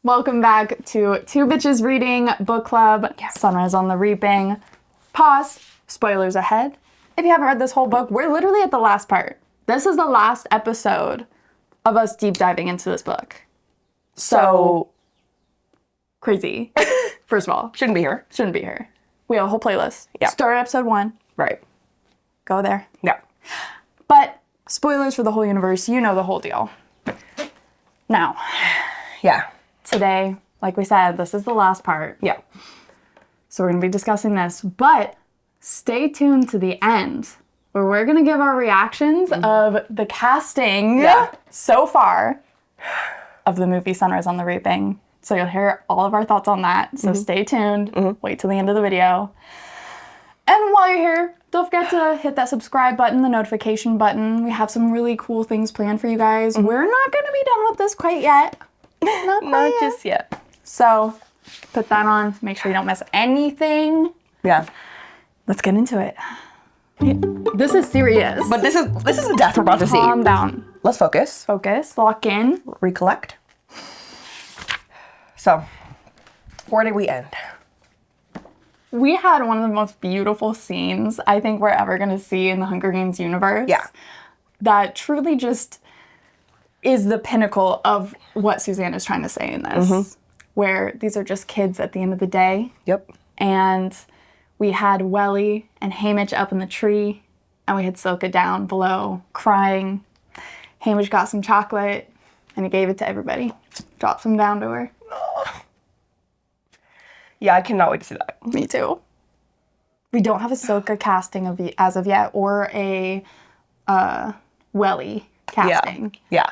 Welcome back to Two Bitches Reading Book Club, Sunrise on the Reaping. Pause. Spoilers ahead. If you haven't read this whole book, we're literally at the last part. This is the last episode of us deep diving into this book. So crazy. First of all. Shouldn't be here. We have a whole playlist. Yeah. Start at episode 1. Right. Go there. Yeah. But spoilers for the whole universe, you know the whole deal. Now. Yeah. Today, like we said, this is the last part. Yeah. So we're going to be discussing this, but stay tuned to the end where we're going to give our reactions of the casting so far of the movie Sunrise on the Reaping. So you'll hear all of our thoughts on that. So stay tuned. Wait till the end of the video. And while you're here, don't forget to hit that subscribe button, the notification button. We have some really cool things planned for you guys. We're not going to be done with this quite yet. Not just yet. So put that on. Make sure you don't miss anything. Yeah. Let's get into it. This is serious. But this is the death we're about to see. Calm down. Let's focus. Focus. Lock in. Recollect. So, where did we end? We had one of the most beautiful scenes I think we're ever going to see in the Hunger Games universe. Yeah. That truly just is the pinnacle of what Suzanne is trying to say in this. Where these are just kids at the end of the day. Yep. And we had Welly and Hamish up in the tree, and we had Silka down below crying. Hamish got some chocolate, and he gave it to everybody. Dropped some down to her. Yeah, I cannot wait to see that. Me too. We don't have a Silka casting as of yet, or a Welly casting. Yeah.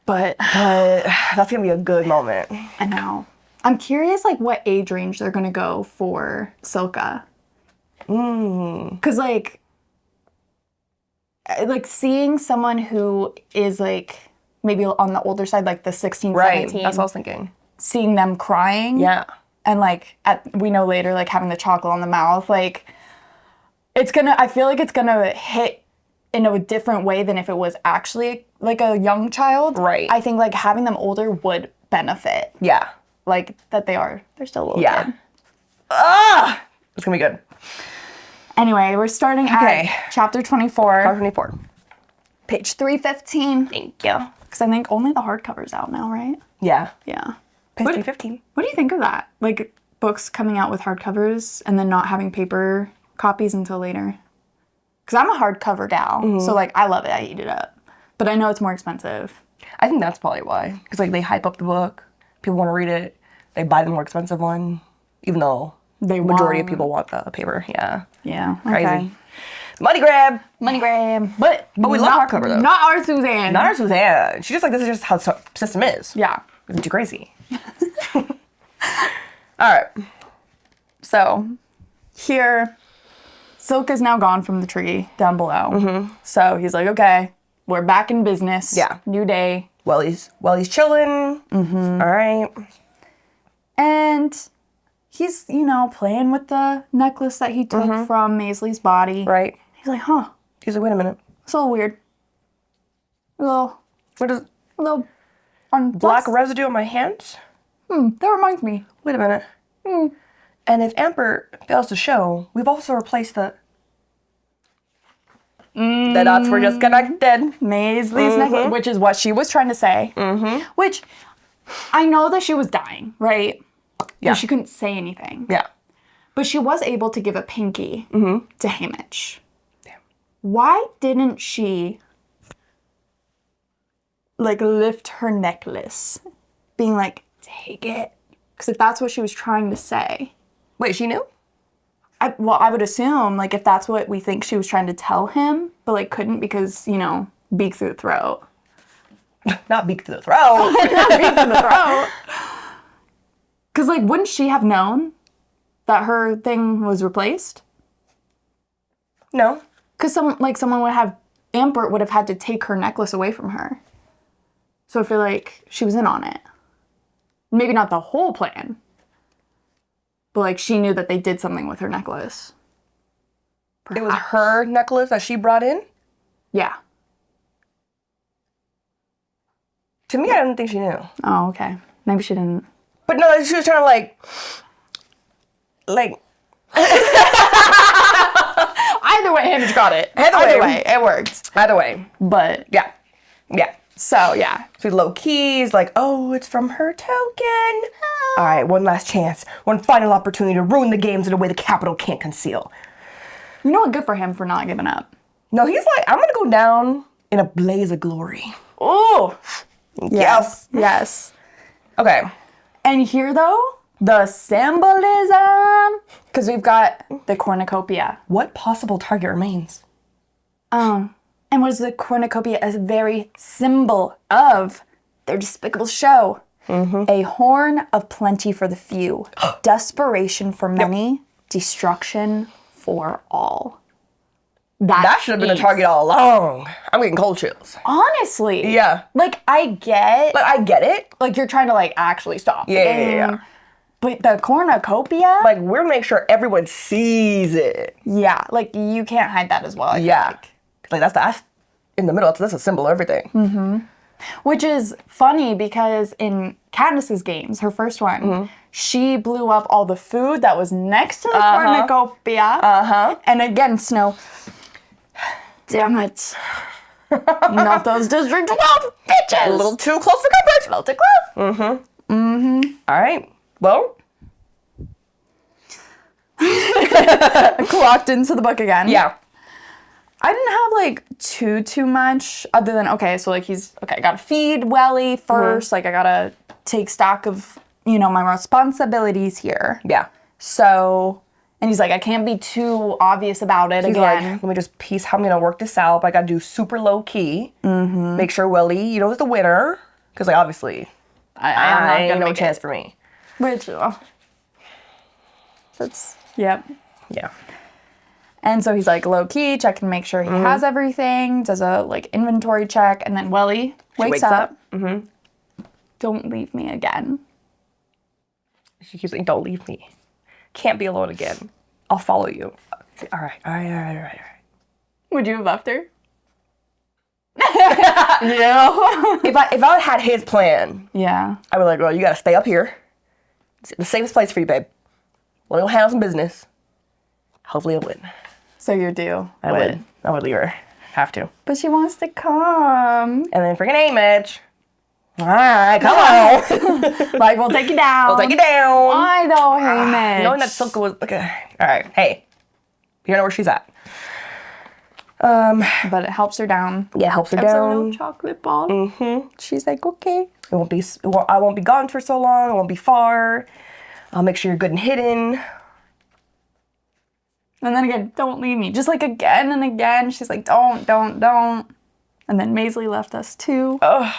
But that's going to be a good moment. I know. I'm curious, like, what age range they're going to go for Silka. Because, like, seeing someone who is, like, maybe on the older side, like the 16, Right. 17. That's what I was thinking. Seeing them crying. Yeah. And, like, we know later, like, having the chocolate on the mouth. Like, I feel like it's going to hit in a different way than if it was actually, like, a young child. Right. I think, like, having them older would benefit. Yeah. Like, that they're still a little kid. It's going to be good. Anyway, we're starting at chapter 24. Chapter 24. Page 315. Thank you. Because I think only the hardcover's out now, right? Yeah. Yeah. Page 315. What do you think of that? Like, books coming out with hardcovers and then not having paper copies until later? Because I'm a hardcover gal, so, like, I love it. I eat it up. But I know it's more expensive. I think that's probably why. Because, like, they hype up the book. People want to read it. They buy the more expensive one. Even though the majority of people want the paper. Yeah. Yeah. Crazy. Okay. Money grab. Money grab. But we love hardcover, though. Not our Suzanne. Not our Suzanne. She's just like, this is just how the system is. Yeah. It's too crazy. All right. So, here, Silk is now gone from the tree down below. So he's like, okay, we're back in business. Yeah. New day. He's chilling. All right. And he's, playing with the necklace that he took from Maisley's body. Right. He's like, huh, He's like, wait a minute. it's a little weird. What is A little on black residue on my hands? That reminds me. Wait a minute. And if Amber fails to show, we've also replaced the dots were just connected. Maisley's necklace, which is what she was trying to say. Which, I know that she was dying, right? Yeah. And she couldn't say anything. Yeah. But she was able to give a pinky to Hamish. Why didn't she, like, lift her necklace? Being like, take it. Because if that's what she was trying to say. Wait, she knew? I would assume, like, if that's what we think she was trying to tell him, but, like, couldn't because, beak through the throat. Not beak to the throat. Not beak through the throat. Because, like, wouldn't she have known that her thing was replaced? No. Because someone would have, Amber would have had to take her necklace away from her. So I feel like she was in on it. Maybe not the whole plan. But, like, she knew that they did something with her necklace. It was her necklace that she brought in? Yeah. To me, I didn't think she knew. Oh, okay. Maybe she didn't. But no, she was trying to like. Either way, Hamish got it. Either way, it worked. Either way. But Yeah. so yeah. So low key is like, oh, it's from her token. All right, one last chance. One final opportunity to ruin the games in a way the Capitol can't conceal. You know what? Good for him for not giving up. No, he's like, I'm going to go down in a blaze of glory. Oh. Yes. Okay. And here, though, the symbolism. Because we've got the cornucopia. What possible target remains? And was the cornucopia a very symbol of their despicable show? A horn of plenty for the few, desperation for many, destruction for all. That should have been a target all along. I'm getting cold chills. Honestly. Yeah. Like, I get it. Like, you're trying to, like, actually stop. Yeah. But the cornucopia? Like, we're gonna make sure everyone sees it. Yeah. Like, you can't hide that as well, I feel like. Like, that's in the middle. That's a symbol of everything. Which is funny because in Katniss's games, her first one, she blew up all the food that was next to the cornucopia. And again, Snow, damn it. Not those District 12 bitches. A little too close for comfort. A little too close. All right. Well. Clocked into the book again. Yeah. I didn't have, like, too much other than, okay, so, like, I gotta feed Welly first. Like, I gotta take stock of, my responsibilities here. Yeah. So, and he's like, I can't be too obvious about it He's again. like, let me just piece how I'm gonna work this out. But I gotta do super low key. Make sure Welly, is the winner. Because, like, obviously, I ain't am no chance for me. Which, that's, yep. Yeah. And so he's like low key, checking to make sure he has everything, does a like inventory check, and then Welly wakes up. Don't leave me again. She keeps saying, don't leave me. Can't be alone again. I'll follow you. All right. Would you have left her? Yeah. If I had his plan, Yeah. I would like, well, you gotta stay up here. It's the safest place for you, babe. Let me go handle some business. Hopefully I'll win. So you're due. I would leave her. Have to. But she wants to come. And then freaking Amish. All right, come on. Like, we'll take you down. We'll take you down. Why though, Hamish? Knowing that Silka was okay. All right, hey, you know where she's at. But it helps her down. Yeah, helps her Gives her a down. little chocolate ball. She's like, okay. I won't be gone for so long. I won't be far. I'll make sure you're good and hidden. And then again, don't leave me. Just like again and again. She's like, don't. And then Maisley left us too. Ugh.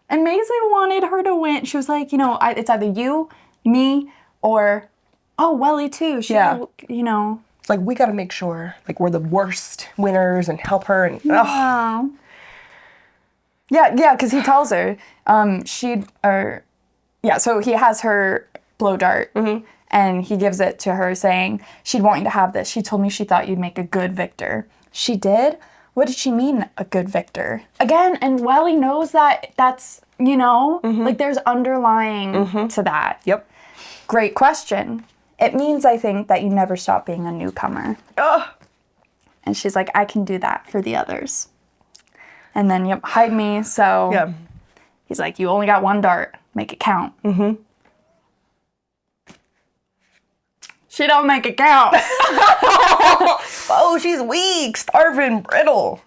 And Maisley wanted her to win. She was like, it's either you, me, or, Welly too. She, It's like, we gotta make sure, like, we're the worst winners and help her and, ugh. Yeah, because he tells her, so he has her blow dart, and he gives it to her saying, she'd want you to have this. She told me she thought you'd make a good victor. She did? What did she mean, a good victor? Again, and Welly knows that's, like there's underlying to that. Yep. Great question. It means, I think, that you never stop being a newcomer. Ugh. And she's like, I can do that for the others. And then, hide me. So he's like, you only got one dart. Make it count. She don't make it count. Oh, she's weak, starving, brittle.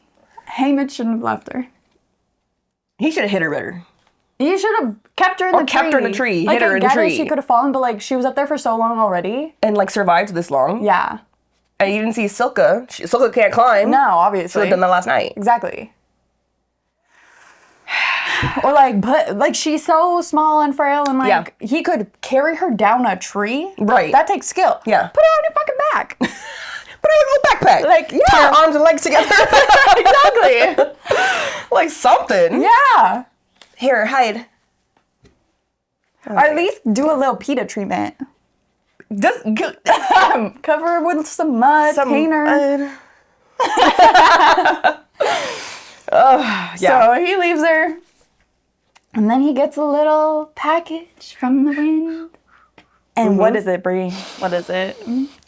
Hamish shouldn't have left her. He should have hit her better. You should have kept her in the tree. Kept her in the tree. Like, Hit her in the tree. She could have fallen, but like she was up there for so long already. And like survived this long. Yeah. And you didn't see Silka. Silka can't climb. No, obviously. Should have done that last night. Exactly. Or but she's so small and frail, and he could carry her down a tree. Right. That takes skill. Yeah. Put her on your fucking back. Put her in a little backpack. Like, yeah. Tie her arms and legs together. Exactly. Like something. Yeah. Here, hide. Or at least do a little PETA treatment. Cover her with some mud, paint her. Yeah. So he leaves her. And then he gets a little package from the wind. And what is it, Bree? What is it?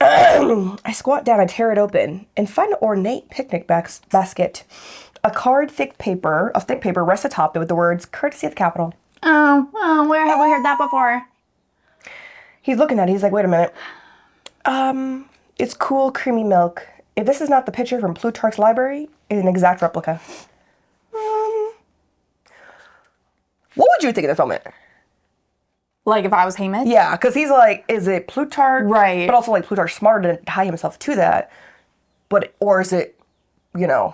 I squat down, I tear it open, and find an ornate picnic basket. A card of thick paper rests atop it with the words, courtesy of the Capitol. Oh, where have we heard that before? He's looking at it, he's like, wait a minute. It's cool, creamy milk. If this is not the picture from Plutarch's library, it's an exact replica. What would you think of this moment? Like if I was Hamish? Yeah, because he's like, is it Plutarch? Right. But also like Plutarch's smarter to tie himself to that. Or is it,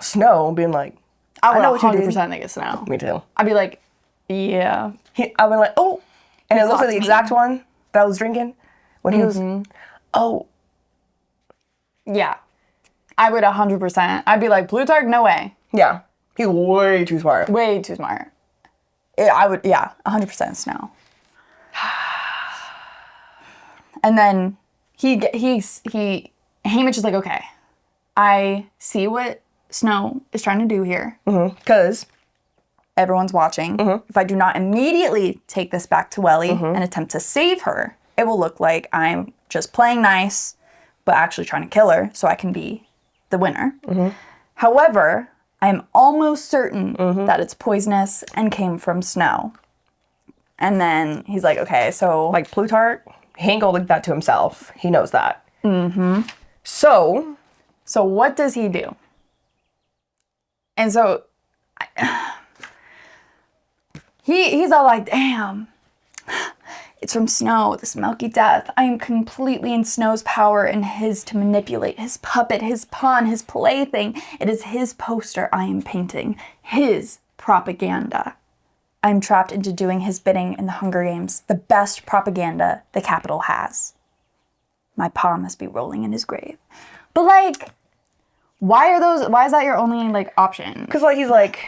Snow being like, I would know what you did. 100% think it's Snow. Me too. I'd be like, yeah. I would like, oh. And it looks like the Clocked exact one that I was drinking when he was, oh. Yeah. I would 100%. I'd be like, Plutarch, no way. Yeah. He's way too smart. Way too smart. I would, 100% Snow. And then Hamish is like, okay, I see what Snow is trying to do here. Because everyone's watching. If I do not immediately take this back to Welly and attempt to save her, it will look like I'm just playing nice, but actually trying to kill her so I can be the winner. However, I'm almost certain that it's poisonous and came from Snow. And then he's like, okay, so... like Plutarch, he ain't gonna link that to himself. He knows that. So what does he do? And so... He's all like, damn, it's from Snow, this milky death. I am completely in Snow's power and his to manipulate, his puppet, his pawn, his plaything. It is his poster I am painting, his propaganda. I'm trapped into doing his bidding in the Hunger Games, the best propaganda the Capitol has. My paw must be rolling in his grave. But like, why is that your only like option? because like he's like,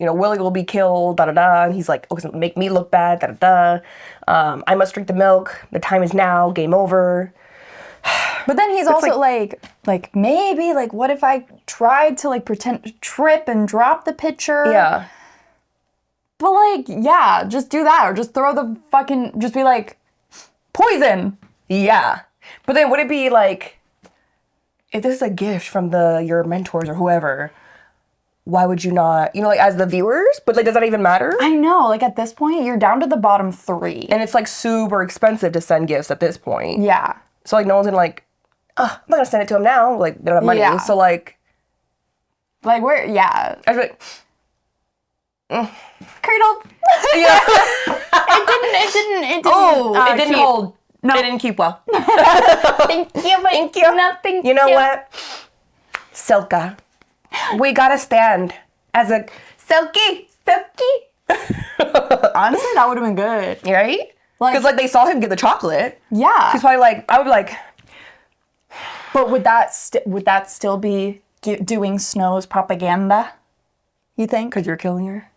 Willie will be killed, da-da-da. And he's like, oh, it's gonna make me look bad, da-da-da. I must drink the milk. The time is now. Game over. But then he's also like maybe, like, what if I tried to, like, pretend to trip and drop the pitcher? Yeah. But, like, yeah, just do that. Or just throw the fucking, just be like, poison. Yeah. But then would it be, like, if this is a gift from your mentors or whoever, why would you not, like, as the viewers? But, like, does that even matter? I know. Like, at this point, you're down to the bottom 3. And it's, like, super expensive to send gifts at this point. Yeah. So, like, no one's gonna, like, I'm not gonna send it to him now. Like, they don't have money. Yeah. So, like... Like, yeah. I was like... Cradled. Yeah. It didn't it didn't keep. hold. No. It didn't keep well. Thank you. Thank you. Nothing. You know what? Silka. We gotta stand as a... Silky. Honestly, that would have been good. Right? Because, like, they saw him get the chocolate. Yeah. She's probably like... I would be like... But would that still be doing Snow's propaganda? You think? Because you're killing her?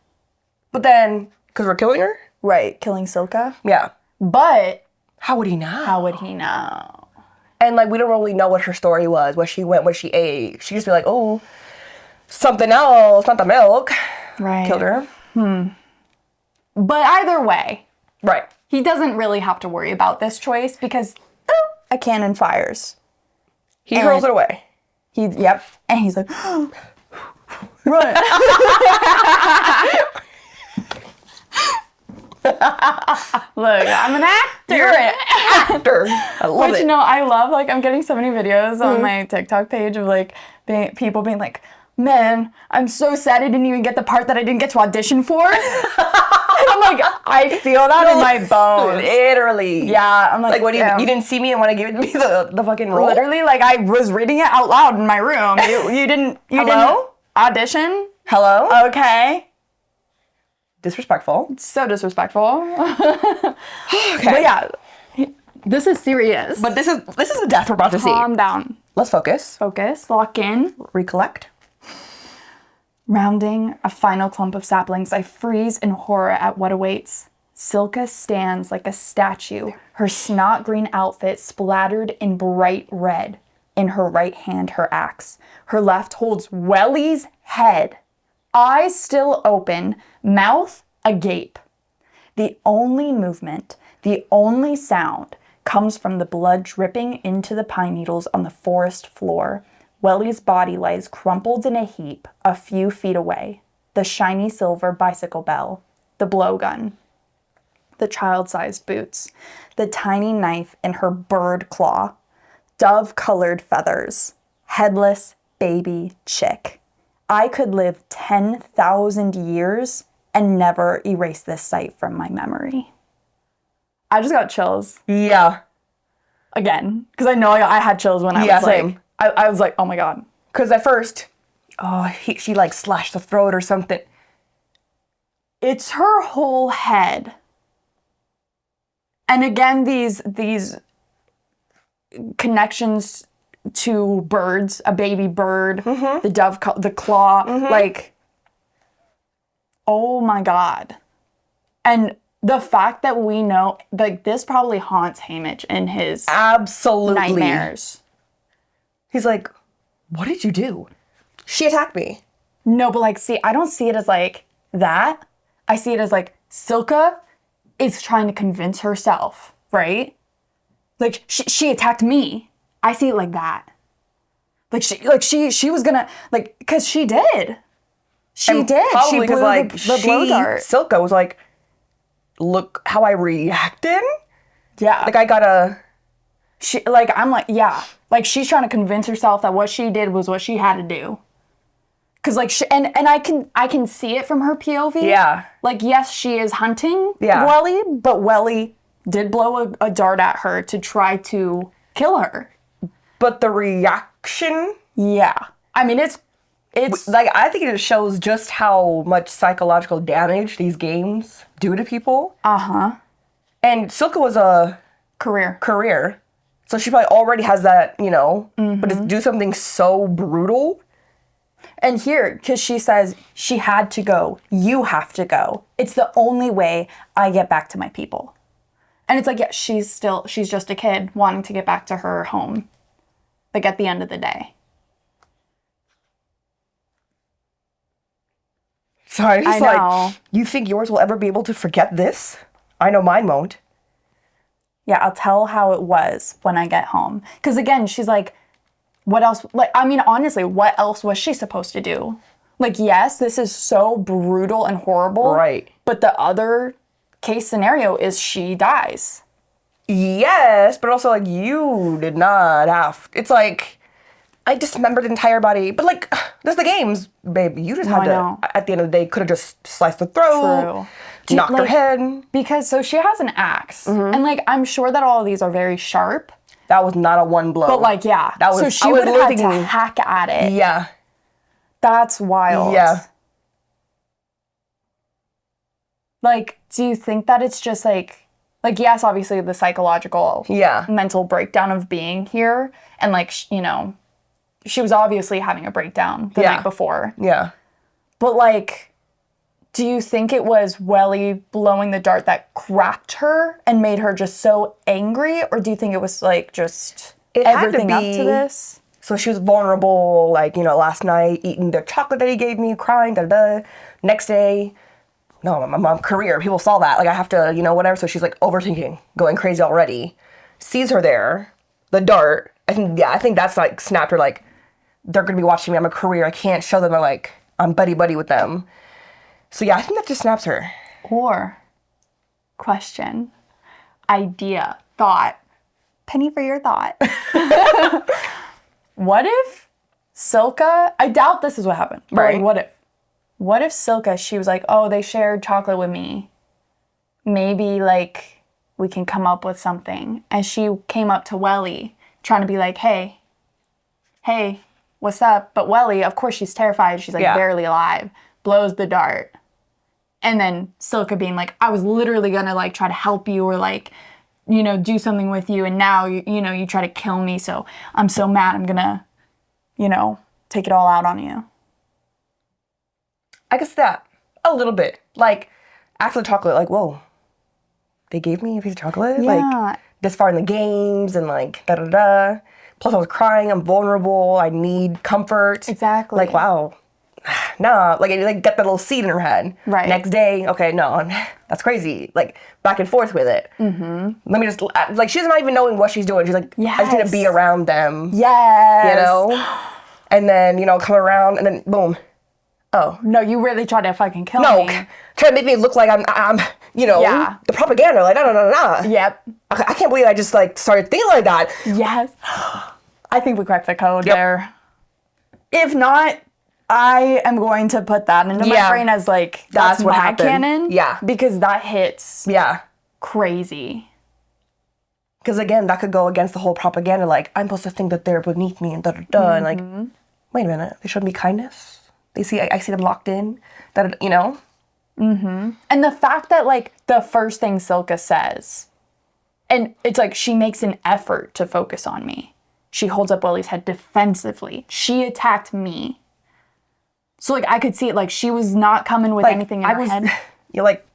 But then... Because we're killing her? Right, killing Silka. Yeah. But How would he know? how would he know? And, like, we don't really know what her story was, where she went, what she ate. She'd just be like, oh, something else, not the milk. Right. Killed her. But either way, Right. he doesn't really have to worry about this choice because a cannon fires. He hurls it away. Yep. And he's like, run. Look, I'm an actor. You're an actor. I love Which, it. I love, like, I'm getting so many videos on my TikTok page of, like, people being like, man, I'm so sad I didn't even get the part that I didn't get to audition for. And I'm like, I feel that in my bones. Literally. Yeah, I'm like, Like, what, you damn. didn't see me and want to give me the fucking role? Literally, like, I was reading it out loud in my room. You didn't audition? Hello? Okay. Disrespectful. So disrespectful. Okay. But yeah, this is serious. But this is the death we're about to see. Calm down. Let's focus. Focus. Lock in. Recollect. Rounding a final clump of saplings, I freeze in horror at what awaits. Silka stands like a statue, her snot green outfit splattered in bright red. In her right hand, her axe. Her left holds Welly's head. eyes still open, mouth agape. The only movement, the only sound comes from the blood dripping into the pine needles on the forest floor. Welly's body lies crumpled in a heap a few feet away. The shiny silver bicycle bell, the blowgun, the child-sized boots, the tiny knife in her bird claw, dove-colored feathers, headless baby chick. I could live 10,000 years and never erase this sight from my memory. I just got chills. Yeah. Again, because I know I had chills when I was same. like, I was like, oh my God. Because at first, she like slashed the throat or something. It's her whole head. And again, these connections to birds, a baby bird, the dove, the claw, like, oh my God. And the fact that we know, like, this probably haunts Haymitch in his absolutely nightmares. He's like, what did you do? She attacked me. No, but like, see, I don't see it as like that. I see it as like Silka is trying to convince herself, right? Like she attacked me. I see it like that. Like she was gonna, like, cause she did. She did. She blew like the blow dart. Silka was like, look how I reacted. Yeah. Like I gotta. I'm like, yeah. Like she's trying to convince herself that what she did was what she had to do. Cause like and I can see it from her POV. Yeah. Like yes, she is hunting Yeah. Welly, but Welly did blow a dart at her to try to kill her. But the reaction. Yeah. I mean, it's like, I think it shows just how much psychological damage these games do to people. Uh-huh. And Silka was a career. So she probably already has that, but to do something so brutal. And here, because she says she had to go, you have to go. It's the only way I get back to my people. And it's like, yeah, she's just a kid wanting to get back to her home. Like at the end of the day. So I just like, you think yours will ever be able to forget this? I know mine won't. Yeah, I'll tell how it was when I get home. Because again, she's like, what else? Like, I mean, honestly, what else was she supposed to do? Like, yes, this is so brutal and horrible. Right. But the other case scenario is she dies. Yes, but also, like, you did not have... It's like, I dismembered the entire body. But, like, there's the games, babe. You just had to, at the end of the day, could have just sliced the throat, knocked her head. Because, so she has an axe. And, like, I'm sure that all of these are very sharp. That was not a one blow. But, like, yeah. That was, so she would have had to hack at it. Yeah. That's wild. Yeah. Like, do you think that it's just, like, yes, obviously the psychological mental breakdown of being here. And, like, she was obviously having a breakdown the night before. Yeah. But, like, do you think it was Welly blowing the dart that cracked her and made her just so angry? Or do you think it was, like, just everything up to this? So she was vulnerable, like, last night, eating the chocolate that he gave me, crying, da-da-da. Next day, no, my mom, career, people saw that. Like, I have to, whatever. So she's, like, overthinking, going crazy already. Sees her there, the dart. I think that's, like, snapped her, like, they're going to be watching me. I'm a career. I can't show them, like, I'm buddy-buddy with them. So, yeah, I think that just snaps her. Or, question, idea, thought, penny for your thought. What if Silka, I doubt this is what happened. But right. Like, what if Silka, she was like, oh, they shared chocolate with me. Maybe, like, we can come up with something. And she came up to Welly, trying to be like, hey, what's up? But Welly, of course, she's terrified. She's, like, barely alive. Blows the dart. And then Silka being like, I was literally gonna, like, try to help you or, like, do something with you. And now, you try to kill me. So I'm so mad. I'm gonna, take it all out on you. I guess that. A little bit. Like, after the chocolate, like, whoa. They gave me a piece of chocolate? Yeah. Like, this far in the games and, like, da-da-da. Plus, I was crying. I'm vulnerable. I need comfort. Exactly. Like, wow. nah, like, it like got that little seed in her head. Right. Next day, okay, no, that's crazy. Like, back and forth with it. Mm-hmm. Let me just, like, she's not even knowing what she's doing. She's like, I just need to be around them. Yes. You know? And then, you know, come around and then boom. Oh. No, you really tried to fucking kill me. Try to make me look like I'm you know, the propaganda. Like, no. Yep. I can't believe I just, like, started thinking like that. Yes. I think we cracked the code there. If not, I am going to put that into my brain as, like, that's what happened. Canon. Yeah. Because that hits crazy. Because, again, that could go against the whole propaganda. Like, I'm supposed to think that they're beneath me and da-da-da. And, like, wait a minute. They showed me kindness. They see, I see them locked in. That, you know? Mm-hmm. And the fact that, like, the first thing Silka says, and it's like she makes an effort to focus on me. She holds up Welly's head defensively. She attacked me. So, like, I could see it. Like, she was not coming with anything in her head. You're like...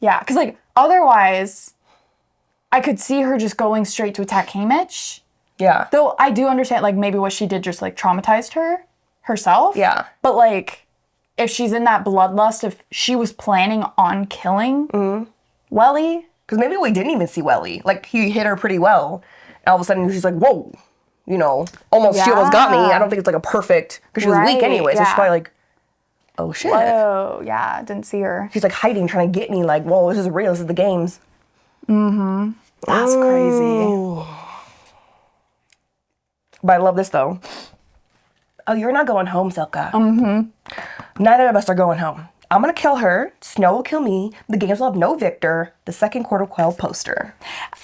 Yeah, because, like, otherwise, I could see her just going straight to attack Haymitch. Yeah. Though I do understand, like, maybe what she did just, like, traumatized her herself. Yeah. But, like, if she's in that bloodlust, if she was planning on killing Welly. Because maybe we didn't even see Welly. Like, he hit her pretty well. And all of a sudden, she's like, whoa. You know, she almost got me. I don't think it's, like, a perfect... Because she was weak anyway. So she's probably like, oh, shit. Whoa, yeah, didn't see her. She's, like, hiding, trying to get me. Like, whoa, this is real. This is the games. Mm-hmm. That's crazy. But I love this, though. Oh, you're not going home, Silka. Mm-hmm. Neither of us are going home. I'm going to kill her. Snow will kill me. The games will have no victor. The second quarter quail poster.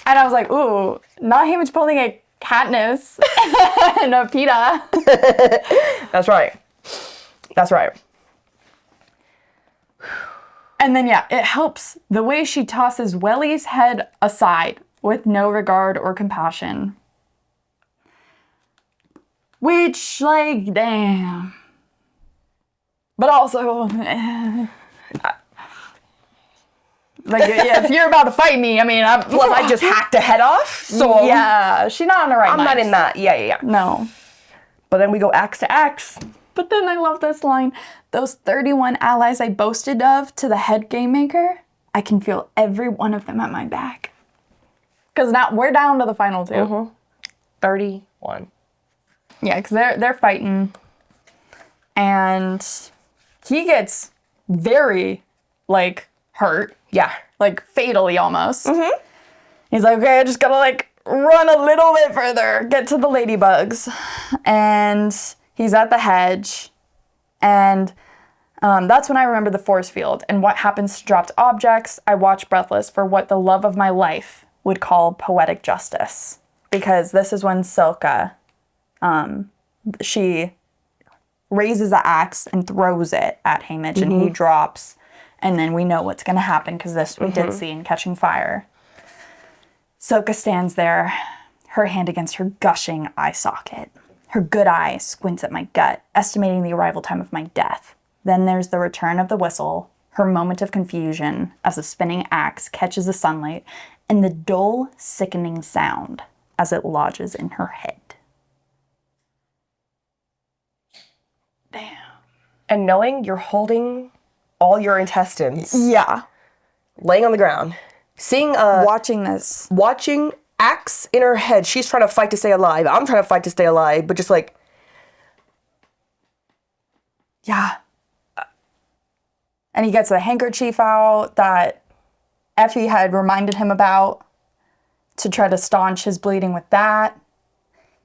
And I was like, ooh, not Haymitch pulling a Katniss and a Peta. That's right. That's right. And then, yeah, it helps the way she tosses Welly's head aside with no regard or compassion. Which, like, damn. But also, like, yeah, if you're about to fight me, I mean, plus I just hacked a head off, so... Yeah, she's not on her right mind. I'm not in that. Yeah. No. But then we go axe to axe. But then I love this line. Those 31 allies I boasted of to the head game maker, I can feel every one of them at my back. Because now we're down to the final two. Mm-hmm. 31. Yeah, because they're fighting. And he gets very, like, hurt. Yeah. Like, fatally almost. Mm-hmm. He's like, okay, I just gotta, like, run a little bit further, get to the ladybugs. And he's at the hedge. And that's when I remember the force field and what happens to dropped objects. I watch breathless for what the love of my life would call poetic justice. Because this is when Silka, she raises the axe and throws it at Haymitch, and he drops. And then we know what's going to happen, because this we did see in Catching Fire. Silka stands there, her hand against her gushing eye socket. Her good eye squints at my gut, estimating the arrival time of my death. Then there's the return of the whistle, her moment of confusion as the spinning axe catches the sunlight, and the dull, sickening sound as it lodges in her head. Damn. And knowing you're holding all your intestines. Yeah. Laying on the ground. Seeing watching this. Watching axe in her head. She's trying to fight to stay alive. I'm trying to fight to stay alive, but just like... Yeah. And he gets the handkerchief out that Effie had reminded him about to try to staunch his bleeding with that.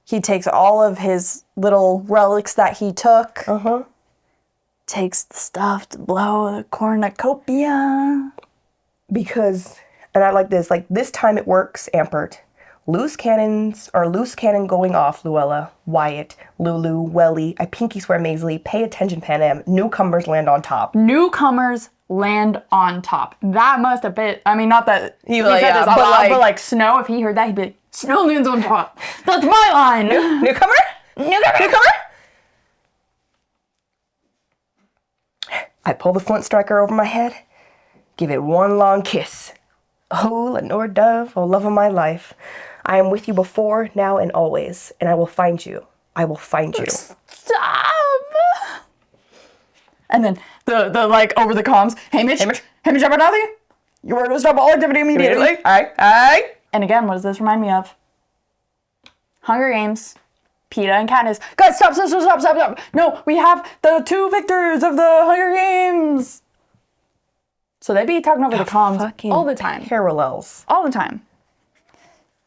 He takes all of his little relics that he took. Takes the stuff to blow the cornucopia. Because, and I like this time it works, Ampert. Loose cannon going off, Luella, Wyatt, Lulu, Welly, I pinky swear Maisley, pay attention, Pan Am, newcomers land on top. Newcomers land on top. That must have been, I mean, not that he said this out but loud, but like Snow, if he heard that, he'd be like, Snow lands on top. That's my line. Newcomer? I pull the flint striker over my head, give it one long kiss. Oh, Lenore Dove, oh love of my life. I am with you before, now, and always, and I will find you. I will find you. Stop! And then the like over the comms, Hamish, Abernathy, you were to stop all activity immediately. Aye. And again, what does this remind me of? Hunger Games. PETA and Katniss. Guys, stop. No, we have the 2 victors of the Hunger Games. So they be talking over the comms all the time. Parallels. All the time.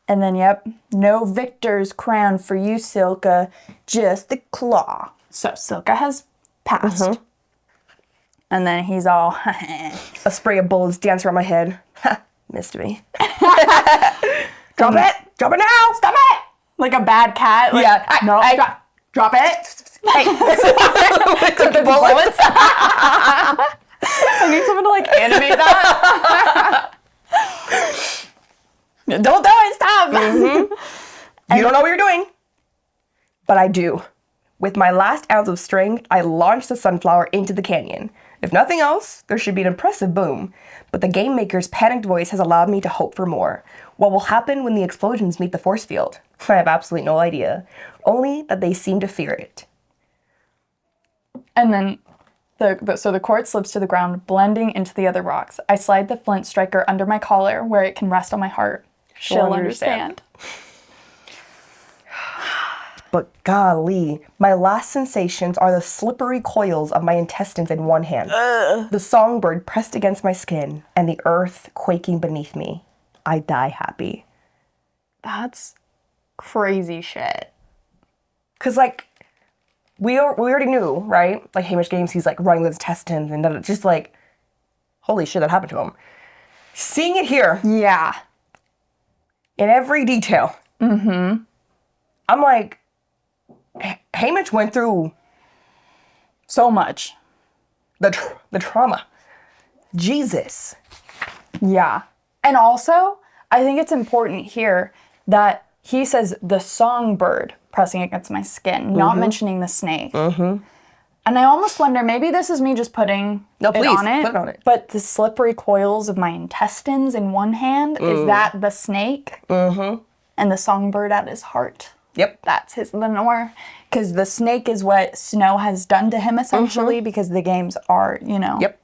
And then, yep, no victor's crown for you, Silka. Just the claw. So Silka has passed. Mm-hmm. And then he's all, A spray of bullets dance around my head. Ha, missed me. Drop it now. Stop it! Like a bad cat. Like, Yeah. No, drop it. Hey. Took the bullets. I need someone to like animate that. Don't throw it, stop! Mm-hmm. You don't know what you're doing. But I do. With my last ounce of strength, I launched the sunflower into the canyon. If nothing else, there should be an impressive boom. But the game maker's panicked voice has allowed me to hope for more. What will happen when the explosions meet the force field? I have absolutely no idea. Only that they seem to fear it. And then, so the cord slips to the ground, blending into the other rocks. I slide the flint striker under my collar where it can rest on my heart. She'll understand. But golly, my last sensations are the slippery coils of my intestines in one hand, the songbird pressed against my skin, and the earth quaking beneath me. I die happy. That's crazy shit. Cause like, we already knew, right? Like Hamish Games, he's like running with his intestines and just like, holy shit, that happened to him. Seeing it here. Yeah. In every detail. Mm-hmm. I'm like, Hamish went through so much. The trauma. Jesus. Yeah. And also, I think it's important here that he says the songbird pressing against my skin, not mentioning the snake. Mm-hmm. And I almost wonder, maybe this is me just putting it on it. Put it on it. But the slippery coils of my intestines in one hand, is that the snake? Mm-hmm. And the songbird at his heart. Yep. That's his Lenore. Because the snake is what Snow has done to him, essentially, because the games are, you know. Yep.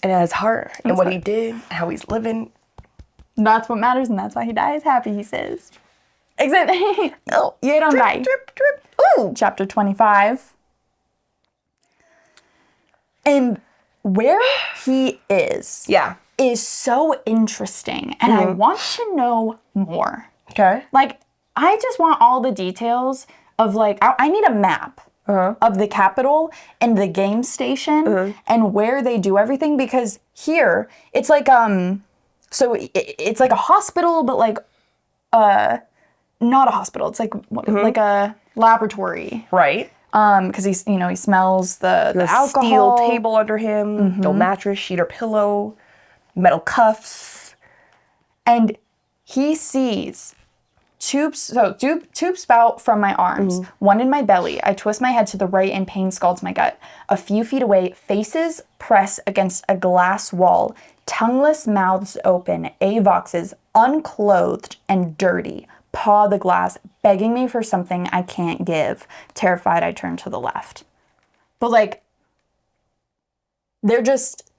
And at his heart, and what he did, how he's living. That's what matters, and that's why he dies happy, he says. Except, oh, you don't die. Drip. Ooh. Chapter 25. And where he is so interesting, and I want to know more. Okay. Like, I just want all the details of, like, I need a map of the capital and the game station and where they do everything, because here, it's like, so it's like a hospital, but like, not a hospital. It's like, like a laboratory. Right. Because he smells the alcohol. Steel table under him, no mattress, sheet or pillow, metal cuffs. And he sees tubes spout from my arms, one in my belly. I twist my head to the right and pain scalds my gut. A few feet away, faces press against a glass wall, tongueless mouths open, Avoxes, unclothed and dirty, paw the glass, begging me for something I can't give. Terrified, I turn to the left. But like, they're just,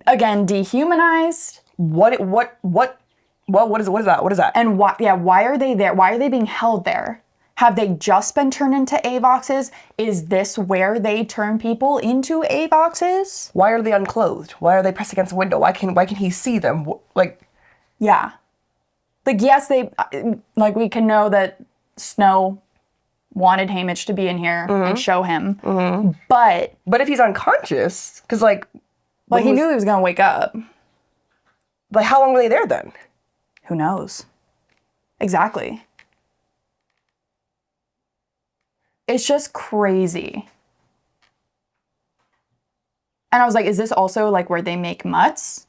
again, dehumanized. What is that? And why are they there? Why are they being held there? Have they just been turned into Avoxes? Is this where they turn people into Avoxes? Why are they unclothed? Why are they pressed against a window? Why can he see them? Like, yeah. Like, yes, we can know that Snow wanted Hamish to be in here and show him. Mm-hmm. But if he's unconscious, because like... Well, he knew he was going to wake up. Like, how long were they there then? Who knows? Exactly. It's just crazy. And I was like, is this also like where they make mutts?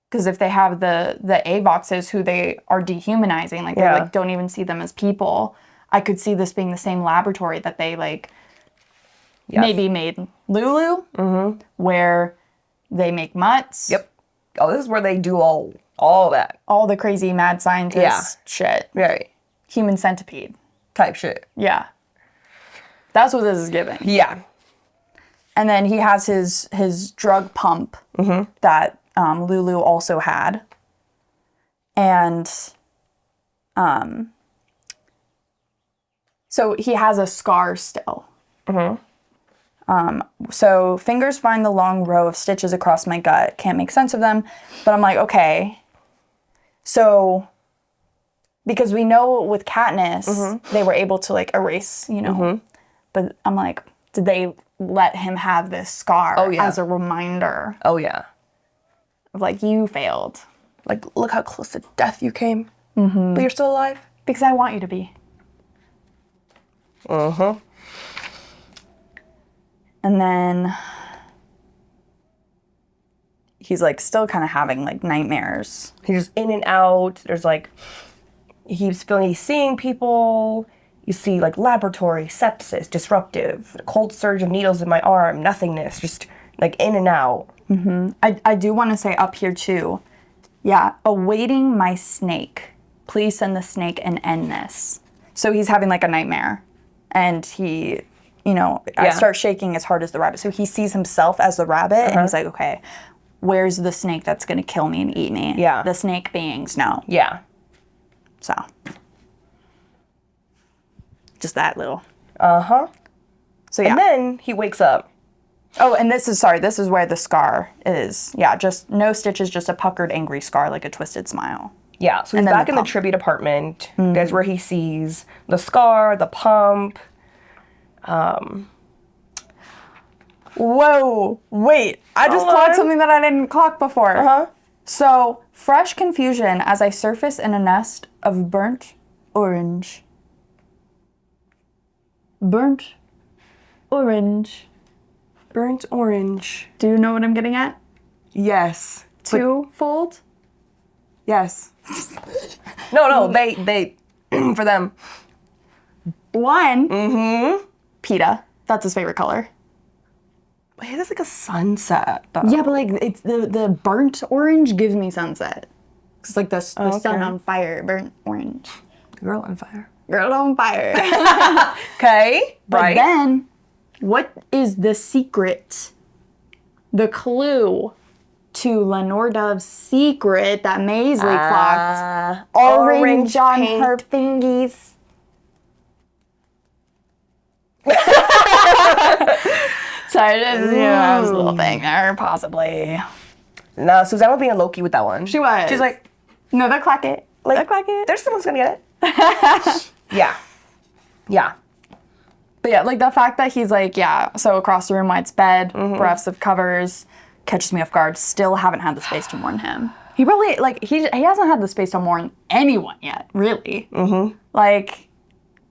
Because if they have the Avoxes who they are dehumanizing, like they like don't even see them as people, I could see this being the same laboratory that they like maybe made Lulu, where they make mutts. Yep. Oh, this is where they do all that. All the crazy mad scientist shit. Right. Human centipede. Type shit. Yeah. That's what this is giving. Yeah. And then he has his drug pump that Lulu also had. And so he has a scar still. So fingers find the long row of stitches across my gut. Can't make sense of them. But I'm like, okay. So, because we know with Katniss, they were able to like erase, you know. But I'm like, did they let him have this scar as a reminder? Oh, yeah. Of like, you failed. Like, look how close to death you came. But you're still alive. Because I want you to be. And then he's like still kind of having like nightmares. He's just in and out. There's like, he's seeing people. You see like laboratory, sepsis, disruptive, cold surge of needles in my arm, nothingness, just like in and out. I do want to say up here too, awaiting my snake. Please send the snake and end this. So he's having like a nightmare and he, I start shaking as hard as the rabbit. So he sees himself as the rabbit and he's like, okay, where's the snake that's going to kill me and eat me? Yeah. The snake being Snow. Yeah. So. Just that little. So yeah. And then he wakes up. Oh, and this is where the scar is. Yeah, just no stitches, just a puckered, angry scar, like a twisted smile. Yeah, so he's back in the tribute apartment. That's where he sees the scar, the pump. Whoa, wait. I just clocked something that I didn't clock before. So, fresh confusion as I surface in a nest of burnt orange. Burnt orange. Burnt orange. Do you know what I'm getting at? Yes. Twofold? Yes. No, they, for them. One. PETA. That's his favorite color. Wait, that's like a sunset, though. Yeah, but like, it's the burnt orange gives me sunset. It's like the sun on fire, burnt orange. Girl on fire. Girl on fire. Okay, But then, what is the secret? The clue to Lenore Dove's secret that Maisley clocked. Orange on paint. her fingies. Sorry, that was a little thing there, possibly. No, Suzanne was being low-key with that one. She was. She's like, no, they'll clock it. like, They'll clock it. there's someone's gonna get it. Yeah. But yeah, like the fact that he's like, so across the room, White's bed, breaths of covers, catches me off guard. Still haven't had the space to warn him. He probably, like, he hasn't had the space to warn anyone yet, really. Like,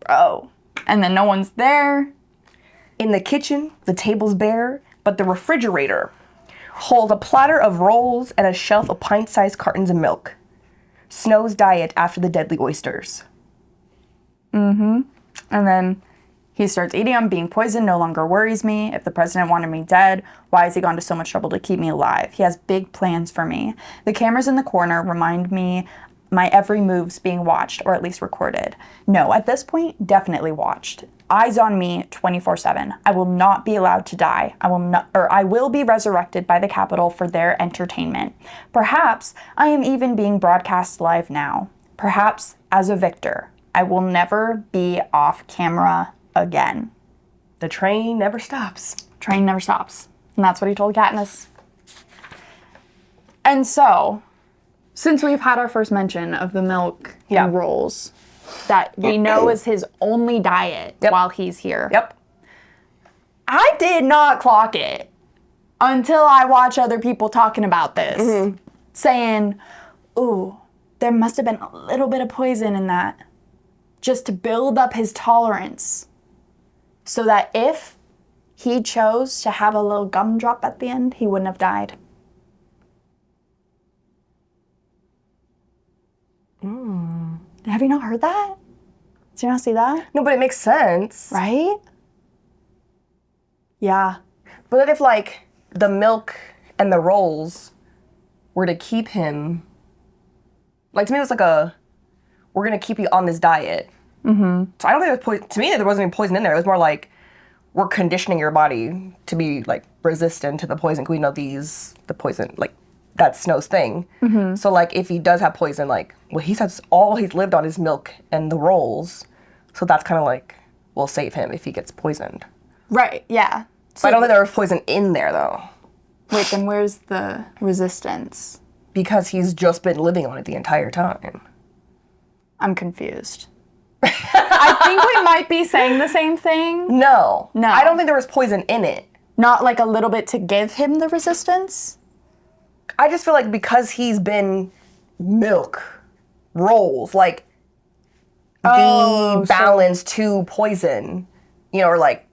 bro. And then no one's there. In the kitchen, the table's bare, but the refrigerator holds a platter of rolls and a shelf of pint-sized cartons of milk. Snow's diet after the deadly oysters. And then he starts eating them. Being poisoned no longer worries me. If the president wanted me dead, why has he gone to so much trouble to keep me alive? He has big plans for me. The cameras in the corner remind me my every move's being watched, or at least recorded. No, at this point, definitely watched. Eyes on me 24/7. I will not be allowed to die. I will be resurrected by the Capitol for their entertainment. Perhaps I am even being broadcast live now. Perhaps as a victor. I will never be off camera again. The train never stops. Train never stops. And that's what he told Katniss. And so, since we've had our first mention of the milk and rolls, that we know is his only diet while he's here. I did not clock it until I watched other people talking about this. Saying, ooh, there must have been a little bit of poison in that. Just to build up his tolerance. So that if he chose to have a little gumdrop at the end, he wouldn't have died. Have you not heard that? Did you not see that? No, but it makes sense. Right? Yeah. But then if, like, the milk and the rolls were to keep him... Like, to me, it was like we're going to keep you on this diet. So I don't think it was poison. To me, there wasn't any poison in there. It was more like, we're conditioning your body to be like resistant to the poison. We know the poison, like that's Snow's thing. Mm-hmm. So like if he does have poison, like he says all he's lived on is milk and the rolls. So that's kind of like will save him if he gets poisoned. Right. Yeah. So I don't think there was poison in there though. Wait, then where's the resistance? Because he's just been living on it the entire time. I'm confused. I think we might be saying the same thing. No. No. I don't think there was poison in it. Not like a little bit to give him the resistance? I just feel like because he's been milk, rolls, like the balance to poison, you know, or like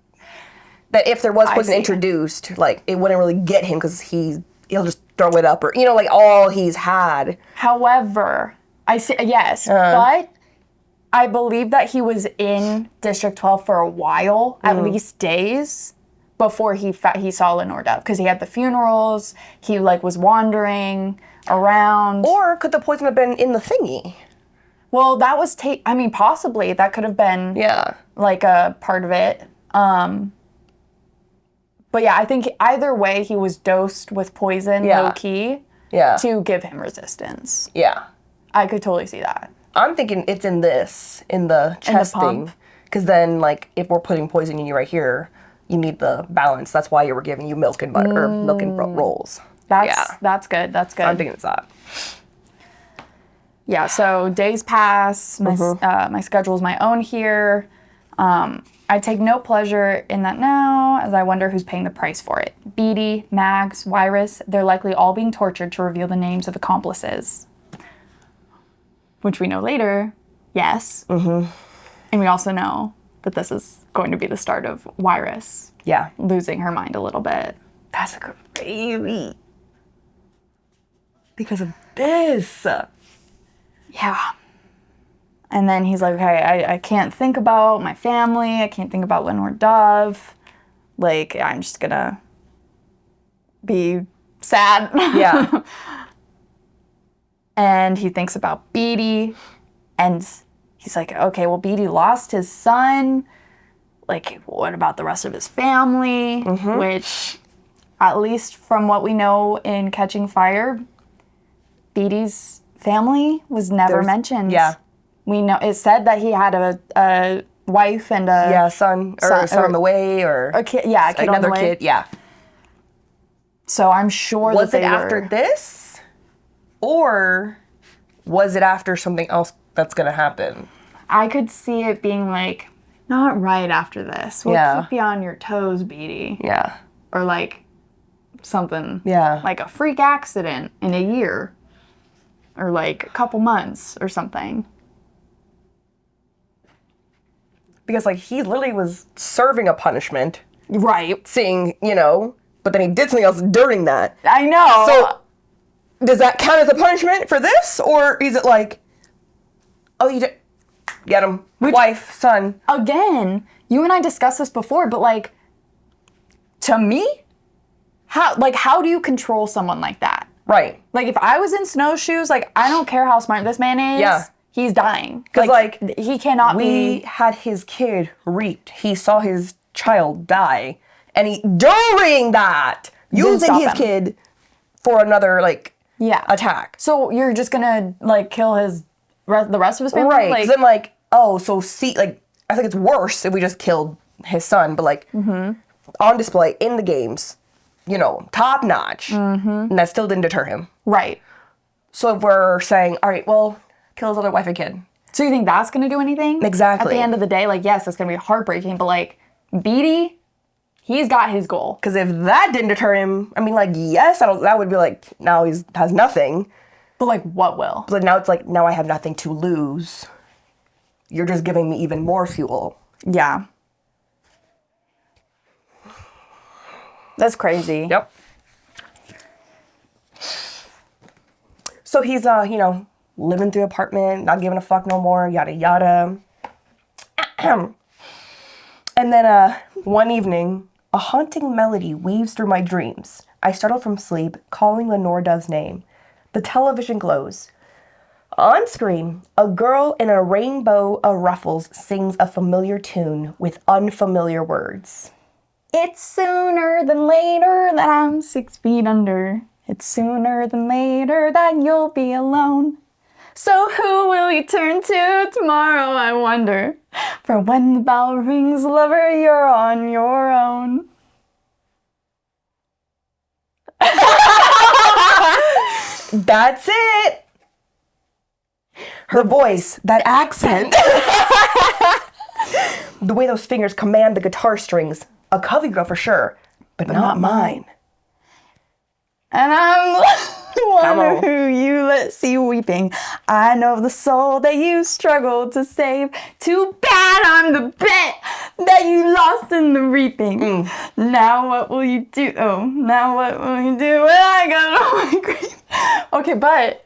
that if there was poison introduced, like it wouldn't really get him because he'll just throw it up or, you know, like all he's had. However, I see, yes, but I believe that he was in District 12 for a while, at least days, before he saw Lenore Dove. Because he had the funerals, he like was wandering around. Or could the poison have been in the thingy? Well, that was, possibly. That could have been like a part of it. But yeah, I think either way, he was dosed with poison, low-key, to give him resistance. Yeah. I could totally see that. I'm thinking it's in the chest thing. Because then, like, if we're putting poison in you right here, you need the balance. That's why you were giving you milk and butter, or milk and rolls. That's good. That's good. I'm thinking it's that. Yeah, so days pass. My schedule is my own here. I take no pleasure in that now, as I wonder who's paying the price for it. Beatty, Mags, Wyrus, they're likely all being tortured to reveal the names of accomplices. Which we know later, yes. Mm-hmm. And we also know that this is going to be the start of Wyrus losing her mind a little bit. That's crazy. Because of this. Yeah. And then he's like, okay, I can't think about my family. I can't think about Lenore Dove. Like, I'm just gonna be sad. Yeah. And he thinks about Beatty. And he's like, okay, well, Beatty lost his son. Like, what about the rest of his family? Mm-hmm. Which, at least from what we know in Catching Fire, Beatty's family was never mentioned. Yeah. We know it said that he had a wife and a son on the way, or a kid. Yeah, a kid another on the way. Kid. Yeah. So I'm sure was it after this, or was it after something else that's gonna happen? I could see it being like not right after this. We'll keep you on your toes, Beatty. Yeah. Or like something. Yeah. Like a freak accident in a year, or like a couple months or something. Because, like, he literally was serving a punishment. Right. Seeing, but then he did something else during that. I know. So, does that count as a punishment for this? Or is it like, oh, you did, get him, wife, son. Again, you and I discussed this before, but, like, to me, how do you control someone like that? Right. Like, if I was in Snow's shoes, like, I don't care how smart this man is. Yeah. He's dying. Because, he cannot be... We had his kid reaped. He saw his child die. And during that, using his kid for another, attack. So you're just gonna, kill the rest of his family? Right. Because then, I think it's worse if we just killed his son. But, on display in the games, top notch. Mm-hmm. And that still didn't deter him. Right. So if we're saying, all right, well... kill his other wife and kid. So you think that's going to do anything? Exactly. At the end of the day, yes, it's going to be heartbreaking, but, Beatty, he's got his goal. Because if that didn't deter him, yes, that would be, now he has nothing. But, what will? But now it's now I have nothing to lose. You're just giving me even more fuel. Yeah. That's crazy. Yep. So he's, living through apartment, not giving a fuck no more, yada yada. And then one evening, a haunting melody weaves through my dreams. I startle from sleep, calling Lenore Dove's name. The television glows. On screen, a girl in a rainbow of ruffles sings a familiar tune with unfamiliar words. It's sooner than later that I'm 6 feet under. It's sooner than later that you'll be alone. So who will you turn to tomorrow, I wonder? For when the bell rings, lover, you're on your own. That's it. Her voice, that accent. The way those fingers command the guitar strings. A Covey girl for sure, but not mine. And I'm wonder who you let see weeping. I know the soul that you struggled to save. Too bad I'm the bet that you lost in the reaping. Now what will you do? Oh, now what will you do when I got all my grief? Okay, but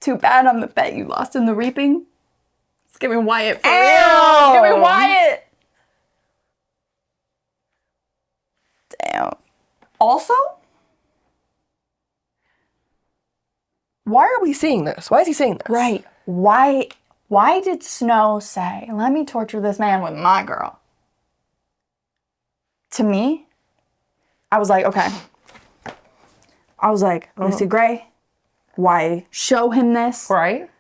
too bad I'm the bet you lost in the reaping. It's giving Wyatt for real. It's giving Wyatt. Damn. Also, why are we seeing this? Why is he saying this? Right. Why did Snow say, let me torture this man with my girl? To me, I was like, okay. I was like, Lucy Gray, why show him this? Right.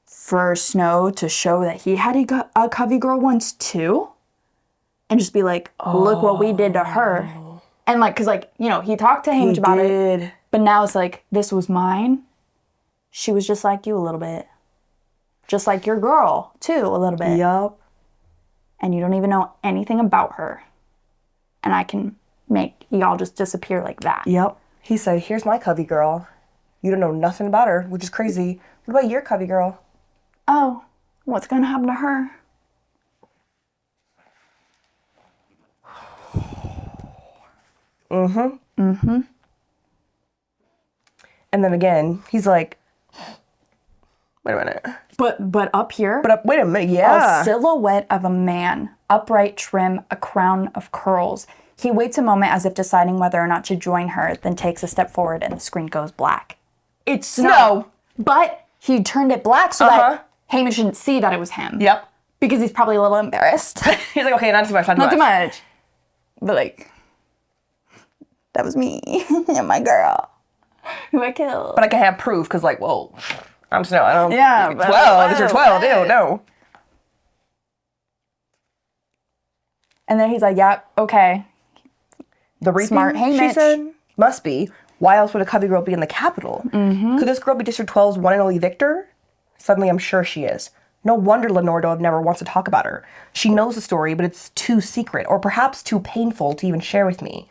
For Snow to show that he had a Covey girl once too? And just be like, look what we did to her. And like, cause like, you know, he talked to Hamish about it. But now it's like, this was mine. She was just like you a little bit. Just like your girl, too, a little bit. Yup. And you don't even know anything about her. And I can make y'all just disappear like that. Yep. He said, here's my Covey girl. You don't know nothing about her, which is crazy. What about your Covey girl? Oh, what's gonna happen to her? And then again, he's like, wait a minute. But up here, Wait a minute, yeah. a silhouette of a man, upright, trim, a crown of curls. He waits a moment as if deciding whether or not to join her, then takes a step forward and the screen goes black. It's Snow. But he turned it black so that Hamish shouldn't see that it was him. Yep. Because he's probably a little embarrassed. He's like, okay, not too much, Not too much. But like, that was me and my girl who I killed. But I can have proof, because like, whoa, I'm Snow. I don't. Yeah, but 12. These are 12. Ew, no. And then he's like, yeah, okay. The reaping, Smart she Hamish. said, must be. Why else would a Covey girl be in the Capitol? Could this girl be District 12's one and only victor? Suddenly, I'm sure she is. No wonder Lenore Dove never wants to talk about her. She knows the story, but it's too secret, or perhaps too painful to even share with me.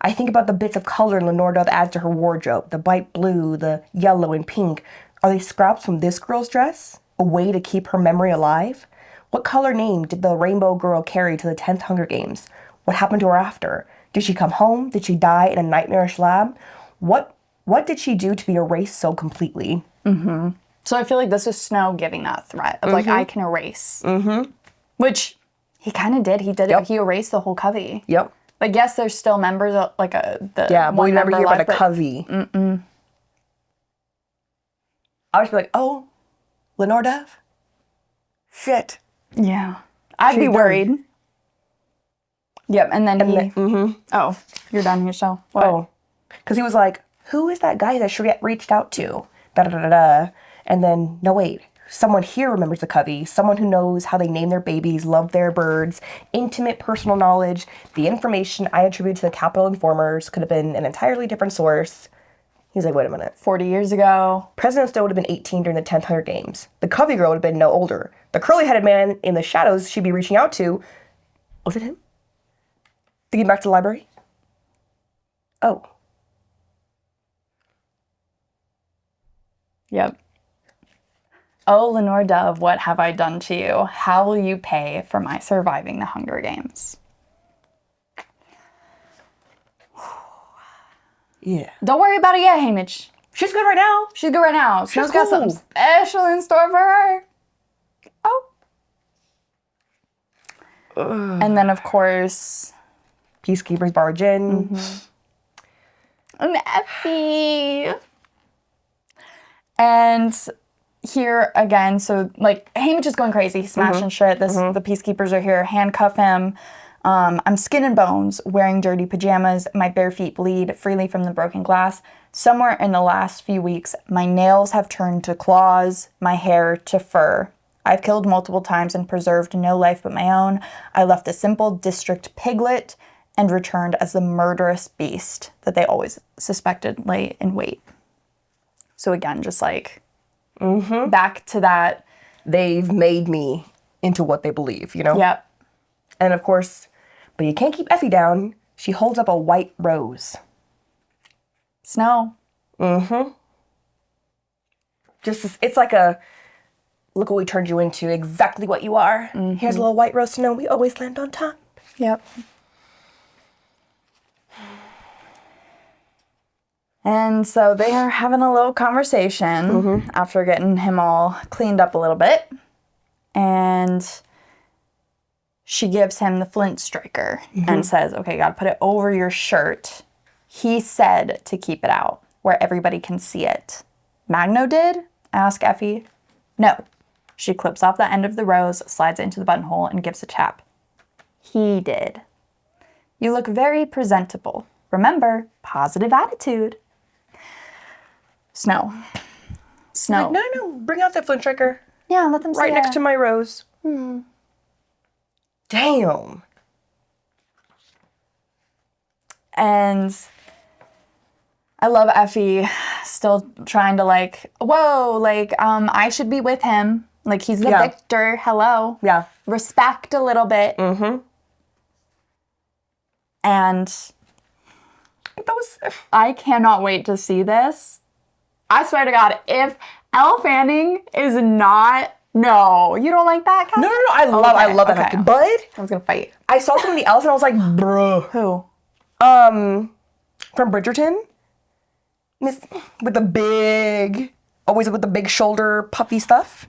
I think about the bits of color Lenore Dove adds to her wardrobe, the bright blue, the yellow and pink. Are they scraps from this girl's dress? A way to keep her memory alive? What color name did the rainbow girl carry to the 10th Hunger Games? What happened to her after? Did she come home? Did she die in a nightmarish lab? What did she do to be erased so completely? So I feel like this is Snow giving that threat of like, I can erase. Which he kind of did. He did it. He erased the whole Covey. Yep. Like, yes, there's still members of like the Yeah, but we never hear about a but Covey. I would just be like, oh, Lenore Dove? Shit. Yeah. I'd be worried. Yep, and then oh, you're done here, so what? Oh, because he was like, who is that guy that she reached out to? Da-da-da-da-da. And then, no, wait. Someone here remembers the Covey. Someone who knows how they name their babies, love their birds, intimate personal knowledge. The information I attribute to the Capitol informers could have been an entirely different source. He's like, wait a minute. 40 years ago. President Snow would have been 18 during the 10th Hunger Games. The Covey girl would have been no older. The curly-headed man in the shadows she'd be reaching out to, was it him? Thinking back to the library? Oh. Yep. Oh, Lenore Dove, what have I done to you? How will you pay for my surviving the Hunger Games? Yeah. Don't worry about it yet, Hamish. She's good right now. She's good right now. Snow's got cool. something special in store for her. Oh. And then, of course, Peacekeepers barge in. an Effie. And here again, so like Hamish is going crazy. He's smashing shit. The peacekeepers are here, handcuff him. I'm skin and bones, wearing dirty pajamas. My bare feet bleed freely from the broken glass. Somewhere in the last few weeks, my nails have turned to claws, my hair to fur. I've killed multiple times and preserved no life but my own. I left a simple district piglet and returned as the murderous beast that they always suspected lay in wait. So again, just like back to that. They've made me into what they believe, you know? Yep. And of course, but you can't keep Effie down. She holds up a white rose. Snow. Just, it's like a, look what we turned you into, exactly what you are. Here's a little white rose to know we always land on top. Yep. And so they are having a little conversation after getting him all cleaned up a little bit. And she gives him the flint striker and says, okay, gotta put it over your shirt. He said to keep it out where everybody can see it. Magno did? Asked Effie. No. She clips off the end of the rose, slides it into the buttonhole, and gives a tap. He did. You look very presentable. Remember, positive attitude. Snow. Snow. Like, no, bring out that flint striker. Yeah, let them see Right it. next to my rose. Damn. And I love Effie still trying to like, whoa, like, I should be with him. Like, he's the victor. Hello. Yeah. Respect a little bit. And That was... I cannot wait to see this. I swear to God, if Elle Fanning is not... No, you don't like that? No, I love that. Okay. But I was gonna fight. I saw somebody else and I was like, bruh. Who? From Bridgerton. Miss with the big, always with the big shoulder puffy stuff.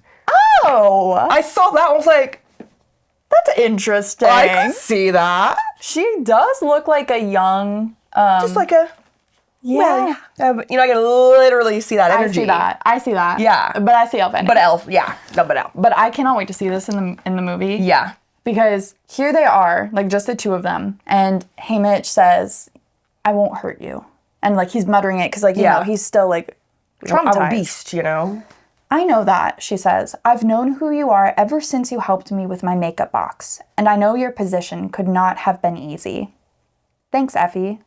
Oh! I saw that and I was like, That's interesting. I can see that. She does look like a young... Just like a... yeah. But, you know, I can literally see that energy. I see that. Yeah. But I see Elle Fanning. But Elf, yeah. No, but Elf. But I cannot wait to see this in the movie. Yeah. Because here they are, like just the two of them, and Haymitch says, I won't hurt you. And like he's muttering it because like, you know, he's still like traumatized. I'm a beast, you know? I know that, she says. I've known who you are ever since you helped me with my makeup box. And I know your position could not have been easy. Thanks, Effie.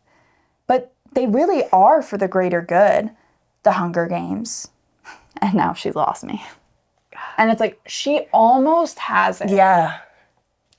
But they really are for the greater good. The Hunger Games. And now she's lost me. And it's like, she almost has it. Yeah.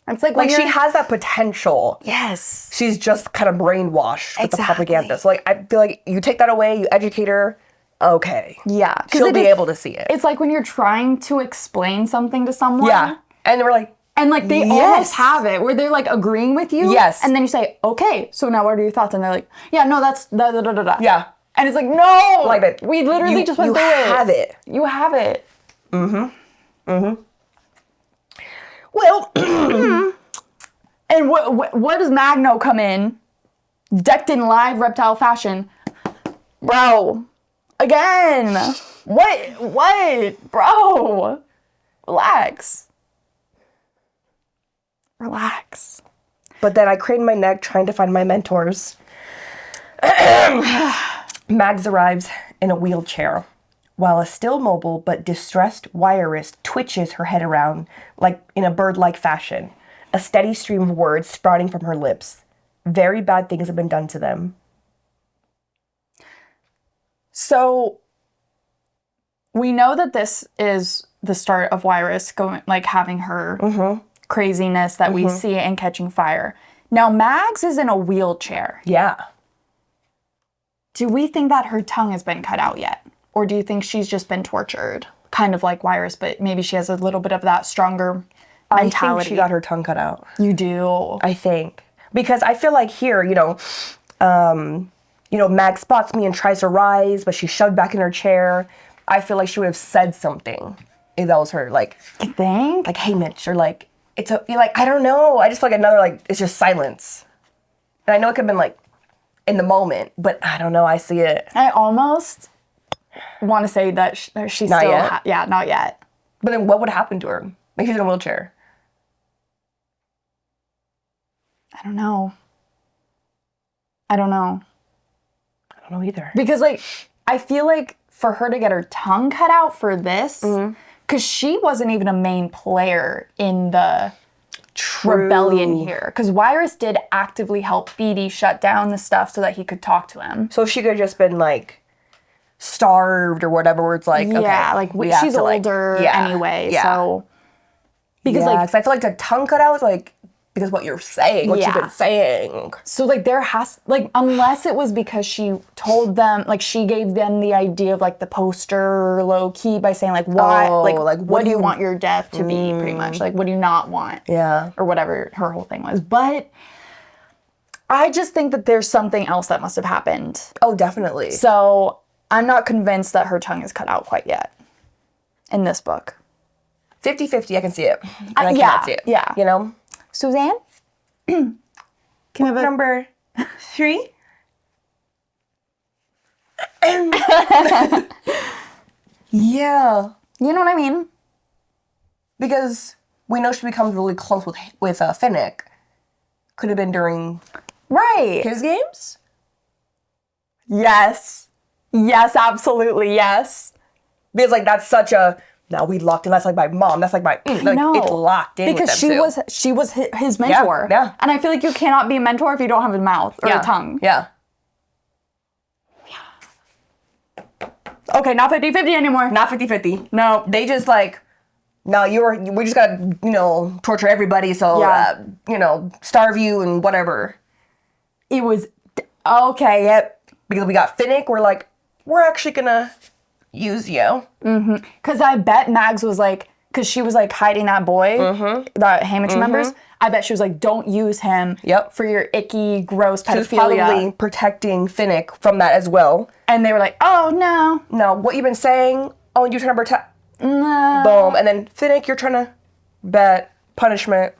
It's like, Like she has that potential. Yes. She's just kind of brainwashed with the Exactly. propaganda. So like, I feel like you take that away, you educate her, okay. Yeah. She'll be able to see it. It's like when you're trying to explain something to someone. Yeah. And we're like, And like they almost have it where they're like agreeing with you. Yes. And then you say, okay, so now what are your thoughts? And they're like, yeah, no, that's da da da da da. yeah. And it's like, no. Like that. We literally just went through it. You have it. You have it. Well, And what does Magno come in? Decked in live reptile fashion. Bro. Again. What? Bro. Relax. Relax. but then I craned my neck trying to find my mentors. Mags arrives in a wheelchair, while a still mobile but distressed wirist twitches her head around like in a bird-like fashion, a steady stream of words sprouting from her lips. Very bad things have been done to them. So we know that this is the start of Wirus going, like having her craziness that we see and catching fire. Now Mags is in a wheelchair. Yeah. Do we think that her tongue has been cut out yet? Or do you think she's just been tortured? Kind of like Wirus, but maybe she has a little bit of that stronger mentality. I think she got her tongue cut out. You do? I think. Because I feel like here, Mag spots me and tries to rise, but she's shoved back in her chair. I feel like she would have said something if that was her. Like, You think? like, hey, Mitch, or like, I don't know. I just feel like another, like, it's just silence. And I know it could have been, like, in the moment, but I don't know. I see it. I almost want to say that she's Not still... yet? Yeah, not yet. But then what would happen to her? Like, she's in a wheelchair. I don't know. I don't know. I don't know either. Because, like, I feel like for her to get her tongue cut out for this, because she wasn't even a main player in the rebellion here. Because Wyrus did actively help Beatty shut down the stuff so that he could talk to him. So she could have just been, like, starved or whatever, where it's like, Yeah, okay, like, we have she's to, like, older anyway, yeah. so... Because, like... Because I feel like the tongue cut out is, like, because what you're saying, what you've been saying. So, like, there has... Like, unless it was because she told them... Like, she gave them the idea of, like, the poster low-key by saying, like, why... like, what do you want your death to be, pretty much? Like, what do you not want? Yeah. Or whatever her whole thing was. But I just think that there's something else that must have happened. Oh, definitely. So, I'm not convinced that her tongue is cut out quite yet in this book. 50-50, I can see it. And I can't see it. Yeah. You know? Suzanne? Can we have a... Number 3? Yeah. You know what I mean? Because we know she becomes really close with Finnick. Could have been during Right. his games? Yes. Yes, absolutely, yes. Because, like, that's such a... No, we locked in. That's like my mom. That's like my... like, No. It's locked in because with them, too. she was his mentor. Yeah. And I feel like you cannot be a mentor if you don't have a mouth or a tongue. Yeah. Okay, not 50-50 anymore. Not 50-50. No. They just, like... No, we just gotta, torture everybody, so, starve you and whatever. It was... Okay, yep. Because we got Finnick, we're actually gonna use you. Mm-hmm. Because I bet Mags was like... Because she was, like, hiding that boy that Haymitch remembers. I bet she was like, don't use him for your icky, gross pedophilia. She was probably protecting Finnick from that as well. And they were like, oh, no. No, what you've been saying, you're trying to protect... No. Boom. And then Finnick, you're trying to bet punishment.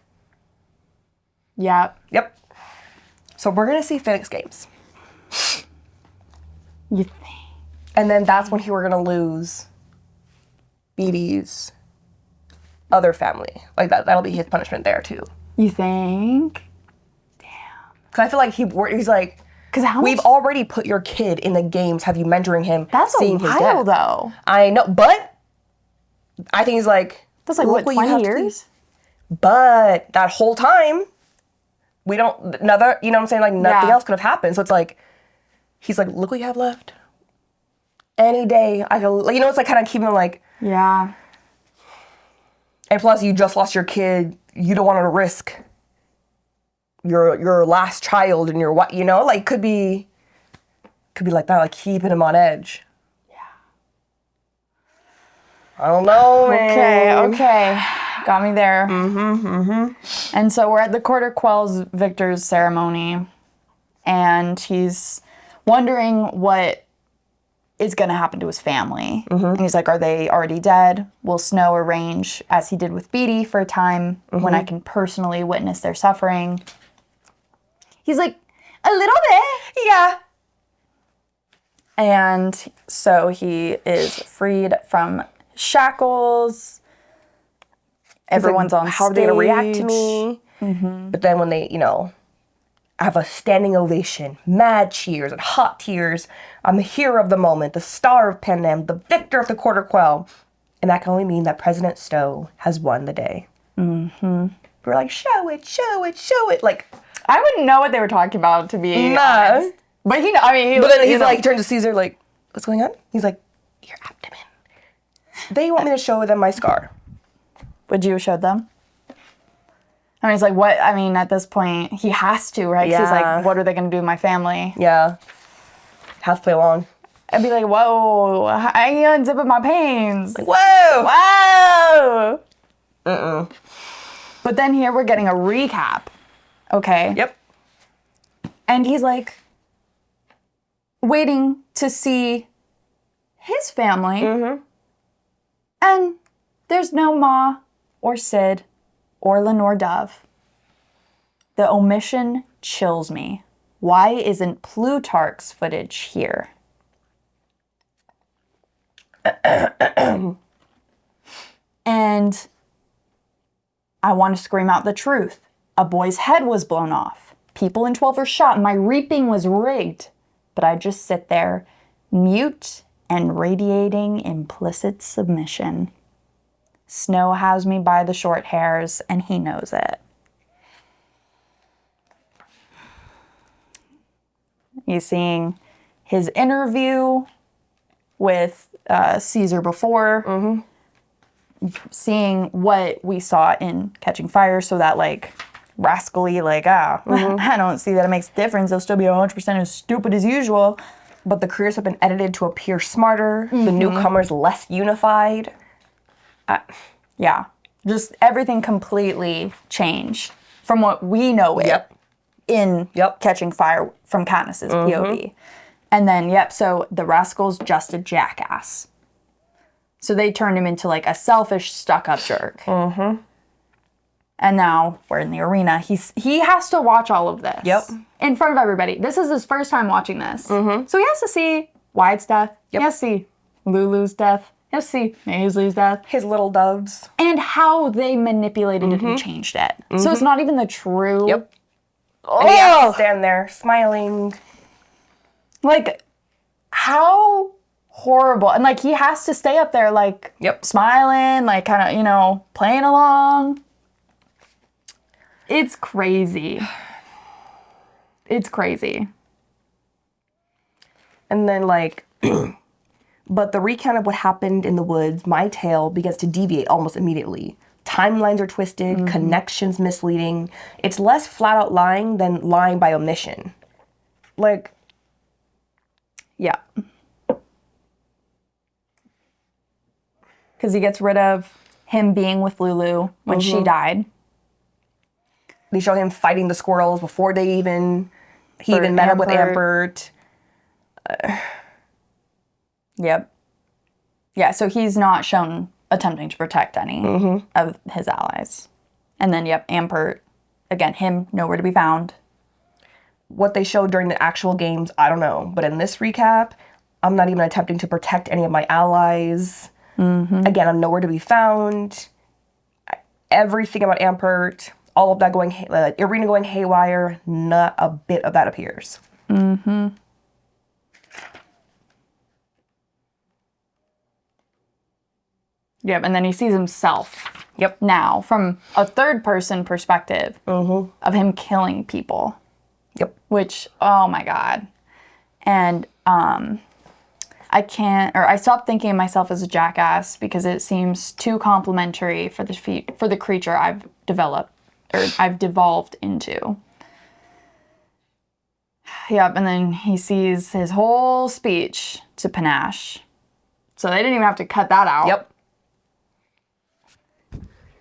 Yeah. Yep. So we're going to see Finnick's games. You think? And then that's when we're going to lose Beatty's other family. Like, that'll be his punishment there, too. You think? Because I feel like he's like... Because we've already put your kid in the games, have you mentoring him, That's seeing a while, his death. though. I know, but I think he's like... That's like, look what, you 20 have to years? do. But that whole time, we don't... Another, you know what I'm saying? Like, nothing else could have happened. So it's like... He's like, look what you have left. Any day, I can... Like, it's like kind of keeping him like... Yeah. And plus, you just lost your kid. You don't want to risk your last child and your what, like could be like that, like keeping him on edge. Yeah. I don't know, man. Okay. Got me there. And so we're at the Quarter Quells Victor's ceremony, and he's wondering what is going to happen to his family. And he's like, are they already dead? Will Snow arrange, as he did with Beatty, for a time when I can personally witness their suffering? He's like, a little bit. Yeah. And so he is freed from shackles. Everyone's on stage. How are they going to react to me? But then when they, have a standing ovation, mad cheers and hot tears, I'm the hero of the moment, the star of Panem, the victor of the Quarter Quell. And that can only mean that President Stowe has won the day. We're like, show it, show it, show it. Like, I wouldn't know what they were talking about, to be honest. But but then he's like, turns to Caesar, like, what's going on? He's like, your abdomen. They want me to show them my scar. Would you have showed them? I mean, it's like, what? I mean, at this point, he has to, right? 'Cause he's like, what are they going to do with my family? Yeah. Has to play along. I'd be like, whoa, I ain't unzipping my pains. Like, whoa! Whoa! But then here we're getting a recap. Okay? Yep. And he's like, waiting to see his family. And there's no Ma or Sid or Lenore Dove. The omission chills me. Why isn't Plutarch's footage here? And I want to scream out the truth. A boy's head was blown off. People in 12 were shot. My reaping was rigged. But I just sit there, mute and radiating implicit submission. Snow has me by the short hairs, and he knows it. He's seeing his interview with Caesar before, seeing what we saw in Catching Fire, so that, like, rascally, like, I don't see that it makes a difference. They'll still be 100% as stupid as usual. But the careers have been edited to appear smarter, the newcomers less unified. Yeah. Just everything completely changed from what we know it in Catching Fire from Katniss's POV. And then, so the rascal's just a jackass. So they turned him into, like, a selfish, stuck-up jerk. And now we're in the arena. He has to watch all of this. In front of everybody. This is his first time watching this. So he has to see Wyatt's death. He has to see Lulu's death. He has to see Maisley's death. His little doves. And how they manipulated it and changed it. So it's not even the true... And he has to stand there smiling. Like, how horrible. And, like, he has to stay up there, like, smiling, like, kind of, you know, playing along. It's crazy. It's crazy. And then, like, but the recount of what happened in the woods, my tale begins to deviate almost immediately. Timelines are twisted, connections misleading. It's less flat out lying than lying by omission. Like, yeah. Because he gets rid of him being with Lulu when she died. They show him fighting the squirrels before he even met up with Ampert. Yeah, so he's not shown attempting to protect any of his allies. And then, Ampert, again, him nowhere to be found. What they showed during the actual games, I don't know. But in this recap, I'm not even attempting to protect any of my allies. Again, I'm nowhere to be found. Everything about Ampert, all of that going, arena going haywire, not a bit of that appears. And then he sees himself. Now, from a third-person perspective of him killing people. Which, oh my God. And I stopped thinking of myself as a jackass because it seems too complimentary for the creature I've developed, or I've devolved into. And then he sees his whole speech to Panache. So they didn't even have to cut that out.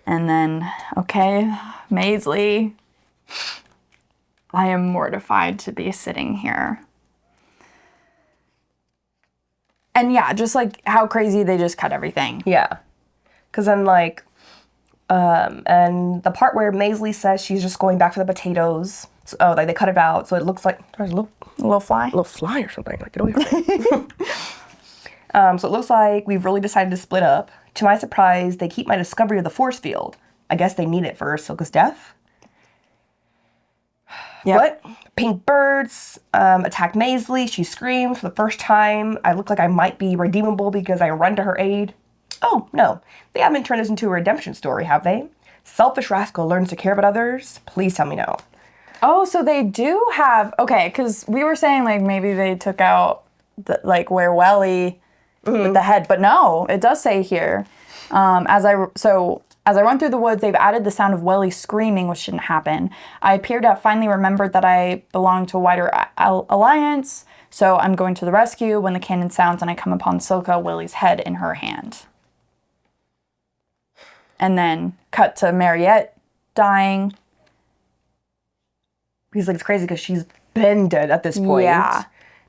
And then, okay, Maisley, I am mortified to be sitting here. And just like how crazy they just cut everything. Because then, like, and the part where Maisley says she's just going back for the potatoes. So, like, they cut it out, so it looks like there's a little fly? A little fly or something. Like, get over here. So it looks like we've really decided to split up. To my surprise, they keep my discovery of the force field. I guess they need it for Silka's death. But pink birds attack Maisley. She screams for the first time. I look like I might be redeemable because I run to her aid. Oh, no. They haven't turned this into a redemption story, have they? Selfish rascal learns to care about others. Please tell me no. Oh, so they do have... Okay, because we were saying, like, maybe they took out, where Welly with the head. But no, it does say here. As I run through the woods, they've added the sound of Welly screaming, which didn't happen. I appear to have finally remembered that I belong to a wider alliance, so I'm going to the rescue when the cannon sounds and I come upon Silka, Welly's head in her hand. And then cut to Mariette dying. Because, like, it's crazy because she's been dead at this point.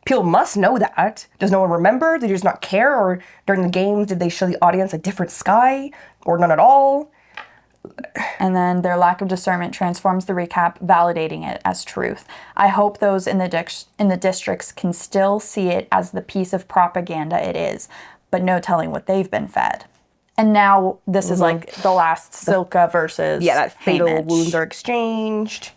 People must know that. Does no one remember? Did they just not care? Or during the games, did they show the audience a different sky? Or none at all? And then their lack of discernment transforms the recap, validating it as truth. I hope those in the districts can still see it as the piece of propaganda it is, but no telling what they've been fed. And now this is like the last Silka versus that fatal Haymitch. wounds are exchanged.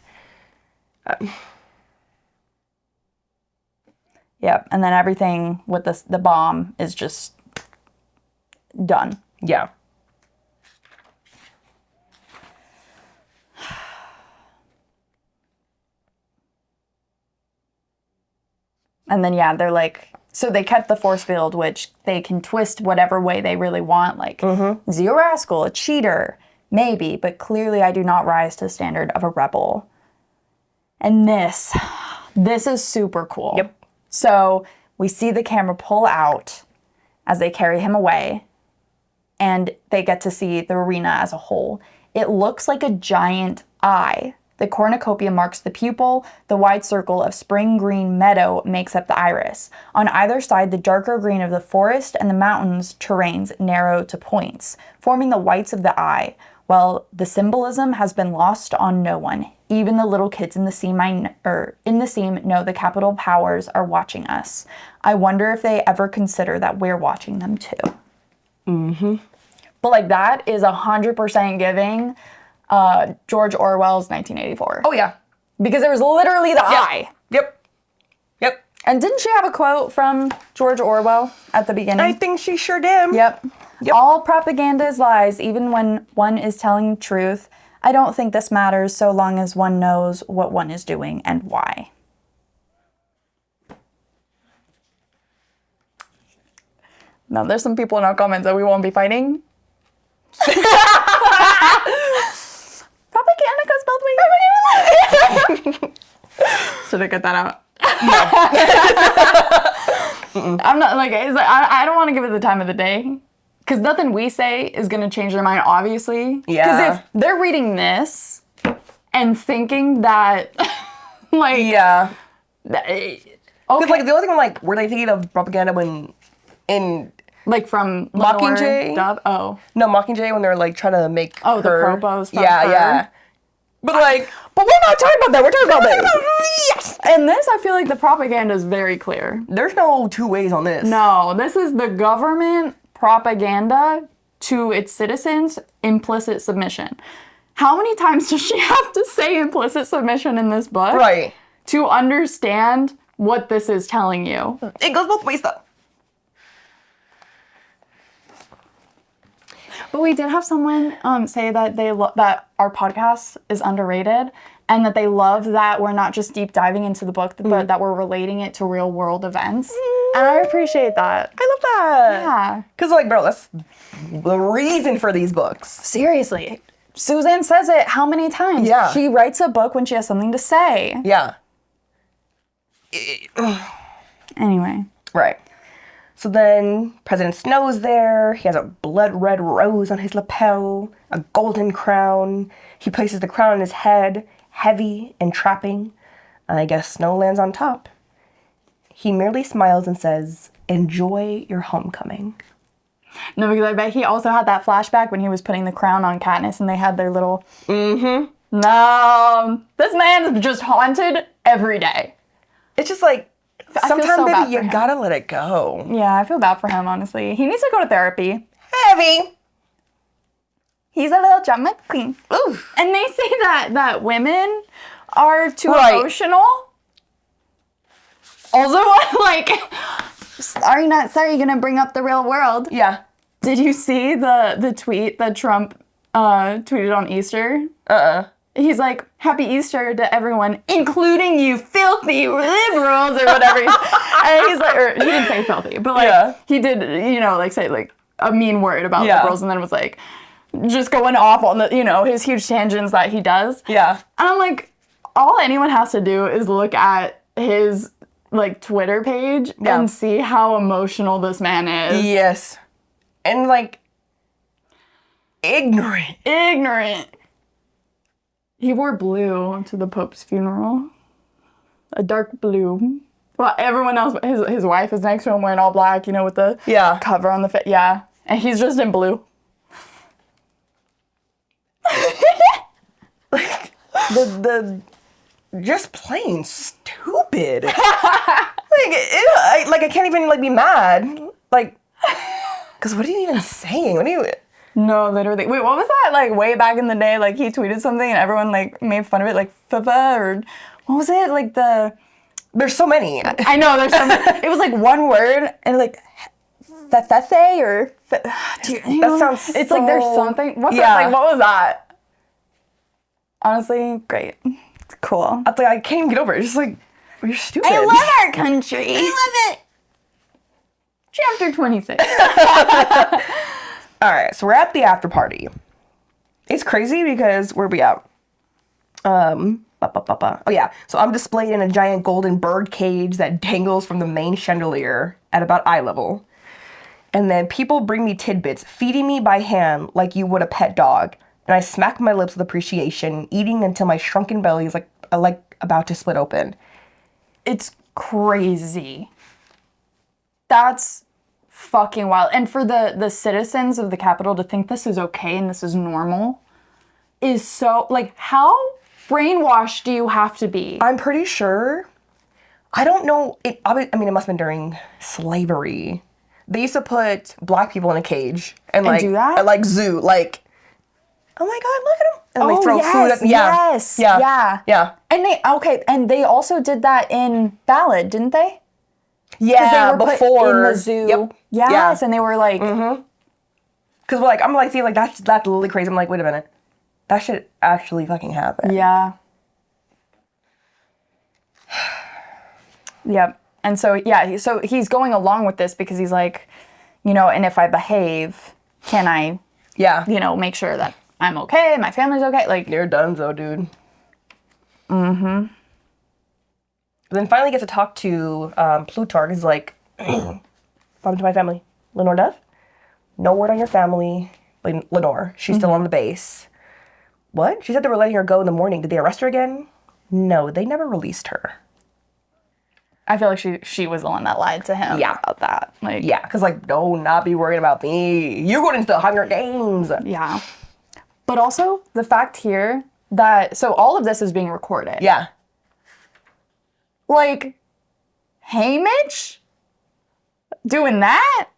Yep, and then everything with the bomb is just done. Yeah. And then, yeah, they're like, so they kept the force field, which they can twist whatever way they really want. Like, Zero Rascal, a cheater, maybe, but clearly I do not rise to the standard of a rebel. And this is super cool. Yep. So we see the camera pull out as they carry him away, and they get to see the arena as a whole. It looks like a giant eye. The cornucopia marks the pupil. The wide circle of spring green meadow makes up the iris. On either side, the darker green of the forest and the mountains terrains narrow to points, forming the whites of the eye. Well, the symbolism has been lost on no one. Even the little kids in the seam know the capital powers are watching us. I wonder if they ever consider that we're watching them too. Mm-hmm. But like that is 100% giving George Orwell's 1984. Oh, yeah. Because there was literally the eye. Yep. And didn't she have a quote from George Orwell at the beginning? I think she sure did. Yep. All propaganda is lies, even when one is telling the truth. I don't think this matters so long as one knows what one is doing and why. Now, there's some people in our comments that we won't be fighting. Propaganda goes both ways. Should I cut that out? No. I'm not like, I don't want to give it the time of the day. Because nothing we say is going to change their mind, obviously. Yeah. Because if they're reading this and thinking that, like... Yeah. Okay. Because, like, the only thing I'm like, were they thinking of propaganda when in... Like from Mockingjay? Dove? Oh. No, Mockingjay when they're, like, trying to make Oh, the her... propos from Yeah, her. yeah. But, like... But we're not talking about that. We're talking about this. Yes! And this, I feel like the propaganda is very clear. There's no two ways on this. No, this is the government propaganda to its citizens, implicit submission. How many times does she have to say implicit submission in this book? Right. To understand what this is telling you. It goes both ways, though. But we did have someone say that that our podcast is underrated, and that they love that we're not just deep diving into the book, but that we're relating it to real world events. And I appreciate that. I love that. Yeah. Because, like, bro, that's the reason for these books. Seriously. Suzanne says it how many times? Yeah. She writes a book when she has something to say. Yeah. Anyway. Right. So then President Snow's there. He has a blood red rose on his lapel, a golden crown. He places the crown on his head, heavy and trapping. And I guess Snow lands on top. He merely smiles and says, "Enjoy your homecoming." No, because I bet he also had that flashback when he was putting the crown on Katniss and they had their little... No, this man is just haunted every day. It's just like, sometimes, so bad baby, for you him. gotta let it go. Yeah, I feel bad for him, honestly. He needs to go to therapy. Heavy. He's a little drama queen. Ooh. And they say that women are too Right. emotional. Also, like, sorry, not sorry, gonna bring up the real world. Yeah. Did you see the tweet that Trump tweeted on Easter? He's like, "Happy Easter to everyone, including you filthy liberals," or whatever. And he's like, or he didn't say filthy, but like, he did, you know, like say like a mean word about liberals, and then was like, just going off on the, you know, his huge tangents that he does. Yeah. And I'm like, all anyone has to do is look at his like Twitter page and see how emotional this man is. Yes. And like, ignorant. He wore blue to the Pope's funeral. A dark blue. Well, everyone else, his wife is next to him wearing all black, you know, with the cover on the face. Yeah. And he's just in blue. Like, the just plain stupid. like, I can't even like be mad. Like, because what are you even saying? What are you... No, literally. Wait, what was that? Like, way back in the day, like, he tweeted something and everyone, like, made fun of it, like, FFA, or what was it? Like, There's so many. I know, there's so many. It was, like, one word, and, like, Fefe, or... That sounds It's like there's something... What was that? Honestly, great. It's cool. I can't even get over it. It's just like, you're stupid. I love our country. I love it. Chapter 26. All right, so we're at the after party. It's crazy because where are we at? Oh yeah, so I'm displayed in a giant golden bird cage that dangles from the main chandelier at about eye level. And then people bring me tidbits, feeding me by hand like you would a pet dog. And I smack my lips with appreciation, eating until my shrunken belly is like about to split open. It's crazy. That's fucking wild. And for the citizens of the capital to think this is okay and this is normal is so, like, how brainwashed do you have to be? I'm pretty sure, I don't know, it must have been during slavery. They used to put black people in a cage and like, do that? At, like, zoo, like, oh my God, look at them. And like throw food at them. Yeah. And they also did that in Ballad, didn't they? Yeah, they were before. put in the zoo. Yep. Yes, Yeah. and they were like... Because we're like, I'm like, seeing like, that's literally crazy. I'm like, wait a minute. That should actually fucking happen. Yeah. Yep. And so, yeah, so he's going along with this because he's like, you know, and if I behave, can I, you know, make sure that I'm okay, my family's okay? Like, you're donezo, dude. Then finally get to talk to Plutarch. He's like, what happened to my family? Lenore Dove? No word on your family. Lenore, she's still on the base. What? She said they were letting her go in the morning. Did they arrest her again? No, they never released her. I feel like she was the one that lied to him about that. Like, yeah, because like, do not be worried about me. You're going into the Hunger Games. Yeah. But also the fact here that, so all of this is being recorded. Yeah. Like, hey, Mitch? Doing that?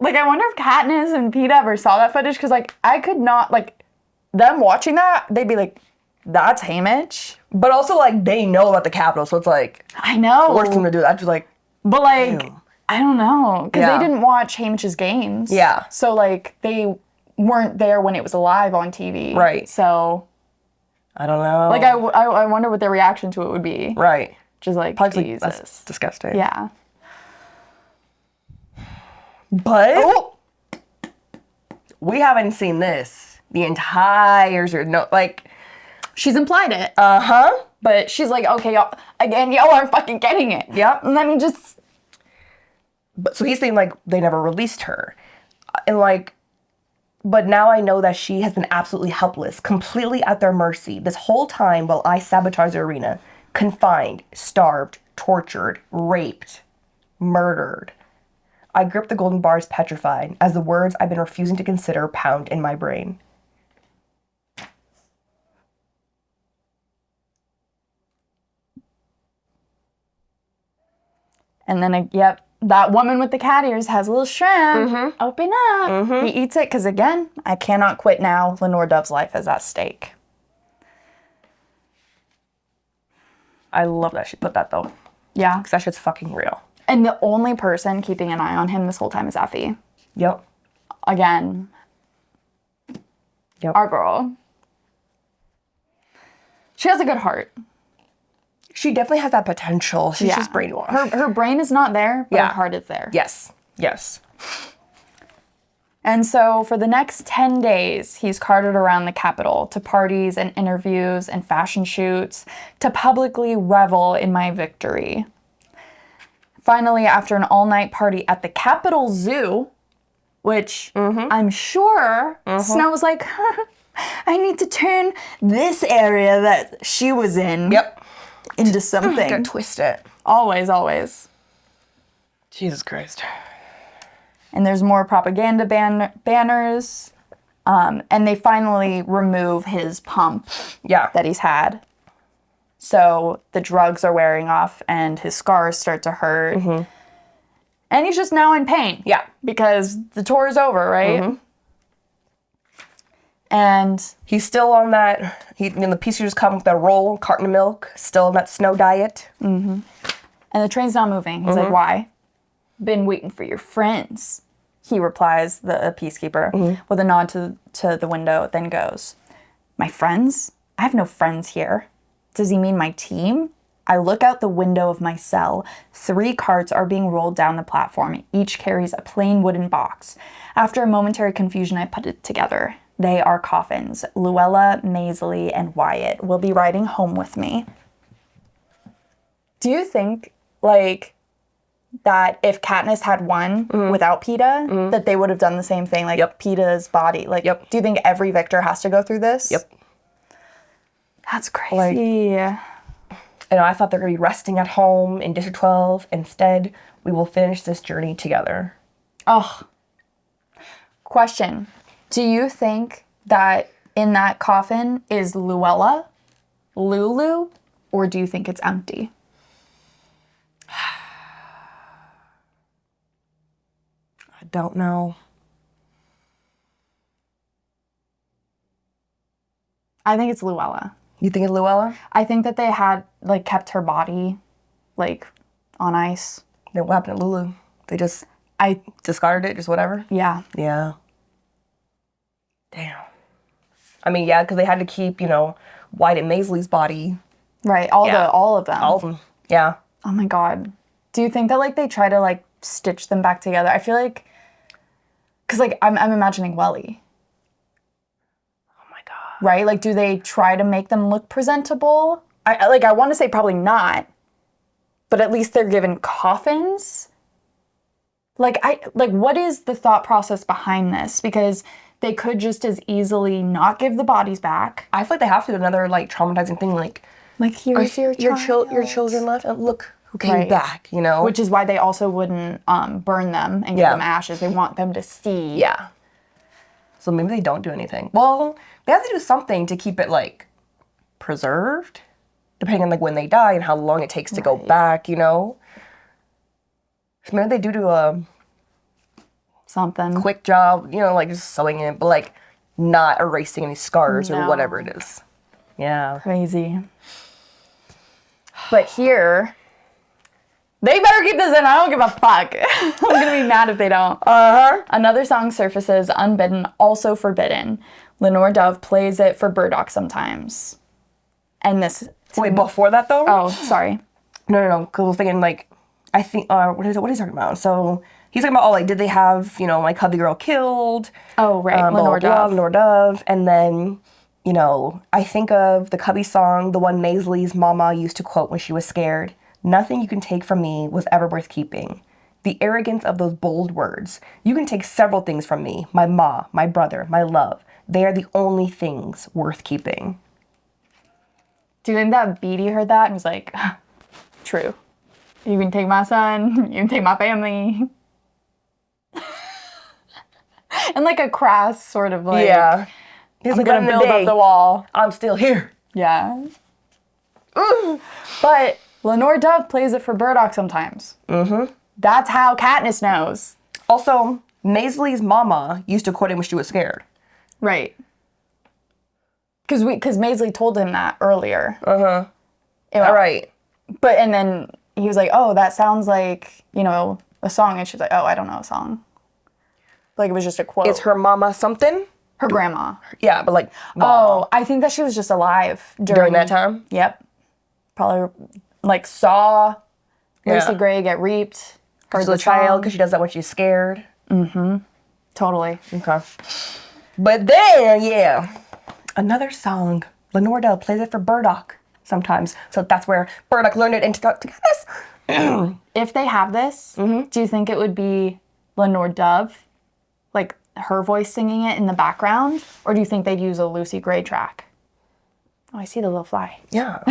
Like, I wonder if Katniss and Pete ever saw that footage, because, like, I could not, like, them watching that, they'd be like, that's Haymitch. But also, like, they know about the Capitol, so it's like... I know. Worst thing to do. I just, like... But, like, damn. I don't know. Because they didn't watch Haymitch's games. Yeah. So, like, they weren't there when it was live on TV. Right. So... I don't know. Like, I wonder what their reaction to it would be. Right. Just like, probably Jesus. Like, that's disgusting. Yeah. But... we haven't seen this the entire... No, like... She's implied it. Uh-huh. But she's like, okay, y'all aren't fucking getting it. Yep. Let me just... But so he's saying, like, they never released her. And, like... But now I know that she has been absolutely helpless, completely at their mercy, this whole time while I sabotage the arena. Confined, starved, tortured, raped, murdered. I grip the golden bars petrified as the words I've been refusing to consider pound in my brain. And then, yep, that woman with the cat ears has a little shrimp. Open up. He eats it because, again, I cannot quit now. Lenore Dove's life is at stake. I love that she put that, though. Yeah. Because that shit's fucking real. And the only person keeping an eye on him this whole time is Effie. Yep. Again. Yep. Our girl. She has a good heart. She definitely has that potential. She's just brainwashed. Her brain is not there, but her heart is there. Yes. Yes. And so for the next 10 days, he's carted around the Capitol to parties and interviews and fashion shoots to publicly revel in my victory. Finally, after an all-night party at the Capitol Zoo, which I'm sure Snow was like, I need to turn this area that she was in into something. Gotta twist it. Always, always. Jesus Christ. And there's more propaganda banners. And they finally remove his pump that he's had. So the drugs are wearing off and his scars start to hurt. And he's just now in pain. Yeah. Because the tour is over, right? And he's still on that. The pieces come with a roll, carton of milk. Still on that snow diet. and the train's not moving. He's like, why? Been waiting for your friends. He replies, the peacekeeper, with a nod to the window, then goes, my friends? I have no friends here. Does he mean my team? I look out the window of my cell. 3 carts are being rolled down the platform. Each carries a plain wooden box. After a momentary confusion, I put it together. They are coffins. Luella, Maisley, and Wyatt will be riding home with me. Do you think, like, that if Katniss had won without PETA, that they would have done the same thing? Like, PETA's body. Like, do you think every victor has to go through this? Yep. That's crazy. I thought they're going to be resting at home in District 12. Instead, we will finish this journey together. Oh. Question. Do you think that in that coffin is Luella, Lulu, or do you think it's empty? I don't know. I think it's Luella. You think it's Luella? I think that they had, like, kept her body, like, on ice. Then what happened to Lulu? They just discarded it, just whatever? Yeah. Yeah. Damn. I mean, yeah, because they had to keep, White and Maisley's body. Right. All of them. All of them. Yeah. Oh my God. Do you think that, like, they try to, like, stitch them back together? I feel like, because, like, I'm imagining Welly. Right? Like, do they try to make them look presentable? I want to say probably not, but at least they're given coffins. What is the thought process behind this? Because they could just as easily not give the bodies back. I feel like they have to do another, like, traumatizing thing, like here's your children left, and look who came back, Which is why they also wouldn't burn them and give them ashes. They want them to see. Yeah. So maybe they don't do anything. Well, they have to do something to keep it, like, preserved, depending on, like, when they die and how long it takes to go back, So maybe they do a something quick job, like, just sewing it, but, like, not erasing any scars or whatever it is. Yeah. Crazy. But here, they better keep this in. I don't give a fuck. I'm going to be mad if they don't. Another song surfaces, unbidden, also forbidden. Lenore Dove plays it for Burdock sometimes. And this... Wait, before that, though? Oh, sorry. No. Because I was thinking, like, I think... what is he talking about? So, he's talking about, did they have, my Cubby Girl killed? Oh, right. Lenore Dove. Lenore Dove. And then, I think of the Cubby song, the one Maisley's mama used to quote when she was scared. Nothing you can take from me was ever worth keeping. The arrogance of those bold words. You can take several things from me. My ma, my brother, my love. They are the only things worth keeping. Do you think that Beatty heard that and was like, true. You can take my son. You can take my family. And like a crass sort of like... Yeah. He's like, gonna build up the wall. I'm still here. Yeah. But... Lenore Dove plays it for Burdock sometimes. That's how Katniss knows. Also, Maisley's mama used to quote him when she was scared. Right. Because Maisley told him that earlier. All right. But, and then he was like, oh, that sounds like, a song. And she's like, oh, I don't know a song. Like, it was just a quote. Is her mama something? Her grandma. Yeah, but like, mama. Oh, I think that she was just alive during that time? Yep. Probably... Like, saw Lucy Gray get reaped. Heard the child, because she does that when she's scared. Totally. Okay. But then, another song. Lenore Dove plays it for Burdock sometimes. So that's where Burdock learned it and got to this. If they have this, do you think it would be Lenore Dove, like her voice singing it in the background? Or do you think they'd use a Lucy Gray track? Oh, I see the little fly. Yeah.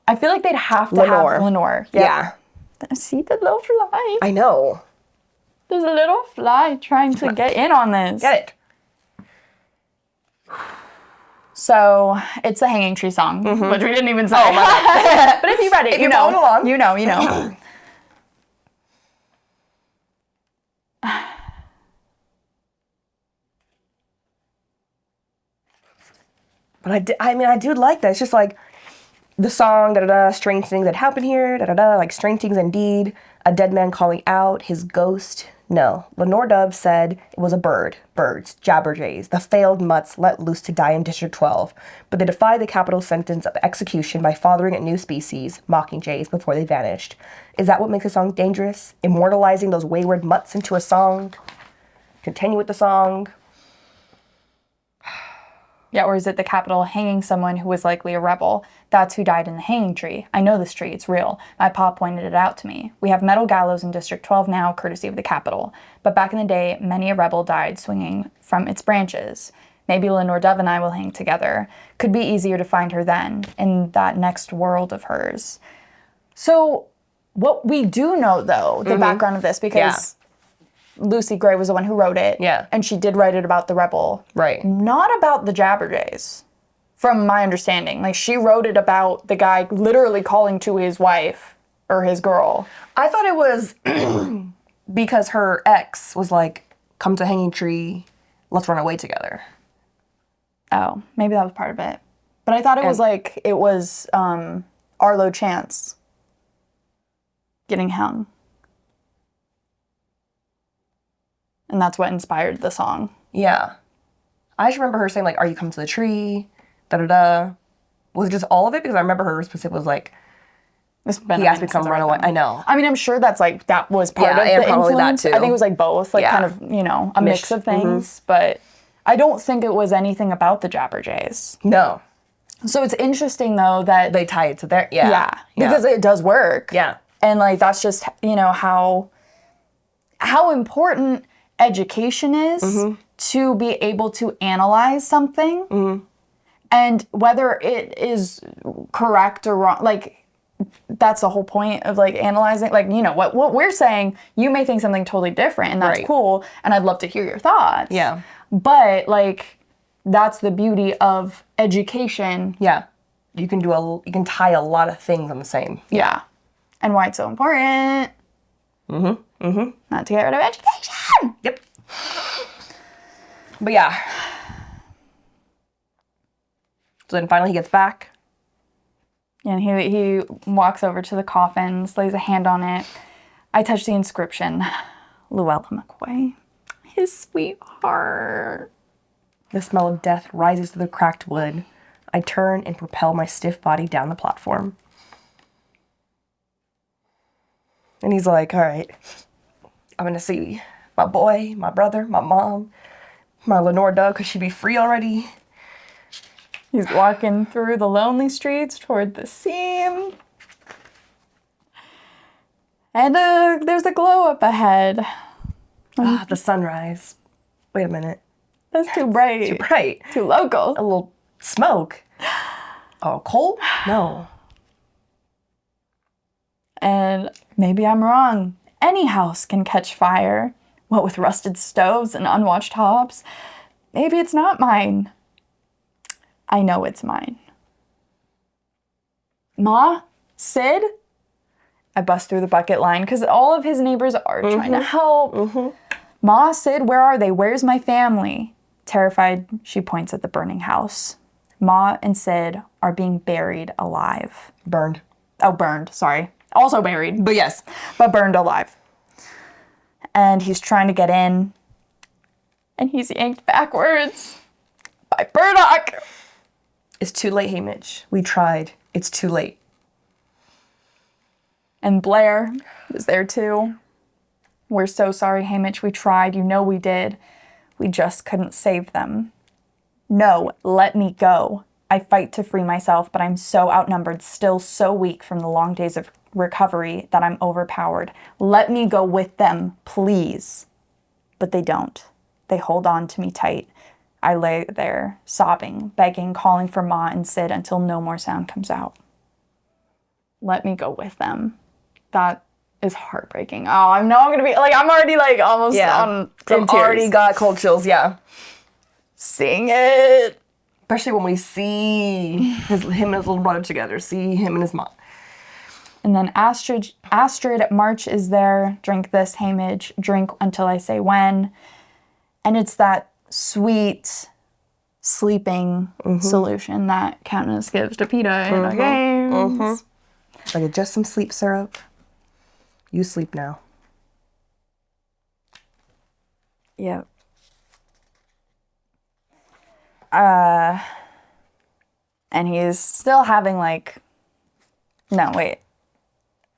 I feel like they'd have to have Lenore. Yep. Yeah. I see the little fly. I know. There's a little fly trying to get in on this. Get it. So, it's the Hanging Tree song, which we didn't even say. Oh, my God. But if you read it, if you're following along. You know. But I do like that. It's just like the song, da-da-da, strange things that happen here, da-da-da, like strange things indeed. A dead man calling out, his ghost. No. Lenore Dove said it was a bird. Birds, jabberjays, the failed mutts let loose to die in District 12. But they defied the capital sentence of execution by fathering a new species, mockingjays, before they vanished. Is that what makes a song dangerous? Immortalizing those wayward mutts into a song? Continue with the song? Yeah, or is it the Capitol hanging someone who was likely a rebel? That's who died in the hanging tree. I know this tree, it's real. My pa pointed it out to me. We have metal gallows in District 12 now, courtesy of the Capitol. But back in the day, many a rebel died swinging from its branches. Maybe Lenore Dove and I will hang together. Could be easier to find her then, in that next world of hers. So, what we do know, though, the background of this, because Lucy Gray was the one who wrote it. Yeah. And she did write it about the rebel. Right. Not about the Jabberjays, from my understanding. Like, she wrote it about the guy literally calling to his wife or his girl. I thought it was because her ex was like, come to Hanging Tree, let's run away together. Oh, maybe that was part of it. But I thought it was Arlo Chance getting hung. And that's what inspired the song. Yeah. I just remember her saying, like, are you coming to the tree? Da-da-da. Was it just all of it? Because I remember her specific was like, he asked me to come run away. I know. I mean, I'm sure that was part of and the probably influence. that too. I think it was like both, like kind of, a mix of things. But I don't think it was anything about the Jabberjays. No. So it's interesting, though, that They tie it to their, because it does work. Yeah. And, like, that's just, how important education is to be able to analyze something and whether it is correct or wrong. Like, that's the whole point of, like, analyzing. Like, what we're saying, you may think something totally different, and that's cool, and I'd love to hear your thoughts. Yeah. But, like, that's the beauty of education. Yeah. You can tie a lot of things on the same. Yeah. And why it's so important. Not to get rid of education. Yep. But yeah. So then finally he gets back. And he walks over to the coffins, lays a hand on it. I touch the inscription. Luella McCoy. His sweetheart. The smell of death rises through the cracked wood. I turn and propel my stiff body down the platform. And he's like, all right, I'm going to see my boy, my brother, my mom, my Lenore Dove, could she be free already? He's walking through the lonely streets toward the seam. And there's a glow up ahead. The sunrise. Wait a minute. That's too bright. Too bright. Too local. A little smoke. Oh, coal? No. And maybe I'm wrong. Any house can catch fire. What with rusted stoves and unwatched hobs? Maybe it's not mine. I know it's mine. Ma? Sid? I bust through the bucket line because all of his neighbors are trying to help. Ma, Sid, where are they? Where's my family? Terrified, she points at the burning house. Ma and Sid are being buried alive. Burned. Oh, burned, sorry. Also buried. But yes. But burned alive. And he's trying to get in. And he's yanked backwards by Burdock. It's too late, Haymitch. We tried. It's too late. And Blair was there too. We're so sorry, Haymitch. We tried. You know we did. We just couldn't save them. No, let me go. I fight to free myself, but I'm so outnumbered, still so weak from the long days of recovery that I'm overpowered. Let me go with them, please. But they don't. They hold on to me tight. I lay there, sobbing, begging, calling for Ma and Sid until no more sound comes out. Let me go with them. That is heartbreaking. Oh, I know I'm gonna be like, I'm already like almost on I'm already got cold chills, yeah. Seeing it. Especially when we see him and his little brother together, see him and his mom. And then Astrid March is there. Drink this, Haymitch. Drink until I say when. And it's that sweet sleeping solution that Katniss gives to Peeta in the games. Like, just some sleep syrup. You sleep now. Yep. And he's still having like, no, wait.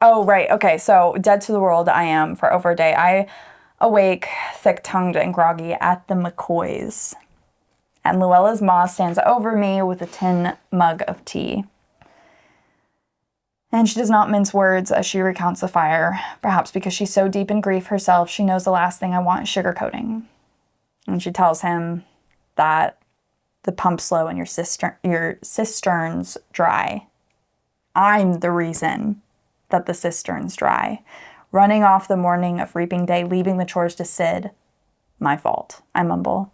Oh, right. Okay. So dead to the world I am for over a day. I awake, thick-tongued and groggy at the McCoys. And Luella's ma stands over me with a tin mug of tea. And she does not mince words as she recounts the fire, perhaps because she's so deep in grief herself, she knows the last thing I want is sugarcoating. And she tells him that the pump's low and your cistern's dry. I'm the reason that the cistern's dry. Running off the morning of reaping day, leaving the chores to Sid. My fault, I mumble.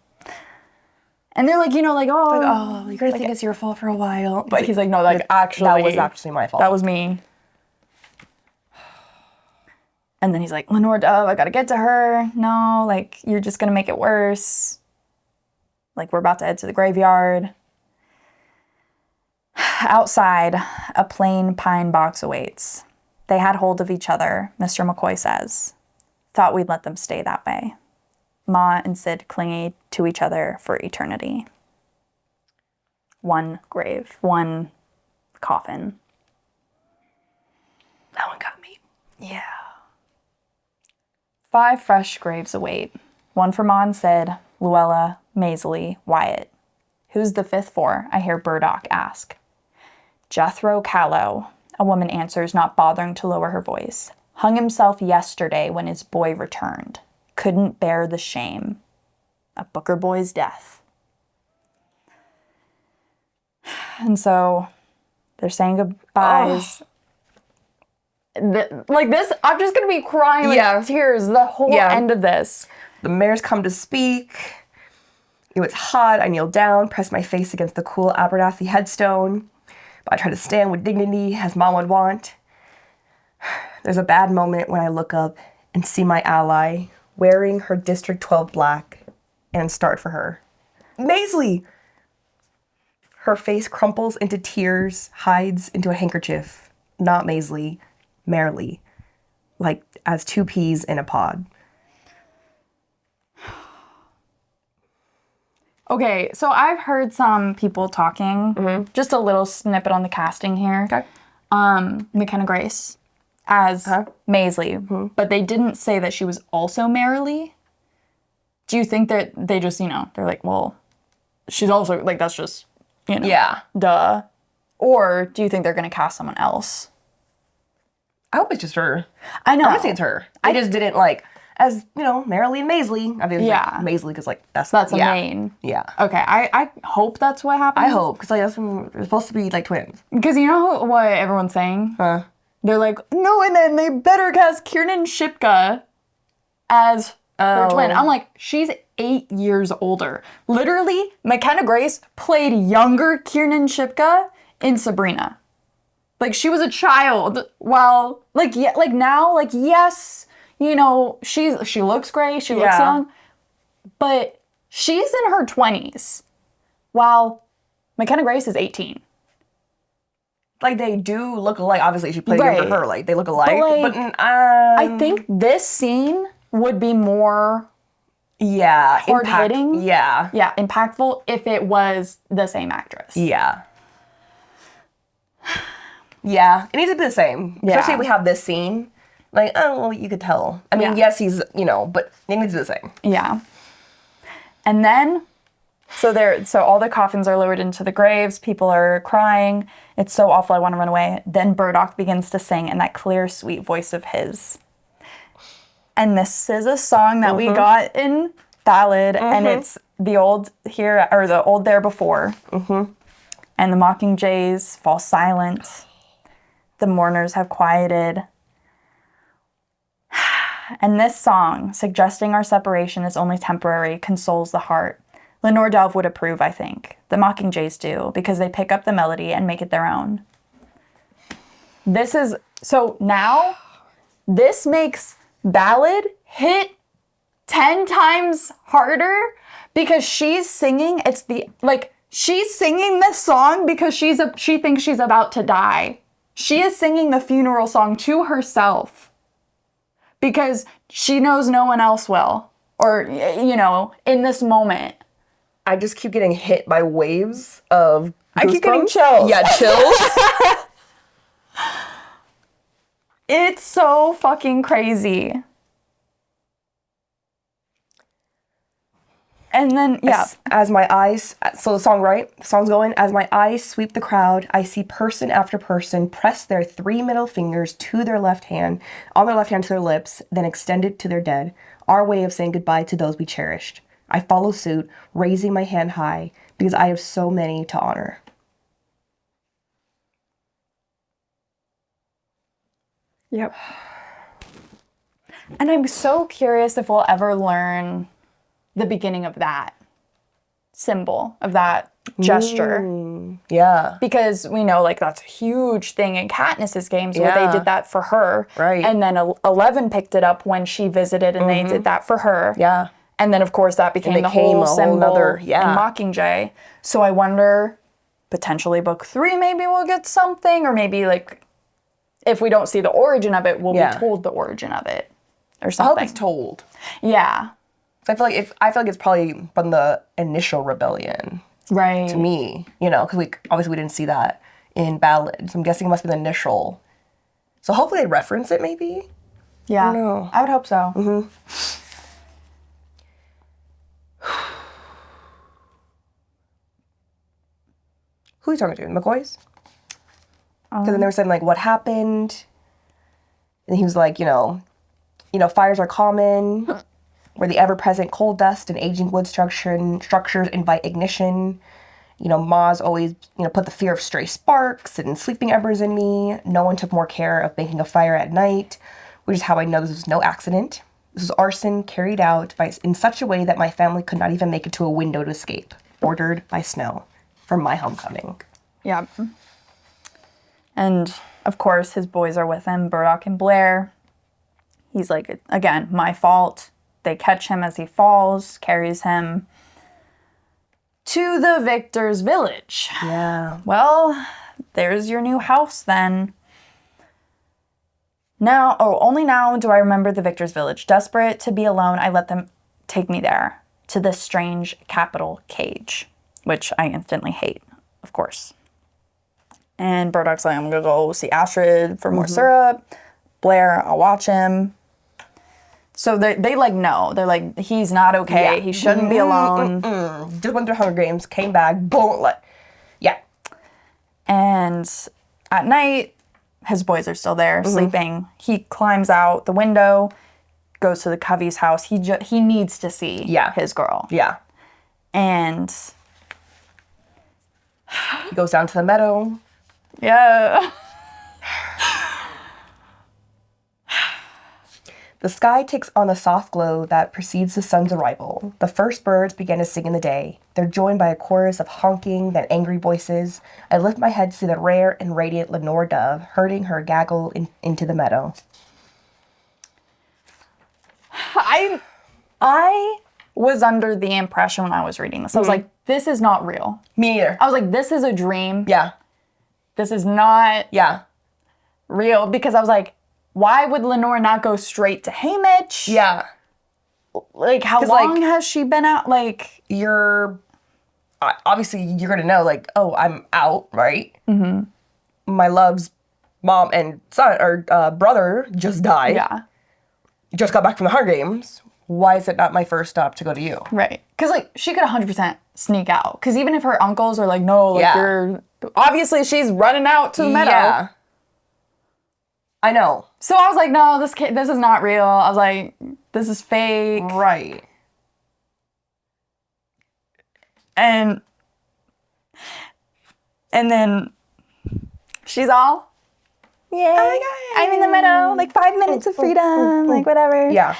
And they're like, you know, like, oh, You're gonna think it's your fault for a while. but he's like, no, like, actually, that was actually my fault. that was me. And then he's like, Lenore Dove, I gotta get to her. No, like, you're just gonna make it worse. Like, we're about to head to the graveyard. Outside, a plain pine box awaits. They had hold of each other, Mr. McCoy says. Thought we'd let them stay that way. Ma and Sid clinging to each other for eternity. One grave, one coffin. That one got me. Yeah. 5 fresh graves await. One for Ma and Sid, Luella, Maisley, Wyatt. Who's the 5th for? I hear Burdock ask. Jethro Callow, a woman answers, not bothering to lower her voice. Hung himself yesterday when his boy returned. Couldn't bear the shame. A Booker boy's death. And so they're saying goodbyes. Like this, I'm just gonna be crying like tears the whole end of this. The mayor's come to speak. It was hot. I kneel down, press my face against the cool Abernathy headstone. But I try to stand with dignity as Mom would want. There's a bad moment when I look up and see my ally wearing her District 12 black and start for her. Maisley! Her face crumples into tears, hides into a handkerchief. Not Maisley, merely. Like as 2 peas in a pod. Okay, so I've heard some people talking, just a little snippet on the casting here. Okay. McKenna Grace as Maisley, but they didn't say that she was also Marilee. Do you think that they just, you know, they're like, well, she's also, like, that's just, you know, duh. Or do you think they're going to cast someone else? I hope it's just her. I know. Honestly, it's her. I just didn't, like, as, you know, Marilee and Maisley. I mean, like, Maisley, because, like, that's a main. Yeah. Okay, I hope that's what happens. I hope, because, like, that's when they're supposed to be, like, twins. Because you know what everyone's saying? They're like, no, and then they better cast Kiernan Shipka as her twin. I'm like, she's 8 years older. Literally, McKenna Grace played younger Kiernan Shipka in Sabrina. Like, she was a child while, like, yeah, like now, like, yes, you know, she looks great, she looks young, but she's in her 20s while McKenna Grace is 18. Like, they do look alike. Obviously, she played younger her. Like, they look alike. But, like, I think this scene would be more hard-hitting. Yeah, impactful if it was the same actress. Yeah. Yeah, it needs to be the same. Yeah. Especially if we have this scene. Like, oh, well, you could tell. I mean, yes, he's, you know, but it needs to be the same. Yeah. And then, so all the coffins are lowered into the graves. People are crying. It's so awful, I want to run away. Then Burdock begins to sing in that clear, sweet voice of his. And this is a song that we got in Ballad, and it's the old here, or the old there before. And the mockingjays fall silent. The mourners have quieted. And this song, suggesting our separation is only temporary, consoles the heart. Lenore Dove would approve, I think. The mockingjays do, because they pick up the melody and make it their own. So now, this makes Ballad hit 10 times harder because she's singing. She's singing this song because she thinks she's about to die. She is singing the funeral song to herself because she knows no one else will, or, in this moment. I just keep getting hit by waves of I keep getting goosebumps. chills. Yeah, chills. It's so fucking crazy. And then, yeah. As my eyes, so the song, right? The song's going, as my eyes sweep the crowd, I see person after person press their 3 middle fingers to their left hand, on their left hand to their lips, then extend it to their dead. Our way of saying goodbye to those we cherished. I follow suit, raising my hand high, because I have so many to honor. Yep. And I'm so curious if we'll ever learn the beginning of that symbol, of that gesture. Yeah. Because we know, that's a huge thing in Katniss's games where they did that for her. Right. And then 11 picked it up when she visited and they did that for her. Yeah. And then, of course, that became the whole symbol in Mockingjay. So I wonder, potentially book 3, maybe we'll get something, or maybe, if we don't see the origin of it, we'll be told the origin of it, or something. I hope it's told. Yeah. I feel like it's probably from the initial rebellion. Right. To me, because we didn't see that in Ballad. So I'm guessing it must be the initial. So hopefully they reference it, maybe. Yeah. I don't know. I would hope so. Mm-hmm. Who are you talking to? McCoy's? Because then they were saying, what happened? And he was like, fires are common, where the ever-present coal dust and aging wood structures invite ignition. Ma's always, put the fear of stray sparks and sleeping embers in me. No one took more care of making a fire at night, which is how I know this was no accident. This was arson carried out in such a way that my family could not even make it to a window to escape. Ordered by Snow for my homecoming. Yeah. And, of course, his boys are with him, Burdock and Blair. He's like, again, my fault. They catch him as he falls, carries him to the victor's village. Yeah. Well, there's your new house then. Only now do I remember the victor's village. Desperate to be alone, I let them take me there, to this strange capital cage, which I instantly hate, of course. And Burdock's like, I'm gonna go see Astrid for more syrup. Blair, I'll watch him. So they know. They're like, he's not okay. Yeah. He shouldn't be alone. Just went through Hunger Games, came back, boom, yeah. And at night, his boys are still there, sleeping. He climbs out the window, goes to the Covey's house. He needs to see his girl. Yeah. And he goes down to the meadow. Yeah. The sky takes on the soft glow that precedes the sun's arrival. The first birds begin to sing in the day. They're joined by a chorus of honking, then angry voices. I lift my head to see the rare and radiant Lenore Dove, herding her gaggle into the meadow. I was under the impression when I was reading this. I was like, this is not real. Me neither. I was like, this is a dream. Yeah. This is not real. Because I was like, why would Lenore not go straight to Haymitch? Yeah. How long has she been out? Obviously you're going to know, oh, I'm out, right? Mm-hmm. My love's mom and son, or brother just died. Yeah. Just got back from the Hunger Games. Why is it not my first stop to go to you? Right. Because, she could 100% sneak out. Because even if her uncles are like, no, you're... Obviously, she's running out to the meadow. Yeah. I know. So I was like, no, this is not real. I was like, this is fake. Right. And then she's all, yay, oh I'm in the meadow, 5 minutes of freedom, whatever. Yeah.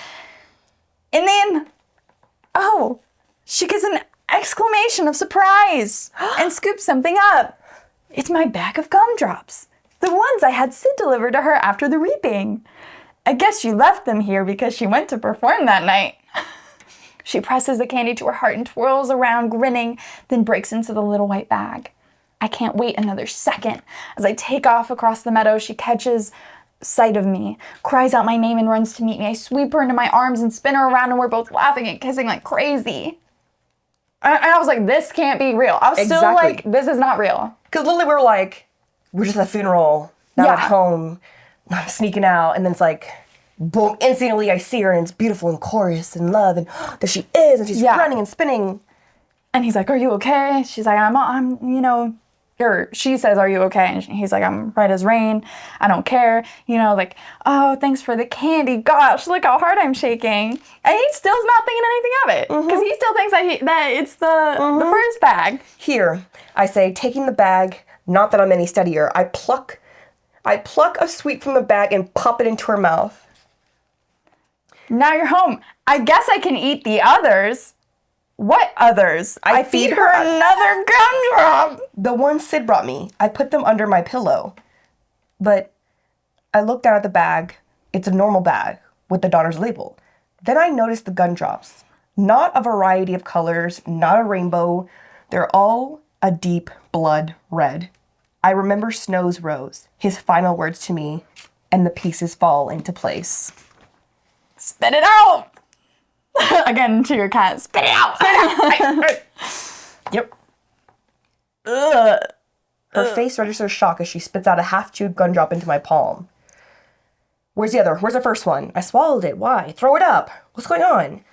And then, she gets an exclamation of surprise and scoops something up. It's my bag of gumdrops. The ones I had Sid deliver to her after the reaping. I guess she left them here because she went to perform that night. She presses the candy to her heart and twirls around, grinning, then breaks into the little white bag. I can't wait another second. As I take off across the meadow, she catches sight of me, cries out my name and runs to meet me. I sweep her into my arms and spin her around, and we're both laughing and kissing like crazy. And I was like, this can't be real. I was still like, this is not real. Because literally we were like, we're just at the funeral, not at home, I'm sneaking out, and then it's like, boom, instantly I see her, and it's beautiful and chorus and love, and there she is, and she's running and spinning. And he's like, are you okay? She's like, I'm, you know, or she says, are you okay? And he's like, I'm right as rain. I don't care. You know, like, oh, thanks for the candy. Gosh, look how hard I'm shaking. And he still's not thinking anything of it. Because he still thinks that it's the first bag. Here, I say, taking the bag, not that I'm any steadier, I pluck a sweet from the bag and pop it into her mouth. Now you're home. I guess I can eat the others. What others? I feed her another gumdrop. The ones Sid brought me. I put them under my pillow. But I look down at the bag. It's a normal bag with the daughter's label. Then I notice the gumdrops. Not a variety of colors, not a rainbow. They're all a deep blood red. I remember Snow's rose, his final words to me, and the pieces fall into place. Spit it out! Again, to your cat. Spit it out! Yep. Ugh. Her face registers shock as she spits out a half-chewed gumdrop into my palm. Where's the other? Where's the first one? I swallowed it. Why? Throw it up. What's going on?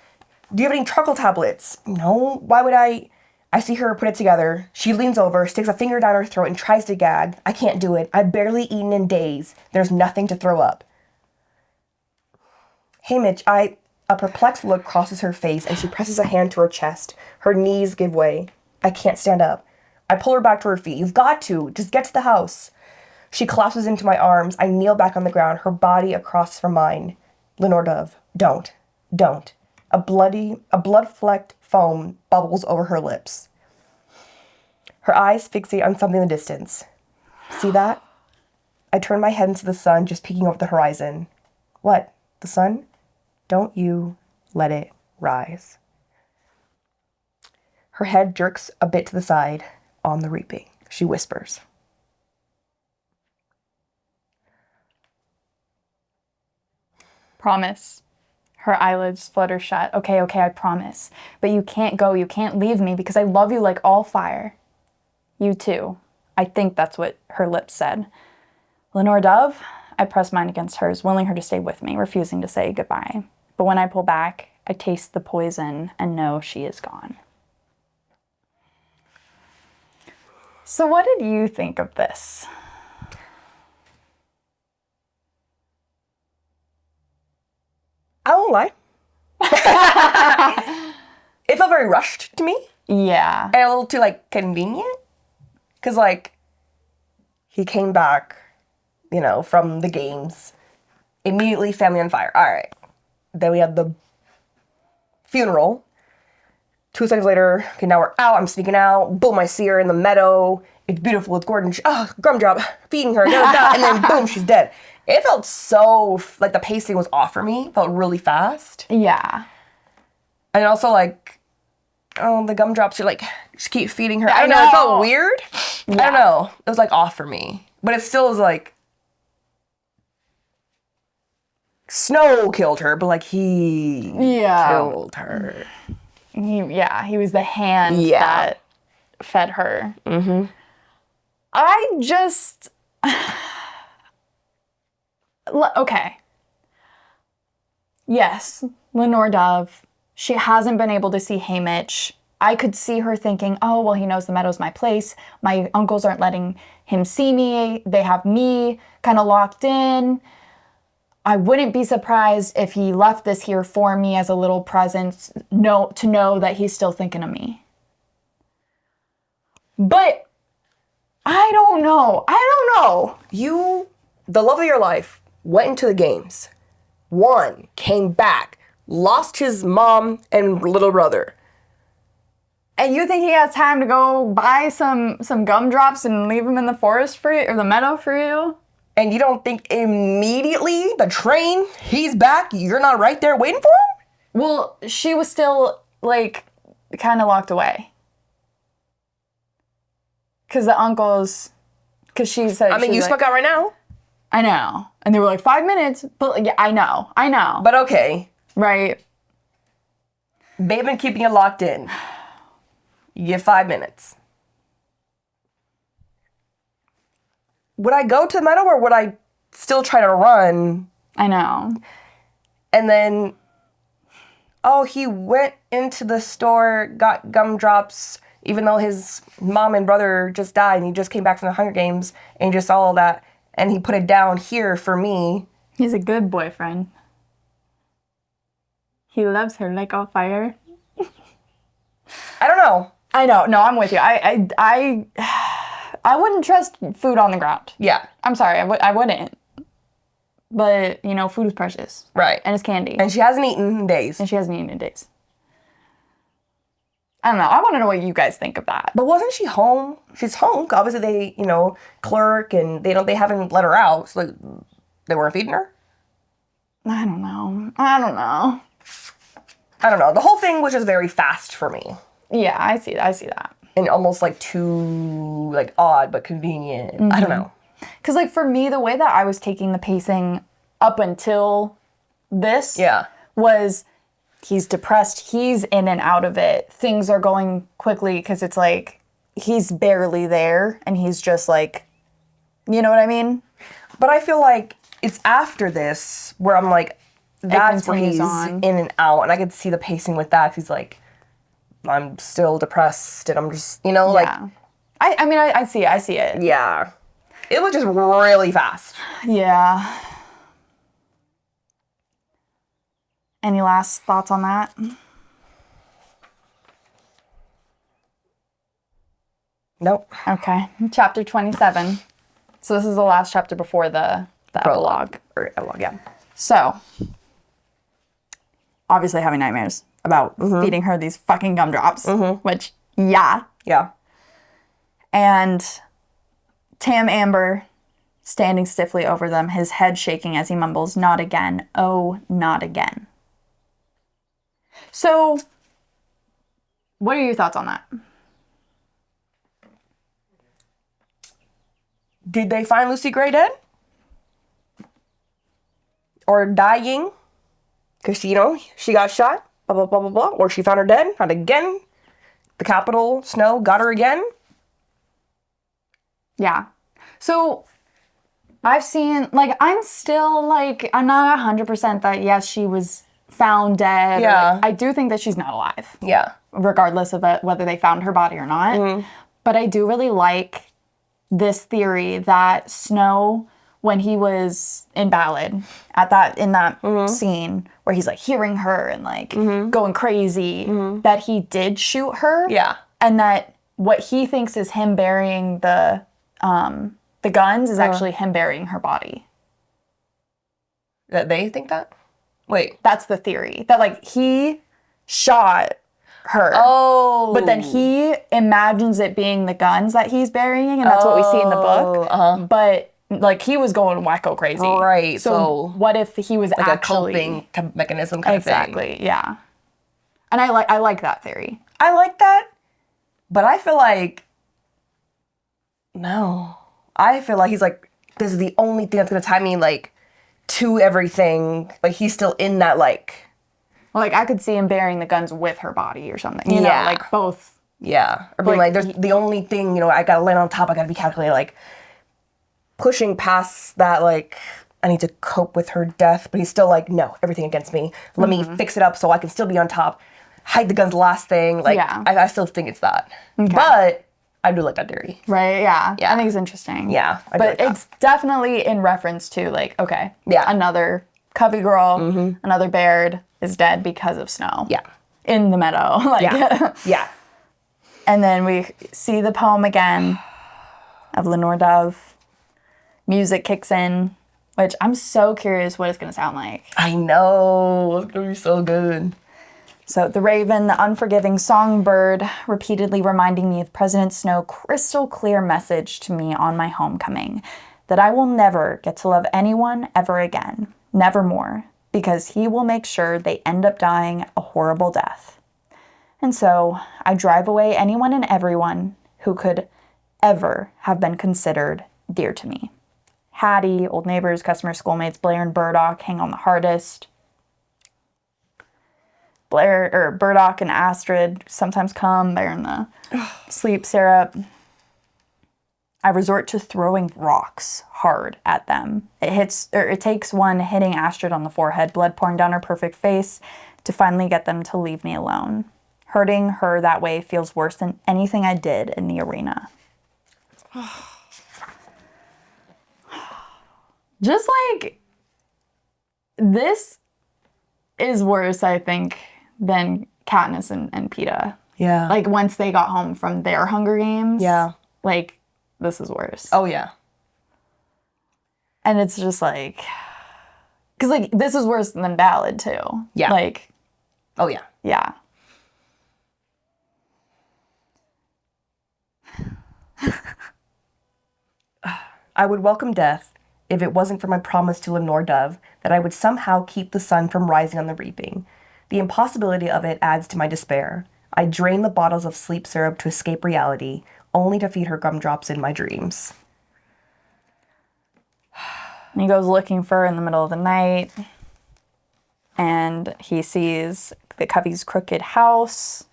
Do you have any charcoal tablets? No. Why would I? I see her put it together. She leans over, sticks a finger down her throat, and tries to gag. I can't do it. I've barely eaten in days. There's nothing to throw up. Hey, Mitch, A perplexed look crosses her face, and she presses a hand to her chest. Her knees give way. I can't stand up. I pull her back to her feet. You've got to. Just get to the house. She collapses into my arms. I kneel back on the ground, her body across from mine. Lenore Dove, don't. A blood-flecked foam bubbles over her lips. Her eyes fixate on something in the distance. See that? I turn my head into the sun, just peeking over the horizon. What? The sun? Don't you let it rise. Her head jerks a bit to the side. On the reaping, she whispers. Promise. Her eyelids flutter shut. Okay, I promise. But you can't go. You can't leave me because I love you like all fire. You too. I think that's what her lips said. Lenore Dove? I press mine against hers, willing her to stay with me, refusing to say goodbye. But when I pull back, I taste the poison and know she is gone. So what did you think of this? I won't lie. It felt very rushed to me. Yeah. And a little too, convenient. Because, he came back, from the games. Immediately family on fire. All right. Then we had the funeral. 2 seconds later, okay, now we're out. I'm sneaking out. Boom, I see her in the meadow. It's beautiful. It's gorgeous. Oh, gumdrop. Feeding her. And then boom, she's dead. It felt so, the pacing was off for me. It felt really fast. Yeah. And also, the gumdrops, you're just keep feeding her. I I don't know. It felt weird. Yeah. I don't know. It was, off for me. But it still was, Snow killed her, but, he killed her. He was the hand that fed her. Mm-hmm. I just... Okay. Yes, Lenore Dove. She hasn't been able to see Haymitch. I could see her thinking, oh, well, he knows the meadow's my place. My uncles aren't letting him see me. They have me kind of locked in. I wouldn't be surprised if he left this here for me as a little present, to know that he's still thinking of me. But I don't know. You, the love of your life, went into the games, won, came back, lost his mom and little brother. And you think he has time to go buy some gumdrops and leave them in the forest for you, or the meadow for you? And you don't think immediately the train, he's back, you're not right there waiting for him? Well, she was still like, kind of locked away. Because the uncles, because she said, I mean, you snuck out right now. I know. And they were like, 5 minutes. But yeah, I know. But okay. Right. They've been keeping it locked in. You get 5 minutes. Would I go to the meadow or would I still try to run? I know. And then, oh, he went into the store, got gumdrops, even though his mom and brother just died and he just came back from the Hunger Games and he just saw all that. And he put it down here for me. He's a good boyfriend. He loves her like all fire. I don't know. I know. No, I'm with you. I wouldn't trust food on the ground. Yeah. I'm sorry. I wouldn't. But, you know, food is precious. Right. And it's candy. And she hasn't eaten in days. And she hasn't eaten in days. I don't know. I want to know what you guys think of that. But wasn't she home? She's home. Obviously, they, you know, clerk and they haven't let her out. So they weren't feeding her? I don't know. I don't know. The whole thing was just very fast for me. Yeah, I see that. And almost like too like odd but convenient. Mm-hmm. I don't know. Because like for me, the way that I was taking the pacing up until this was he's depressed, he's in and out of it. Things are going quickly because it's like he's barely there and he's just like, you know what I mean? But I feel like it's after this where I'm like, that's where he's in and out. And I could see the pacing with that. 'Cause he's like, I'm still depressed and I'm just, you know, like. I mean, I see it. Yeah. It was just really fast. Yeah. Any last thoughts on that? Nope. Okay. Chapter 27. So this is the last chapter before the epilogue. Or epilogue, yeah. So, obviously having nightmares about feeding her these fucking gumdrops, which, yeah. Yeah. And Tam Amber standing stiffly over them, his head shaking as he mumbles, "Not again. Oh, not again." So, what are your thoughts on that? Did they find Lucy Gray dead? Or dying? Because, you know, she got shot, blah, blah, blah, blah, blah. Or she found her dead, found again. The Capitol, Snow, got her again. Yeah. So, I've seen, like, I'm still, like, I'm not 100% that, yes, she was found dead. Yeah. Like, I do think that she's not alive. Yeah. Regardless of whether they found her body or not. But I do really like this theory that Snow, when he was in Ballad, in that scene where he's like hearing her and like going crazy, that he did shoot her. Yeah. And that what he thinks is him burying the guns is actually him burying her body. That they think that? Wait. That's the theory. That like he shot her. Oh. But then he imagines it being the guns that he's burying, and that's what we see in the book. But like he was going wacko crazy. Right. So what if he was like actually a coping mechanism kind of thing? Exactly. Yeah. And I like that theory. I like that, but I feel like no. I feel like he's like, this is the only thing that's gonna tie me like to everything. Like he's still in that like. Like, I could see him burying the guns with her body or something. You know, like both. Yeah. Or being like, there's the only thing, you know, I gotta land on top, I gotta be calculated. Like, pushing past that, like, I need to cope with her death. But he's still like, no, everything against me. Let me fix it up so I can still be on top. Hide the guns last thing. Like, I still think it's that. Okay. But I do like that theory. Right, yeah. I think it's interesting. Yeah. But it's definitely in reference to, like, okay. Yeah. Another Covey girl, another Baird is dead because of Snow. Yeah. In the meadow. Like, yeah. And then we see the poem again of Lenore Dove. Music kicks in, which I'm so curious what it's going to sound like. I know. It's going to be so good. So the raven, the unforgiving songbird, repeatedly reminding me of President Snow's crystal clear message to me on my homecoming, that I will never get to love anyone ever again. Nevermore. Because he will make sure they end up dying a horrible death. And so I drive away anyone and everyone who could ever have been considered dear to me. Hattie, old neighbors, customers, schoolmates, Blair and Burdock hang on the hardest. Burdock and Astrid sometimes come. They're in the sleep syrup. I resort to throwing rocks hard at them. It takes one hitting Astrid on the forehead, blood pouring down her perfect face, to finally get them to leave me alone. Hurting her that way feels worse than anything I did in the arena. Just like, this is worse, I think, than Katniss and Peeta. Yeah. Like, once they got home from their Hunger Games. Yeah. Like, this is worse. Oh, yeah. And it's just like, because, like, this is worse than Ballad, too. Yeah. Like. Oh, yeah. Yeah. I would welcome death if it wasn't for my promise to Lenore Dove that I would somehow keep the sun from rising on the reaping. The impossibility of it adds to my despair. I drain the bottles of sleep syrup to escape reality, only to feed her gumdrops in my dreams. And he goes looking for her in the middle of the night, and he sees the Covey's crooked house.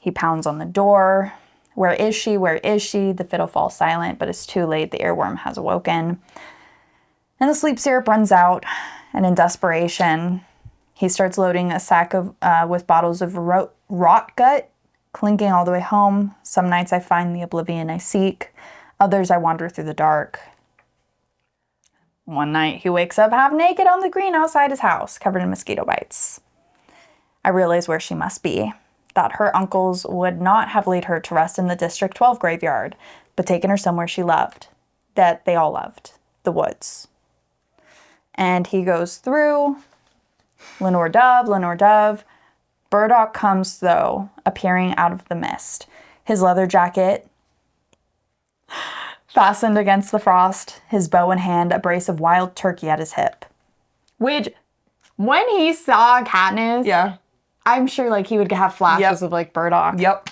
He pounds on the door. Where is she? Where is she? The fiddle falls silent, but it's too late. The earworm has awoken. And the sleep syrup runs out, and in desperation, he starts loading a sack with bottles of rot gut, clinking all the way home. Some nights I find the oblivion I seek. Others I wander through the dark. One night he wakes up half naked on the green outside his house, covered in mosquito bites. I realize where she must be, that her uncles would not have laid her to rest in the District 12 graveyard, but taken her somewhere she loved, that they all loved, the woods. And he goes through. Lenore Dove. Burdock comes, though, appearing out of the mist. His leather jacket fastened against the frost, his bow in hand, a brace of wild turkey at his hip. Which, when he saw Katniss, Yeah. I'm sure like he would have flashes of like Burdock. Yep.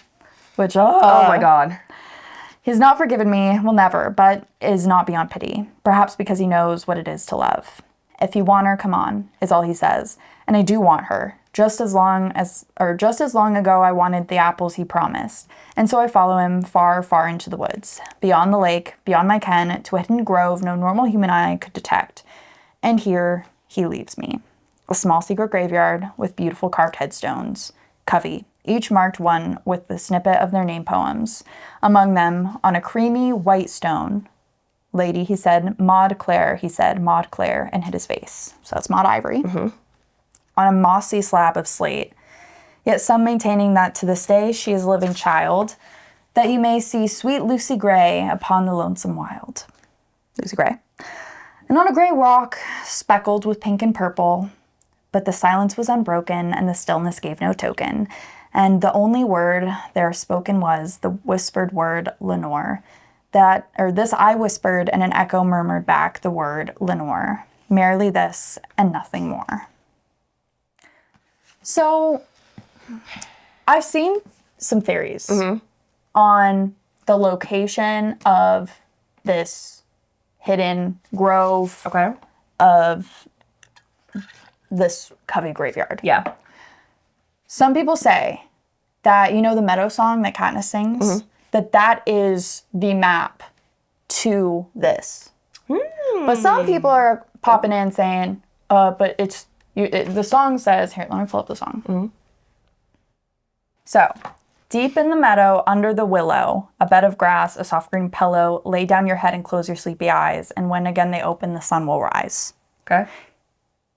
Which, Oh my God. He's not forgiven me, will never, but is not beyond pity. Perhaps because he knows what it is to love. If you want her, come on, is all he says. And I do want her. Just as long ago I wanted the apples he promised. And so I follow him far, far into the woods. Beyond the lake, beyond my ken, to a hidden grove no normal human eye could detect. And here he leaves me. A small secret graveyard with beautiful carved headstones. Covey, each marked one with the snippet of their name poems. Among them, on a creamy white stone, lady, he said, Maud Clare, he said, Maud Clare, and hid his face. So that's Maud Ivory. Mm-hmm. On a mossy slab of slate. Yet some maintaining that to this day she is a living child, that you may see sweet Lucy Gray upon the lonesome wild. Lucy Gray. And on a gray rock, speckled with pink and purple, but the silence was unbroken and the stillness gave no token. And the only word there spoken was the whispered word Lenore. This I whispered, and an echo murmured back the word Lenore. Merely this and nothing more. So, I've seen some theories on the location of this hidden grove of this Covey graveyard. Yeah. Some people say that, you know the Meadow song that Katniss sings? That is the map to this. But some people are popping in saying, but the song says, here, let me pull up the song. So, deep in the meadow, under the willow, a bed of grass, a soft green pillow, lay down your head and close your sleepy eyes, and when again they open, the sun will rise. Okay.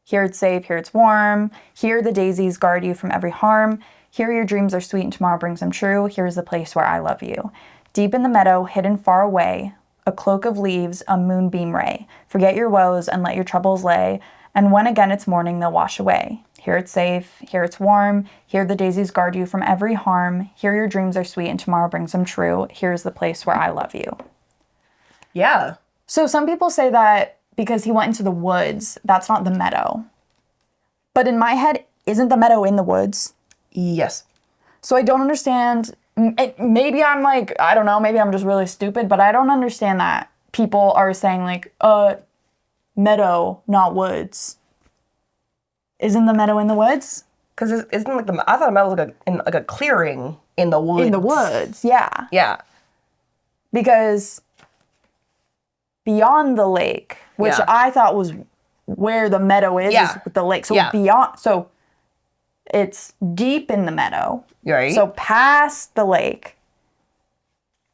Here it's safe, here it's warm, here the daisies guard you from every harm, here your dreams are sweet and tomorrow brings them true, here's the place where I love you. Deep in the meadow, hidden far away, a cloak of leaves, a moonbeam ray. Forget your woes and let your troubles lay, and when again it's morning, they'll wash away. Here it's safe, here it's warm, here the daisies guard you from every harm, here your dreams are sweet and tomorrow brings them true, here's the place where I love you. Yeah. So some people say that because he went into the woods, that's not the meadow. But in my head, isn't the meadow in the woods? Yes. So I don't understand. Maybe I'm like, I don't know, maybe I'm just really stupid, but I don't understand that people are saying like, meadow, not woods. Isn't the meadow in the woods? Because isn't like I thought the meadow was like a clearing in the woods. In the woods, yeah. Yeah. Because beyond the lake, which I thought was where the meadow is with the lake. So beyond, so it's deep in the meadow. Right. So past the lake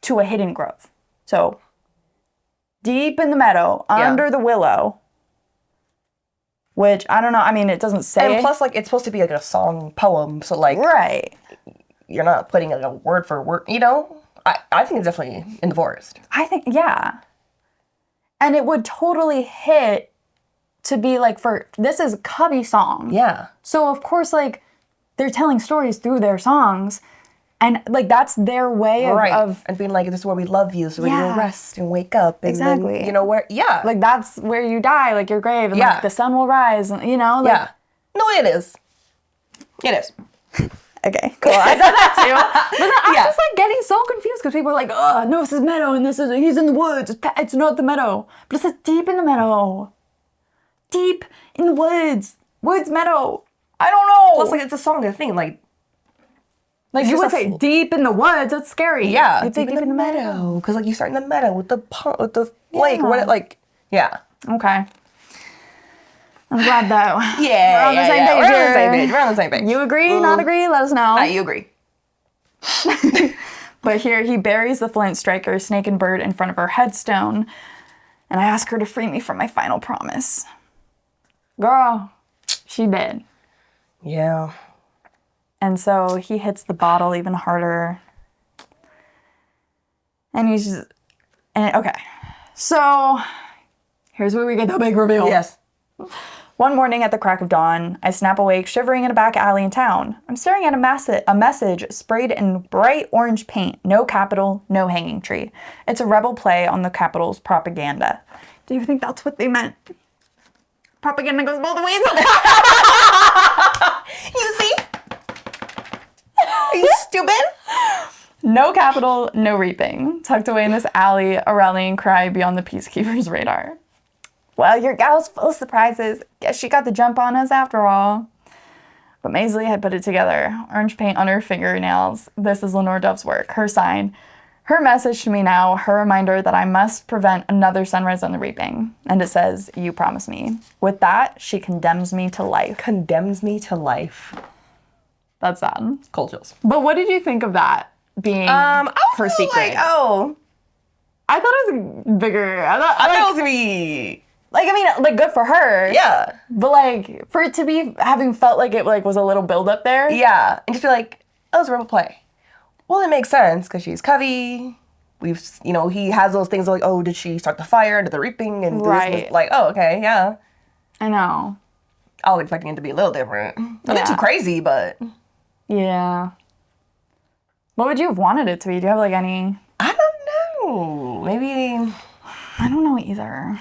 to a hidden grove. So deep in the meadow, under the willow, which I don't know. I mean, it doesn't say. And plus, like, it's supposed to be like a song poem. So, like, right. You're not putting like a word for word, you know? I think it's definitely in the forest. I think, yeah. And it would totally hit to be like, this is a Cubby song. Yeah. So, of course, like, they're telling stories through their songs. And, like, that's their way of... And being like, this is where we love you, so we can rest and wake up. And exactly. then, you know, where... Yeah. Like, that's where you die, like, your grave. And, like, the sun will rise, and, you know? Like, No, it is. It is. Okay, cool. I said that too. But I'm just, like, getting so confused because people are like, oh, no, this is meadow, and he's in the woods. It's not the meadow. But it says deep in the meadow. Deep in the woods. Woods, meadow. I don't know. Plus, like, it's a song, a thing, like you would say deep in the woods. That's scary. Yeah, You'd say deep in the meadow. Because, like, you start in the meadow with the lake. Okay. I'm glad, though. Yeah, We're on the same page. We're on the same page. You agree? Not agree? Let us know. You agree. But here, he buries the flint striker, snake and bird, in front of her headstone, and I ask her to free me from my final promise. Girl, she did. Yeah. And so he hits the bottle even harder. And he's just... okay. So, here's where we get the big reveal. Yes. One morning at the crack of dawn, I snap awake, shivering in a back alley in town. I'm staring at a message sprayed in bright orange paint. No capital, no hanging tree. It's a rebel play on the Capitol's propaganda. Do you think that's what they meant? Propaganda goes both ways. You see? Are you stupid? No capital, no reaping. Tucked away in this alley, a rallying cry beyond the peacekeepers' radar. Well, your gal's full of surprises. Guess she got the jump on us after all. But Maisley had put it together. Orange paint on her fingernails. This is Lenore Dove's work, her sign. Her message to me now, her reminder that I must prevent another sunrise on the reaping. And it says, you promise me. With that, she condemns me to life. Condemns me to life. That's sad. Cold chills. But what did you think of that being her secret? Like, oh. I thought it was bigger. I thought it was going to be... Like, I mean, like, good for her. Yeah. But, like, for it to be having felt like it, like, was a little build-up there. Yeah. And just be like, oh, it's a rebel play. Well, it makes sense, because she's Covey. We've, you know, he has those things like, oh, did she start the fire? Did the reaping? And this, like, oh, okay, yeah. I know. I was expecting it to be a little different. Nothing too crazy, but... Yeah. What would you have wanted it to be? Do you have, like, any... I don't know. Maybe... I don't know either.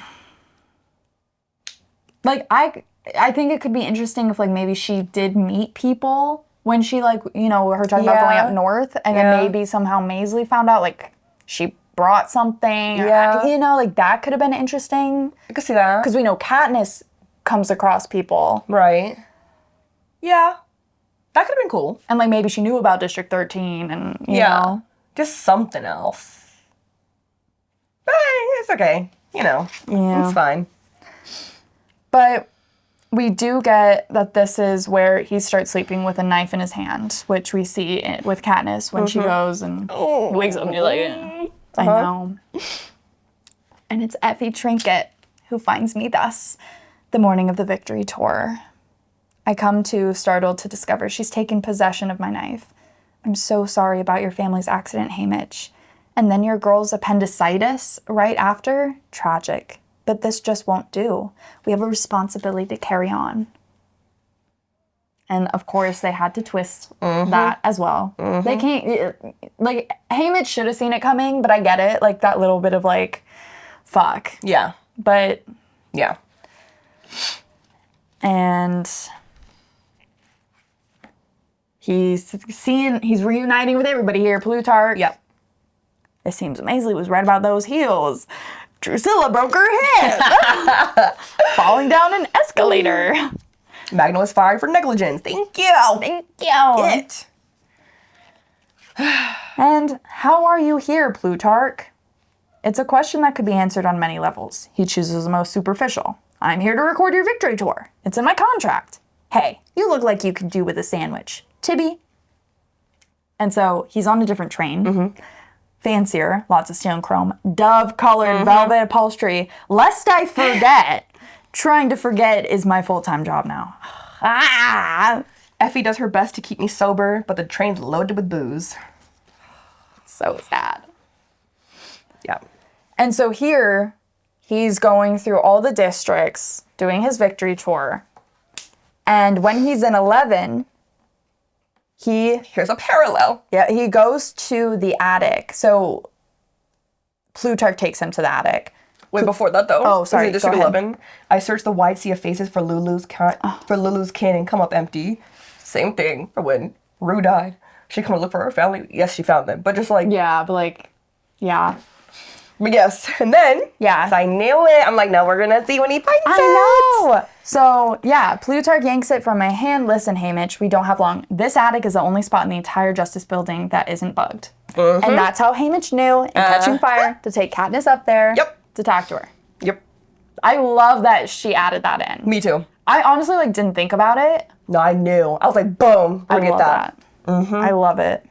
Like, I think it could be interesting if, like, maybe she did meet people when she, like, you know, her talking about going up north, and then maybe somehow Maisley found out, like, she brought something. Or, you know, like, that could have been interesting. I could see that. Because we know Katniss comes across people. Right. Yeah. That could have been cool. And, like, maybe she knew about District 13 and, you know. Just something else. But it's okay. You know. Yeah. It's fine. But we do get that this is where he starts sleeping with a knife in his hand, which we see with Katniss when she goes and wakes up and you're like, I know. And it's Effie Trinket who finds me thus the morning of the victory tour. I come to, startled to discover she's taken possession of my knife. I'm so sorry about your family's accident, Haymitch. And then your girl's appendicitis right after? Tragic. But this just won't do. We have a responsibility to carry on. And of course, they had to twist that as well. They can't, like, Haymitch should have seen it coming, but I get it. Like, that little bit of, like, fuck. Yeah. But. Yeah. And He's reuniting with everybody here. Plutarch. Yep. It seems Maisley was right about those heels. Drusilla broke her head. Falling down an escalator. Magna was fired for negligence. Thank you. Thank you. It. And how are you here, Plutarch? It's a question that could be answered on many levels. He chooses the most superficial. I'm here to record your victory tour. It's in my contract. Hey, you look like you could do with a sandwich. Tibby. And so he's on a different train. Fancier, lots of steel and chrome, dove-colored velvet upholstery. Lest I forget, trying to forget is my full-time job now. Effie does her best to keep me sober, but the train's loaded with booze. So sad. Yeah. And so here, he's going through all the districts, doing his victory tour. And when he's in 11, Here's a parallel. he goes to the attic. So Plutarch takes him to the attic. Wait, before that though. Oh, sorry, This is District go ahead. 11. I searched the wide sea of faces for Lulu's can and come up empty. Same thing for when Rue died. She come to look for her family. Yes, she found them. But just like, Yeah, but like, yeah. but yes. And then, Yeah. as I nail it, I'm like, now we're gonna see when he finds it. I know! So, yeah, Plutarch yanks it from my hand. Listen, Haymitch, we don't have long. This attic is the only spot in the entire Justice building that isn't bugged. And that's how Haymitch knew in Catching Fire to take Katniss up there to talk to her. Yep. I love that she added that in. Me too. I honestly, like, didn't think about it. No, I knew. I was like, boom, I we'll get love that. I love it.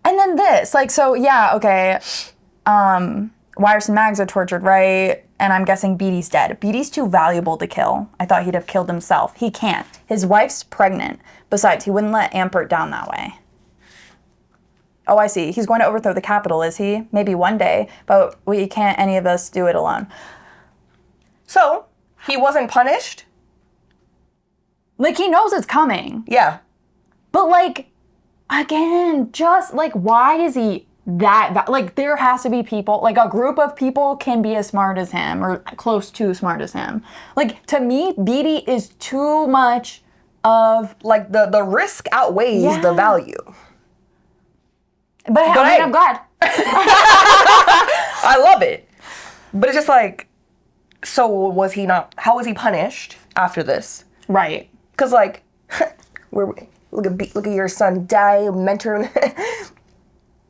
And then this, like, so, yeah, okay. Wires and Mags are tortured, right? And I'm guessing Beatty's dead. Beatty's too valuable to kill. I thought he'd have killed himself. He can't. His wife's pregnant. Besides, he wouldn't let Ampert down that way. Oh, I see. He's going to overthrow the Capitol, is he? Maybe one day, but we can't any of us do it alone. So, he wasn't punished? Like, he knows it's coming. Yeah. But, like, again, just, like, why is he that, like, there has to be people, like, a group of people can be as smart as him, or close to smart as him. Like, to me, Beatty is too much of, Like, the risk outweighs the value. but I mean, I'm glad. I love it. But it's just like, so was he not, how was he punished after this? Right. Because, like, look at your son die, mentor,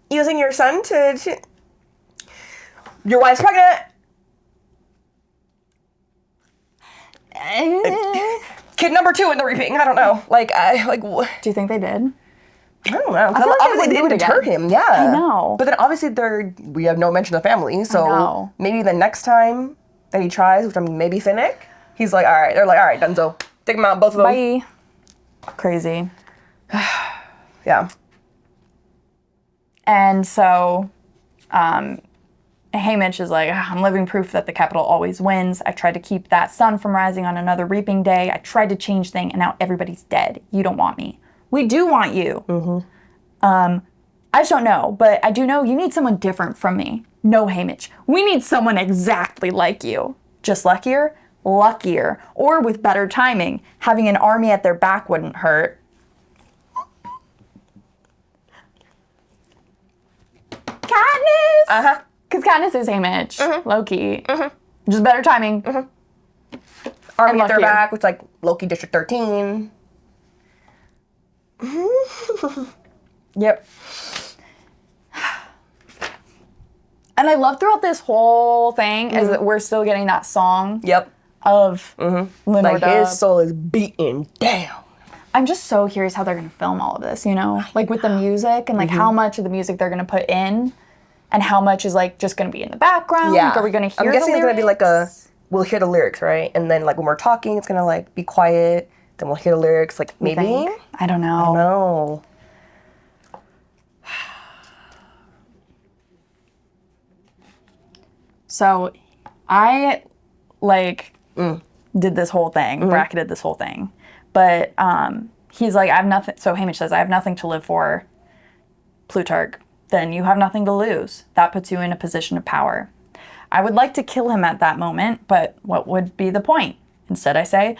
using your son to your wife's pregnant. Kid number 2 in the reaping. I don't know. Do you think they did? I don't know. feel like they Obviously, would they do didn't it deter again. him. Yeah. I know. But then obviously we have no mention of family. So know. maybe the next time that he tries, which I'm maybe Finnick, he's like, all right. They're like, all right, Dunzo. Take them out, both of them. Bye. Crazy. Yeah. And so, Haymitch is like, I'm living proof that the Capitol always wins. I tried to keep that sun from rising on another reaping day. I tried to change things, and now everybody's dead. You don't want me. We do want you. I just don't know, but I do know you need someone different from me. No, Haymitch. We need someone exactly like you. Just luckier, or with better timing. Having an army at their back wouldn't hurt. Katniss! Uh-huh. Because Katniss is Haymitch. Low-key. Just better timing. Army at their luckier. back, which is like Loki District 13. Yep. And I love throughout this whole thing is that we're still getting that song Yep. of Lenore Like Dove. his soul is beaten down. I'm just so curious how they're going to film all of this, you know? Like with the music and like how much of the music they're going to put in and how much is like just going to be in the background. Yeah. Like, are we going to hear I'm guessing the it's gonna be like lyrics? we'll hear the lyrics, right? And then like when we're talking, it's gonna like be quiet. Then we'll hear the lyrics, like You maybe. think? I don't know. No. So I like did this whole thing, bracketed this whole thing. But he's like, I have nothing. So Haymitch says, I have nothing to live for, Plutarch. Then you have nothing to lose. That puts you in a position of power. I would like to kill him at that moment, but what would be the point? Instead, I say,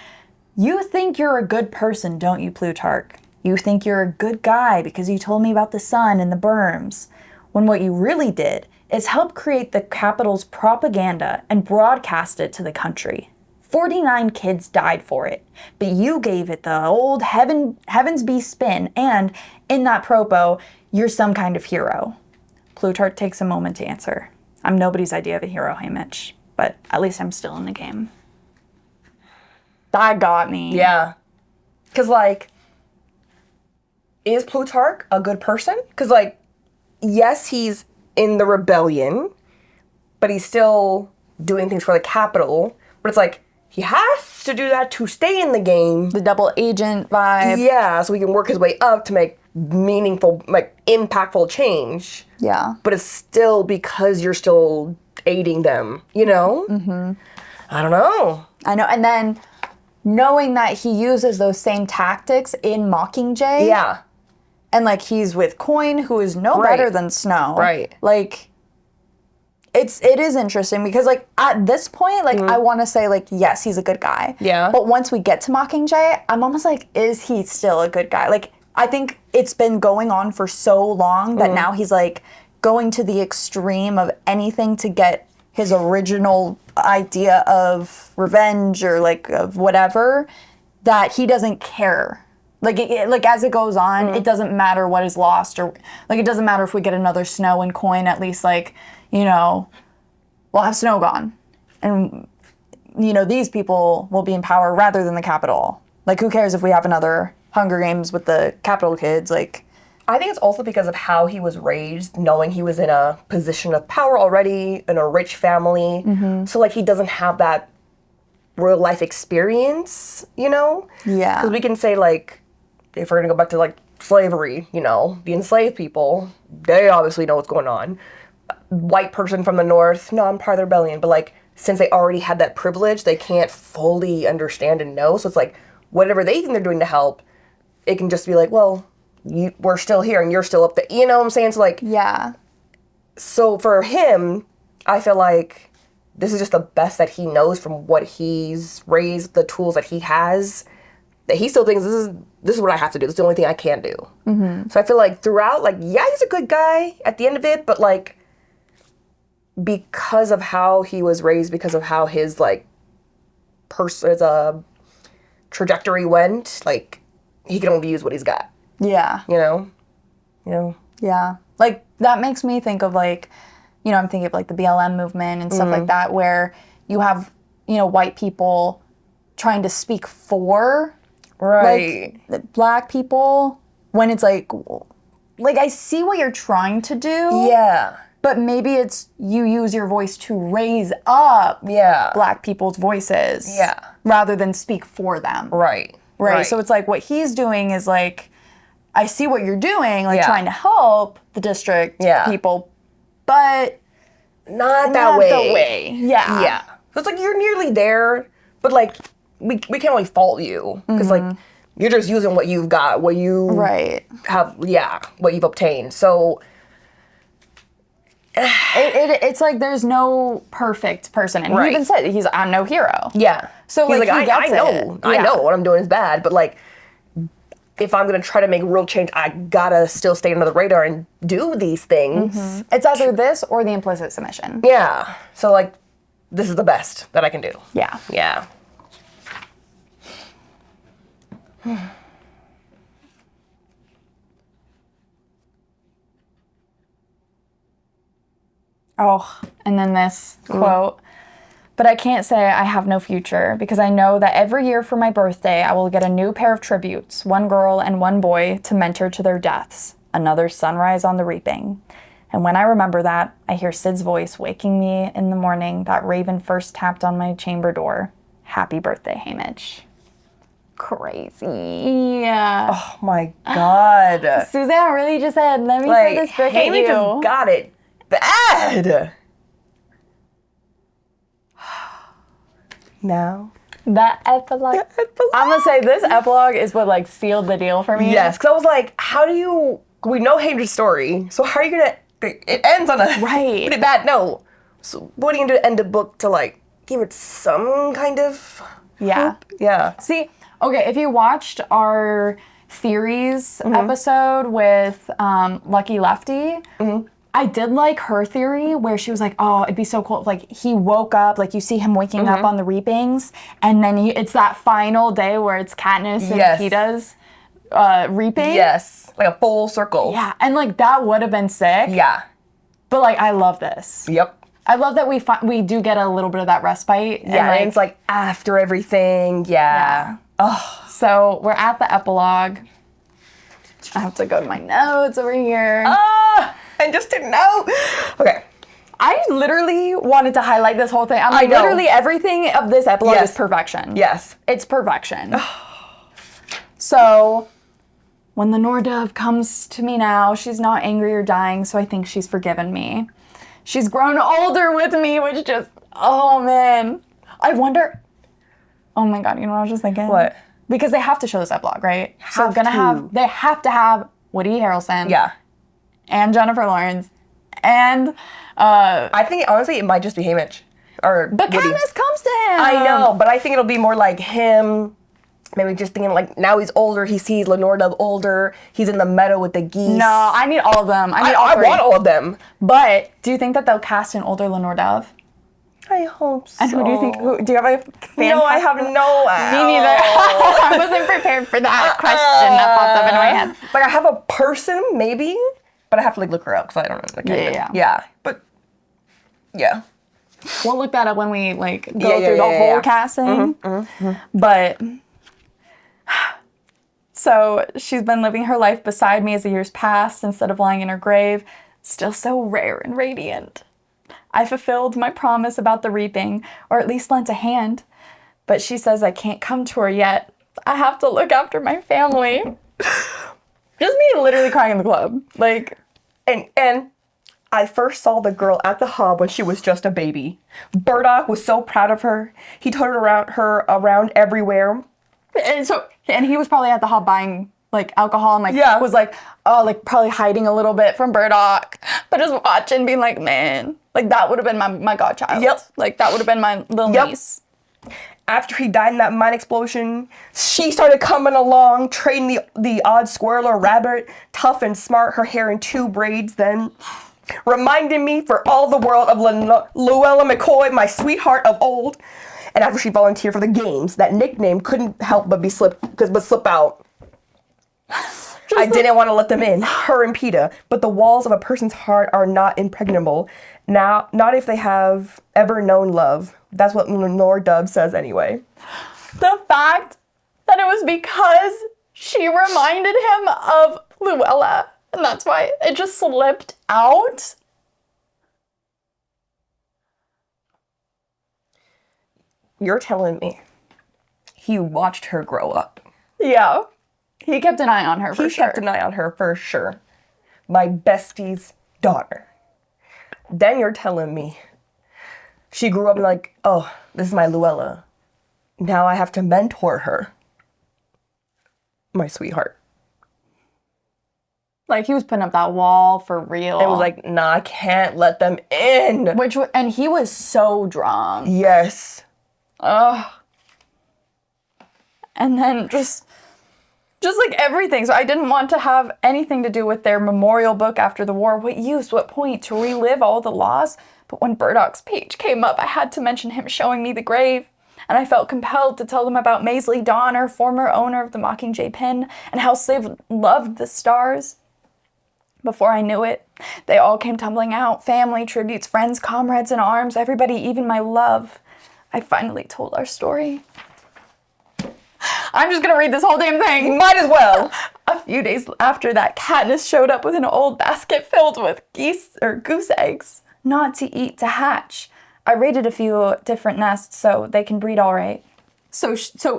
You think you're a good person, don't you, Plutarch? You think you're a good guy because you told me about the sun and the berms, when what you really did is help create the Capitol's propaganda and broadcast it to the country. 49 kids died for it, but you gave it the old heavens be spin, and in that propo, you're some kind of hero. Plutarch takes a moment to answer. I'm nobody's idea of a hero, Haymitch, but at least I'm still in the game. That got me. Yeah. Because, like, is Plutarch a good person? Because, like, yes, he's in the rebellion, but he's still doing things for the Capitol. But it's like, he has to do that to stay in the game. The double agent vibe. Yeah, so he can work his way up to make meaningful, like, impactful change. Yeah. But it's still because you're still aiding them, you know? Mm-hmm. I don't know. I know. And then knowing that he uses those same tactics in Mockingjay. Yeah. And, like, he's with Coin, who is no better than Snow. Right. Like, it is interesting because, like, at this point, like, I want to say, like, yes, he's a good guy. Yeah. But once we get to Mockingjay, I'm almost like, is he still a good guy? Like, I think it's been going on for so long that now he's, like, going to the extreme of anything to get his original idea of revenge or, like, of whatever, that he doesn't care. Like, like as it goes on, it doesn't matter what is lost, or, like, it doesn't matter if we get another Snow and Coin, at least, like, you know, we'll have Snow gone. And, you know, these people will be in power rather than the Capitol. Like, who cares if we have another Hunger Games with the Capitol kids? Like, I think it's also because of how he was raised, knowing he was in a position of power already, in a rich family. So, like, he doesn't have that real life experience, you know? Yeah. Because we can say, like, if we're going to go back to, like, slavery, you know, the enslaved people, they obviously know what's going on. White person from the North, no, I'm part of the rebellion. But, like, since they already had that privilege, they can't fully understand and know. So it's like, whatever they think they're doing to help, it can just be like, well, we're still here and you're still up there. You know what I'm saying? So, like, yeah. So for him, I feel like this is just the best that he knows from what he's raised, the tools that he has, that he still thinks this is what I have to do. This is the only thing I can do. So I feel like throughout, like, yeah, he's a good guy at the end of it, but, like, because of how he was raised, because of how his, like, trajectory went, like, he can only use what he's got. Yeah. You know? You know? Yeah. Like, that makes me think of, like, you know, I'm thinking of, like, the BLM movement and stuff like that, where you have, you know, white people trying to speak for, Right. like, the Black people, when it's like, I see what you're trying to do. Yeah. But maybe it's you use your voice to raise up Black people's voices. Yeah. Rather than speak for them. Right. Right. So it's like what he's doing is, like, I see what you're doing, like, trying to help the district people, but not that way. Yeah. Yeah. So it's like you're nearly there, but, like, we can't really fault you because like you're just using what you've got, what you have, what you've obtained. So it's like there's no perfect person, and he even said I'm no hero. Yeah. So he's like he gets I know what I'm doing is bad, but, like, if I'm gonna try to make real change, I gotta still stay under the radar and do these things. It's either this or the implicit submission. Yeah. So, like, this is the best that I can do. Yeah. Yeah. Oh, and then this quote. But I can't say I have no future, because I know that every year for my birthday I will get a new pair of tributes, one girl and one boy, to mentor to their deaths, another sunrise on the reaping. And when I remember that, I hear Sid's voice waking me in the morning that Raven first tapped on my chamber door. Happy birthday, Haymitch. Crazy. Oh my God. Suzanne really just said, let me throw this brick at Haley you. just got it bad. Now. That epilogue. I'm gonna say this epilogue is what, like, sealed the deal for me. Yes, because I was like, how do you, we know Haymitch's story, so how are you gonna, it ends on a pretty bad note. So what are you gonna do to end a book to, like, give it some kind of Yeah. hope? Yeah. See, Okay, if you watched our theories episode with Lucky Lefty, I did like her theory where she was like, oh, it'd be so cool if like he woke up, like you see him waking up on the reapings, and then it's that final day where it's Katniss and Peeta's reaping. Yes, like a full circle. Yeah, and like that would have been sick. Yeah. But like I love this. Yep. I love that we do get a little bit of that respite. Yeah, and it's like after everything. Yeah. Oh. So we're at the epilogue. I have to go to my notes over here. And just to know. Okay. I literally wanted to highlight this whole thing. I'm like, I know. literally everything of this epilogue Yes. is perfection. Yes. It's perfection. So when the Nordove comes to me now, she's not angry or dying, so I think she's forgiven me. She's grown older with me, which just, oh man. I wonder, oh my God, you know what I was just thinking? What? Because they have to show this epilogue, right? They have to have Woody Harrelson. Yeah. And Jennifer Lawrence. And, I think, honestly, it might just be Haymitch. but Woody. Katniss comes to him. I know, but I think it'll be more like him. Maybe just thinking like now he's older. He sees Lenore older. He's in the meadow with the geese. No, I need all of them. I want all of them. But do you think that they'll cast an older Lenore Dove? I hope so. And who do you think? Do you have a fan? No, I have no. Me neither. I wasn't prepared for that question that popped up in my head. Like I have a person maybe, but I have to like look her up because I don't know. Yeah. But yeah. We'll look that up when we like go Yeah, through the whole yeah. casting. But so she's been living her life beside me as the years passed instead of lying in her grave, still so rare and radiant. I fulfilled my promise about the reaping, or at least lent a hand. But she says I can't come to her yet. I have to look after my family. Just me literally crying in the club. Like, And I first saw the girl at the hub when she was just a baby. Burdock was so proud of her. He toted her around everywhere. and he was probably at the hub buying like alcohol and like Yeah. was like, oh, like probably hiding a little bit from Burdock, but just watching, being like, man, like that would have been my godchild. Yep. Like that would have been my little niece. After he died in that mine explosion, she started coming along, trading the odd squirrel or rabbit, tough and smart, her hair in 2 braids then. Reminding me for all the world of Luella McCoy, my sweetheart of old. And after she volunteered for the games, that nickname couldn't help but slip out. I didn't want to let them in, her and Peeta, but the walls of a person's heart are not impregnable. Now, not if they have ever known love. That's what Lenore Dove says anyway. The fact that it was because she reminded him of Luella, and that's why it just slipped out. You're telling me he watched her grow up. Yeah. He kept an eye on her for sure. He kept an eye on her for sure. My bestie's daughter. Then you're telling me she grew up like, oh, this is my Luella. Now I have to mentor her. My sweetheart. Like he was putting up that wall for real. It was like, nah, I can't let them in. And he was so drunk. Yes. Ugh. And then just like everything. So I didn't want to have anything to do with their memorial book after the war. What use, what point to relive all the loss? But when Burdock's page came up, I had to mention him showing me the grave. And I felt compelled to tell them about Maisley Donner, former owner of the Mockingjay Pen, and how Siv loved the stars. Before I knew it, they all came tumbling out. Family, tributes, friends, comrades in arms, everybody, even my love. I finally told our story. I'm just gonna read this whole damn thing. Might as well. A few days after that, Katniss showed up with an old basket filled with goose eggs. Not to eat, to hatch. I raided a few different nests so they can breed all right. So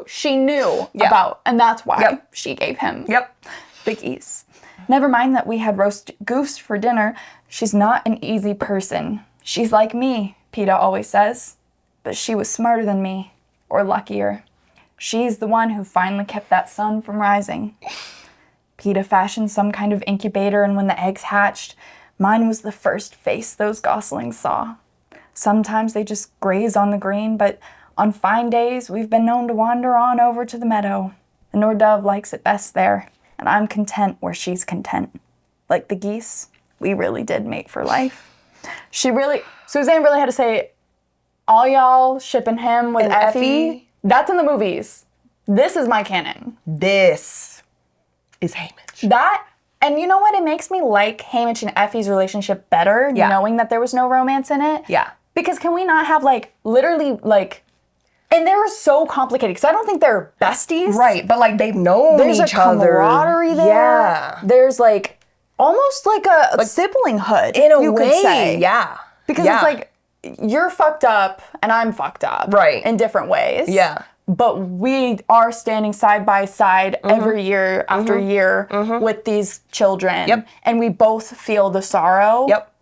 she knew about, and that's why she gave him the geese. Never mind that we had roast goose for dinner. She's not an easy person. She's like me, Peeta always says. But she was smarter than me, or luckier. She's the one who finally kept that sun from rising. Peeta fashioned some kind of incubator, and when the eggs hatched, mine was the first face those goslings saw. Sometimes they just graze on the green, but On fine days, we've been known to wander on over to the meadow. The Nord dove likes it best there, and I'm content where she's content. Like the geese, we really did mate for life. Suzanne really had to say, all y'all shipping him with And Effie, that's in the movies. This is my canon. This is Haymitch. That, and you know what? It makes me like Haymitch and Effie's relationship better, knowing that there was no romance in it. Yeah. Because can we not have, like, literally, like, and they were so complicated, because I don't think they're besties. Right, but like they've known There's each a other. camaraderie there. Yeah. There's, like, almost like a siblinghood, In a you way, could say. yeah. Because it's like, you're fucked up and I'm fucked up. Right. In different ways. Yeah. But we are standing side by side every year after year with these children. Yep. And we both feel the sorrow. Yep.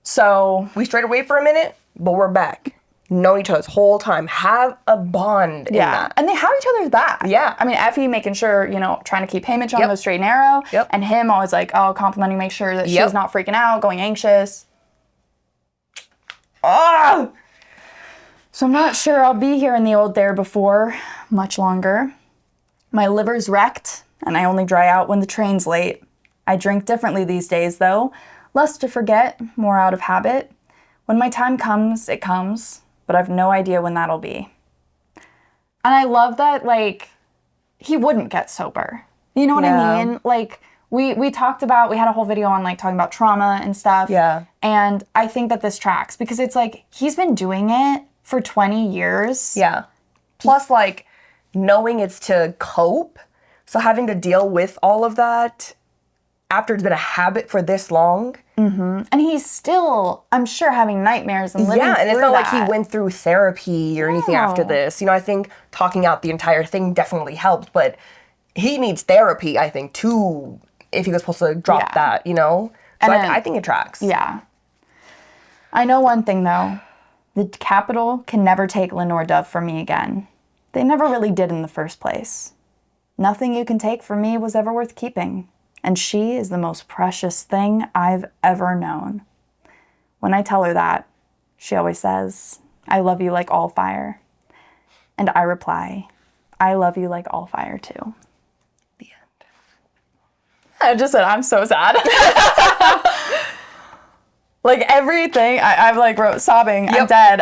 So. We strayed away for a minute, but we're back. Know each other this whole time. Have a bond in that. And they have each other's back. Yeah. I mean, Effie making sure, trying to keep Haymitch on the straight and narrow. Yep. And him always like, complimenting, make sure that she's not freaking out, going anxious. Ah! So I'm not sure I'll be here in the old there before much longer. My liver's wrecked, and I only dry out when the train's late. I drink differently these days, though. Less to forget, more out of habit. When my time comes, it comes, but I've no idea when that'll be. And I love that, like, he wouldn't get sober. You know what I mean? Like, we talked about, we had a whole video on, like, talking about trauma and stuff. Yeah. And I think that this tracks, because it's like, he's been doing it for 20 years. Yeah. Plus, like, knowing it's to cope. So having to deal with all of that after it's been a habit for this long. And he's still, I'm sure, having nightmares and living Yeah, and it's through not like that. he went through therapy or anything after this. I think talking out the entire thing definitely helped, but he needs therapy, I think, too, if he was supposed to drop that, So I think it tracks. Yeah. I know one thing, though. The Capitol can never take Lenore Dove from me again. They never really did in the first place. Nothing you can take from me was ever worth keeping, and she is the most precious thing I've ever known. When I tell her that, she always says, I love you like all fire. And I reply, I love you like all fire too. The end. I just said, I'm so sad. Like everything, I've like wrote sobbing, I'm dead.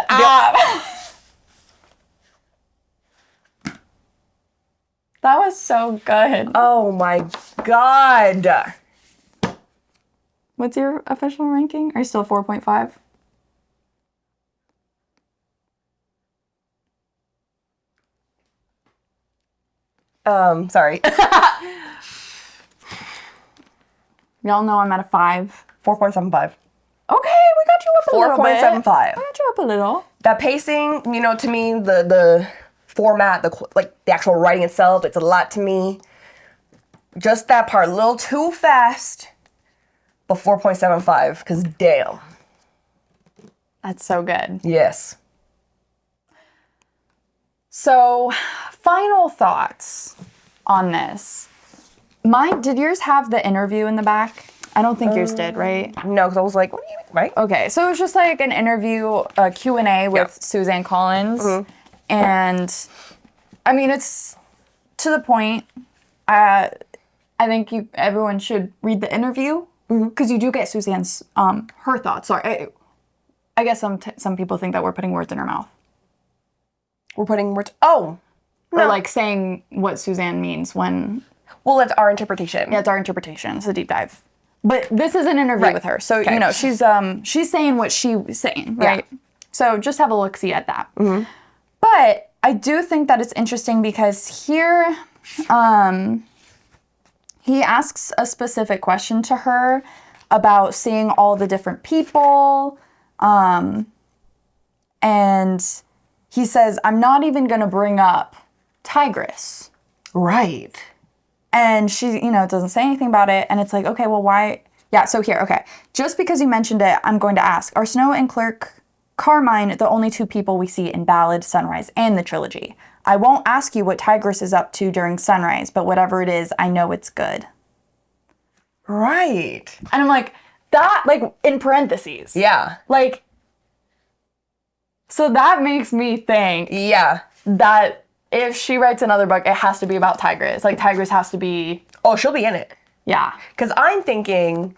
That was so good. Oh my God. What's your official ranking? Are you still 4.5? Sorry. Y'all know I'm at a 5. 4.75. Okay, we got you up a little bit. 4.75. I got you up a little. That pacing, to me, the format, the actual writing itself, it's a lot to me. Just that part, a little too fast, but 4.75, because damn. That's so good. Yes. So, final thoughts on this. Did yours have the interview in the back? I don't think yours did, right? No, because I was like, what do you mean, right? Okay, so it was just like an interview, a Q&A with Suzanne Collins. And, I mean, it's to the point. I think everyone should read the interview, because you do get Suzanne's, her thoughts. Sorry, I guess some people think that we're putting words in her mouth. We're putting words, oh. Or like saying what Suzanne means when... Well, it's our interpretation. Yeah, it's our interpretation. It's a deep dive. But this is an interview with her. So, she's saying what she was saying, right? Yeah. So just have a look-see at that. But I do think that it's interesting because here he asks a specific question to her about seeing all the different people. And he says, I'm not even going to bring up Tigress. Right. And she, doesn't say anything about it. And it's like, okay, well, why? Yeah, so here, okay. Just because you mentioned it, I'm going to ask. Are Snow and Clerk Carmine the only two people we see in Ballad, Sunrise, and the trilogy? I won't ask you what Tigress is up to during Sunrise, but whatever it is, I know it's good. Right. And I'm like, that, like, in parentheses. Yeah. Like, So that makes me think Yeah. that if she writes another book, it has to be about Tigress. Like, Tigress has to be... Oh, she'll be in it. Yeah. Because I'm thinking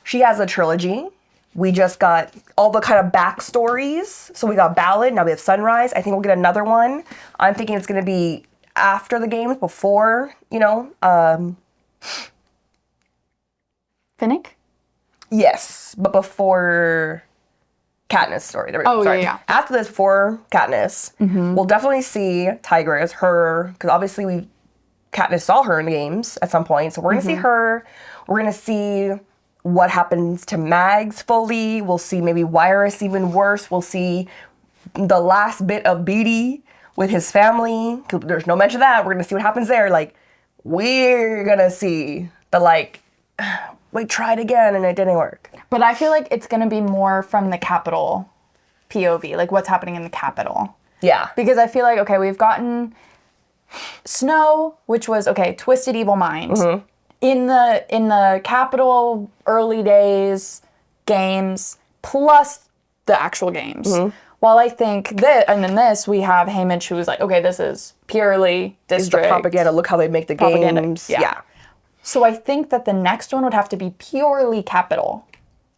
she has a trilogy. We just got all the kind of backstories. So we got Ballad, now we have Sunrise. I think we'll get another one. I'm thinking it's going to be after the games, before, Finnick? Yes, but before Katniss story. Sorry. Yeah. After this, before Katniss, we'll definitely see Tigress, her, because obviously Katniss saw her in the games at some point, so we're gonna see her. We're gonna see what happens to Mags fully. We'll see maybe Wyrus even worse. We'll see the last bit of Beatty with his family, because there's no mention of that. We're gonna see what happens there. Like, we're gonna see the we tried again and it didn't work. But I feel like it's going to be more from the Capitol POV, like what's happening in the Capitol. Yeah. Because I feel like, okay, we've gotten Snow, which was, okay, Twisted Evil Mind. In the Capitol early days games, plus the actual games. While I think that, and in this, we have Haymitch, who was like, okay, this is purely district. The propaganda, look how they make the games. Yeah. So I think that the next one would have to be purely Capitol.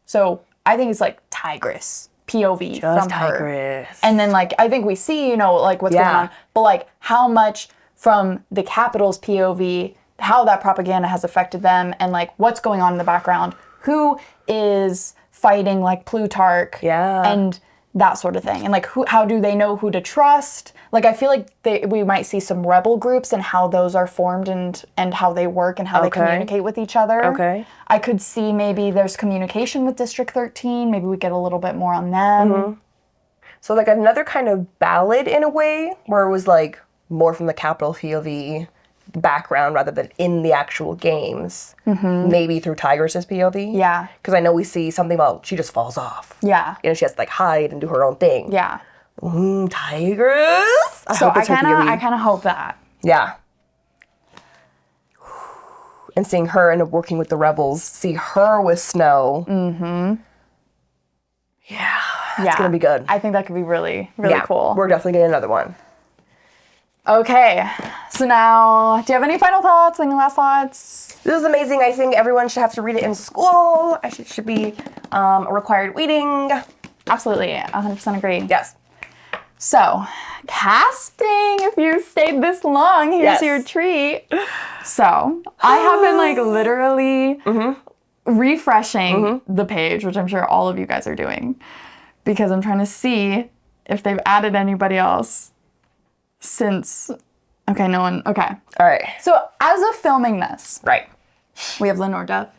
So I think it's like Tigress, POV from her. And then I think we see, what's going on. But how much from the Capitol's POV, how that propaganda has affected them, and what's going on in the background. Who is fighting Plutarch? Yeah. And that sort of thing. And how do they know who to trust? I feel like we might see some rebel groups and how those are formed and how they work and how they communicate with each other. Okay. I could see maybe there's communication with District 13. Maybe we get a little bit more on them. So another kind of ballad in a way, where it was more from the Capitol POV background rather than in the actual games. Maybe through Tigress's POV. Yeah. Because I know we see something about she just falls off. Yeah. She has to hide and do her own thing. Yeah. Tigress. So I kind of hope that. Yeah. And seeing her end up working with the rebels, see her with Snow. Yeah. It's gonna be good. I think that could be really, really cool. We're definitely getting another one. Okay. So now, do you have any final thoughts? Any last thoughts? This is amazing. I think everyone should have to read it in school. It should be a required reading. Absolutely. 100% agree. Yes. So, casting, if you stayed this long, here's your treat. So, I have been literally refreshing the page, which I'm sure all of you guys are doing, because I'm trying to see if they've added anybody else since, okay, no one, okay. All right. So, as of filming this, Right. we have Lenore Dove,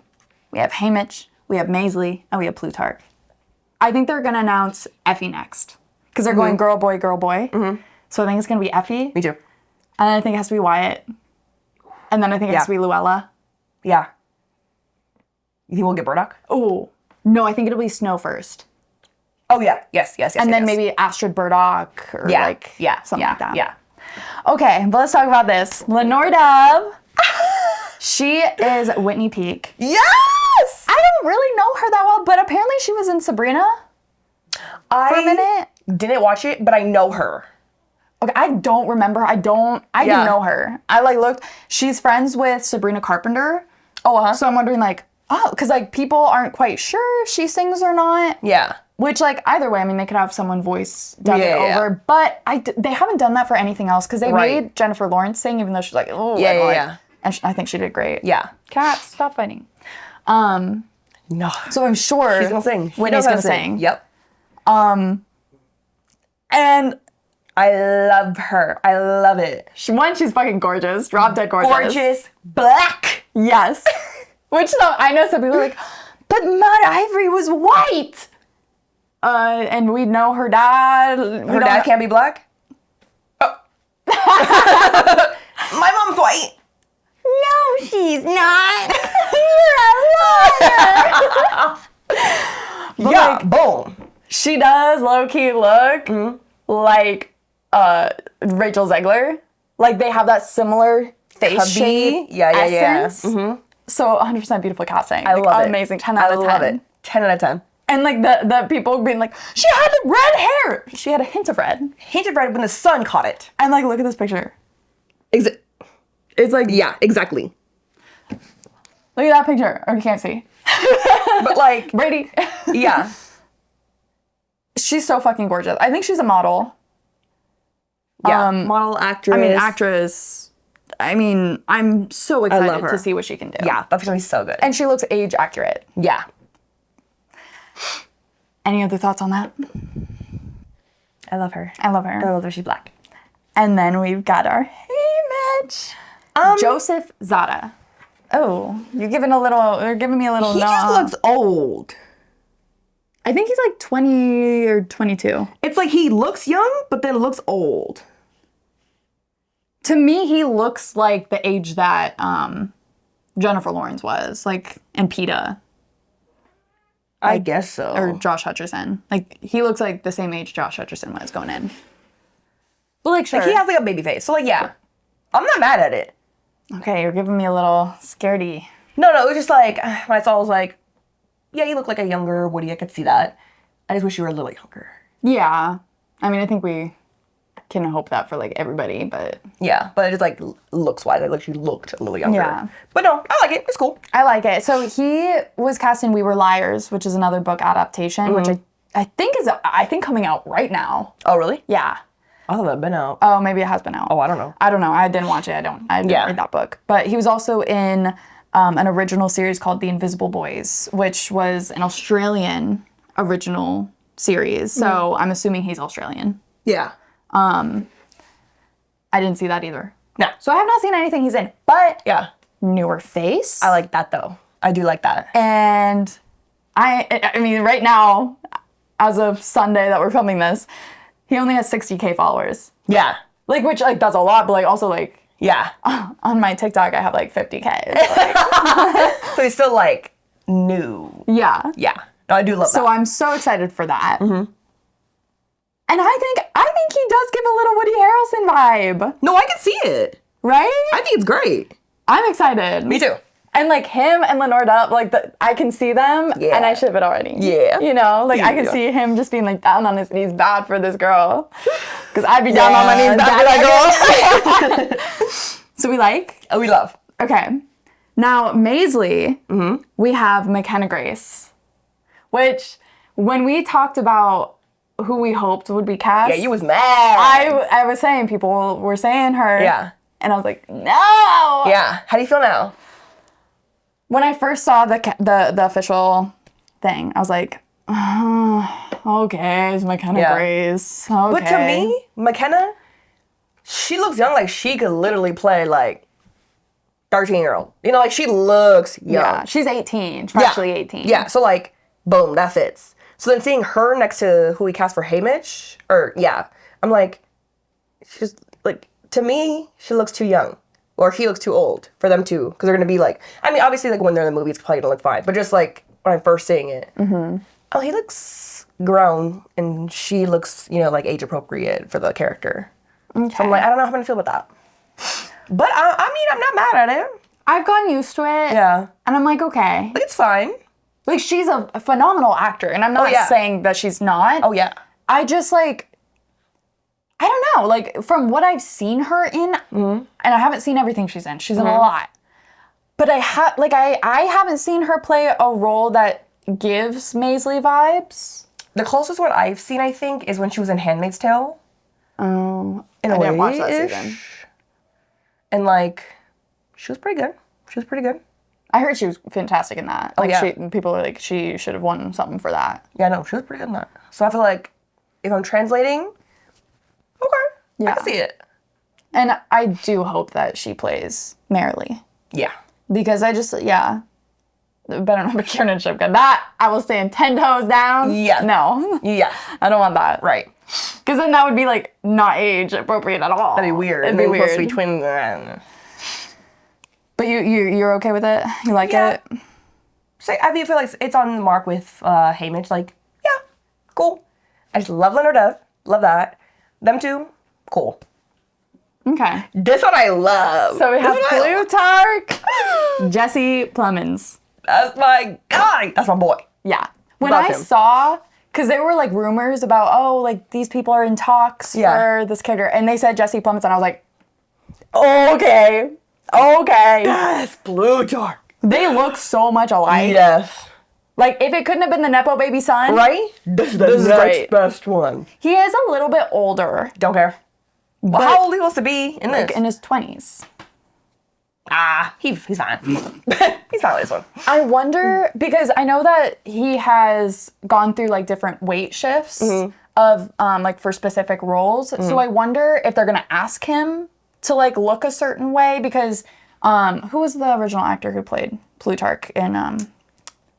we have Haymitch, we have Maisley, and we have Plutarch. I think they're going to announce Effie next. Because they're going girl, boy, girl, boy. So I think it's going to be Effie. Me too. And then I think it has to be Wyatt. And then I think it has to be Luella. Yeah. You think we'll get Burdock? Oh, no, I think it'll be Snow first. Oh, yeah. Yes. And then maybe Astrid Burdock or something like that. Yeah. Okay, but let's talk about this. Lenore Dove. She is Whitney Peak. Yes! I don't really know her that well, but apparently she was in Sabrina for a minute. Didn't watch it, but I know her. Okay, I don't remember. I do know her. I looked. She's friends with Sabrina Carpenter. Oh, So I'm wondering because people aren't quite sure if she sings or not. Yeah. Which either way, I mean, they could have someone voice dub it over, but they haven't done that for anything else because they made Jennifer Lawrence sing, even though she's oh, yeah. And I think she did great. Yeah. Cats, stop fighting. No. So I'm sure She's gonna sing. Whitney's gonna sing. Yep. And I love her. I love it. she's fucking gorgeous. Drop dead gorgeous. Gorgeous. Black. Yes. Which I know some people are like, but Maud Ivory was white. And we know her dad. Her dad can't be black? Oh. My mom's white. No, she's not. You're a liar. Yeah, boom. She does low-key look like Rachel Zegler. They have that similar face shape, essence. So 100% beautiful casting. I love it. Amazing. 10 out of 10. I love it. 10 out of 10. And like the people being like, she had red hair. She had a hint of red. Hint of red when the sun caught it. And like, look at this picture. It's like, yeah, exactly. Look at that picture. Or you can't see. But like, Brady. yeah. She's so fucking gorgeous. I think she's a model. Yeah, model, actress. I mean, actress. I mean, I'm so excited her. to see what she can do. Yeah, that's gonna be so good. And she looks age accurate. Yeah. Any other thoughts on that? I love her. I love her. I love that she's black. And then we've got our Haymitch. Joseph Zada. Oh, you're giving me a little He just looks old. I think he's like 20 or 22. It's like he looks young, but then looks old. To me, he looks like the age that Jennifer Lawrence was, like, and PETA. I guess so. Or Josh Hutcherson. Like, he looks like the same age Josh Hutcherson was going in. But, like, sure. Like, he has, like, a baby face. So, like, yeah. I'm not mad at it. Okay, you're giving me a little scaredy. No, it was just, like, when I saw it, I was like, yeah, you look like a younger Woody. I could see that. I just wish you were a little younger. Yeah. I mean, I think we can hope that for, like, everybody, but... Yeah, but it's, like, looks-wise. Like, she looked a little younger. Yeah. But no, I like it. It's cool. I like it. So he was cast in We Were Liars, which is another book adaptation, which I think is coming out right now. Oh, really? Yeah. I thought it had been out. Oh, maybe it has been out. Oh, I don't know. I don't know. I didn't watch it. I didn't read that book. But he was also in an original series called The Invisible Boys, which was an Australian original series. So I'm assuming he's Australian. Yeah. I didn't see that either. No. So I have not seen anything he's in. But Yeah. newer face. I like that, though. I do like that. And I mean, right now, as of Sunday that we're filming this, he only has 60K followers. Yeah. Like, which, like, that's a lot, but, like, also, like, Yeah. on my TikTok, I have, like, 50K. So, like, So he's still, like, new. yeah. Yeah. No, I do love that. So I'm so excited for that. Mm-hmm. And I think he does give a little Woody Harrelson vibe, No, I can see it. right? I think it's great. I'm excited. Me too. And, like, him and Lenore Dubb, like, I can see them, Yeah. and I ship it already. Yeah. You know? Like, I can Yeah. see him just being, like, down on his knees bad for this girl. Because I'd be down on my knees bad for that girl. So we like? Oh, we love. Okay. Now, Maisley, we have McKenna Grace. Which, when we talked about who we hoped would be cast, Yeah, you was mad. I was saying people were saying her. Yeah. And I was like, no! Yeah. How do you feel now? When I first saw the official thing, I was like, oh, okay, it's McKenna Yeah. Grace. Okay. But to me, McKenna, she looks young. Like, she could literally play, like, 13-year-old. You know, like, she looks young. Yeah, she's 18. She's actually 18. Yeah, so, like, boom, that fits. So then seeing her next to who we cast for Haymitch, I'm like, she's, like, to me, she looks too young. Or he looks too old for them too. Because they're going to be, like, I mean, obviously, like, when they're in the movie, it's probably going to look fine. But just, like, when I'm first seeing it, oh, he looks grown. And she looks, you know, like, age-appropriate for the character. Okay. So I'm like, I don't know how I'm going to feel about that. But, I mean, I'm not mad at it. I've gotten used to it. Yeah. And I'm like, okay. Like, it's fine. Like, she's a phenomenal actor. And I'm not saying that she's not. Oh, yeah. I just, like, I don't know. Like, from what I've seen her in, and I haven't seen everything she's in. She's in a lot. But I haven't seen her play a role that gives Maisley vibes. The closest one I've seen, I think, is when she was in Handmaid's Tale. Oh. In a I didn't watch that way-ish. season. And, like, she was pretty good. She was pretty good. I heard she was fantastic in that. Like, yeah. people were like, she should have won something for that. Yeah, no, she was pretty good in that. So I feel like if I'm translating, okay, Yeah. I can see it. And I do hope that she plays Marilee. Yeah. Because I just, better not be Kiernan Shipka. That, I will stand 10 toes down. Yeah. No. Yeah. I don't want that. Right. Because then that would be, like, not age appropriate at all. That'd be weird. It'd be weird. Supposed to be twins. But you're okay with it? You like Yeah. it? So I feel like it's on the mark with Haymitch. Like, yeah, cool. I just love Leonard Duff. Love that. Them two, cool. Okay. This one I love. So we have This one I love. Plutarch, Jesse Plemons. That's my guy. That's my boy. Yeah. When about I him. saw, because there were like rumors about, oh, like these people are in talks for this character, and they said Jesse Plemons, and I was like, okay. Yes, Plutarch. They look so much alike. Yes. Like, if it couldn't have been the Nepo baby son, Right? This is the This is next great. best one. he is a little bit older, Don't care. Well, how old are you supposed to be in like this? in his 20s. He's fine. He's fine with this one. I wonder, because I know that he has gone through like different weight shifts of like for specific roles. So I wonder if they're gonna ask him to like look a certain way, because who was the original actor who played Plutarch in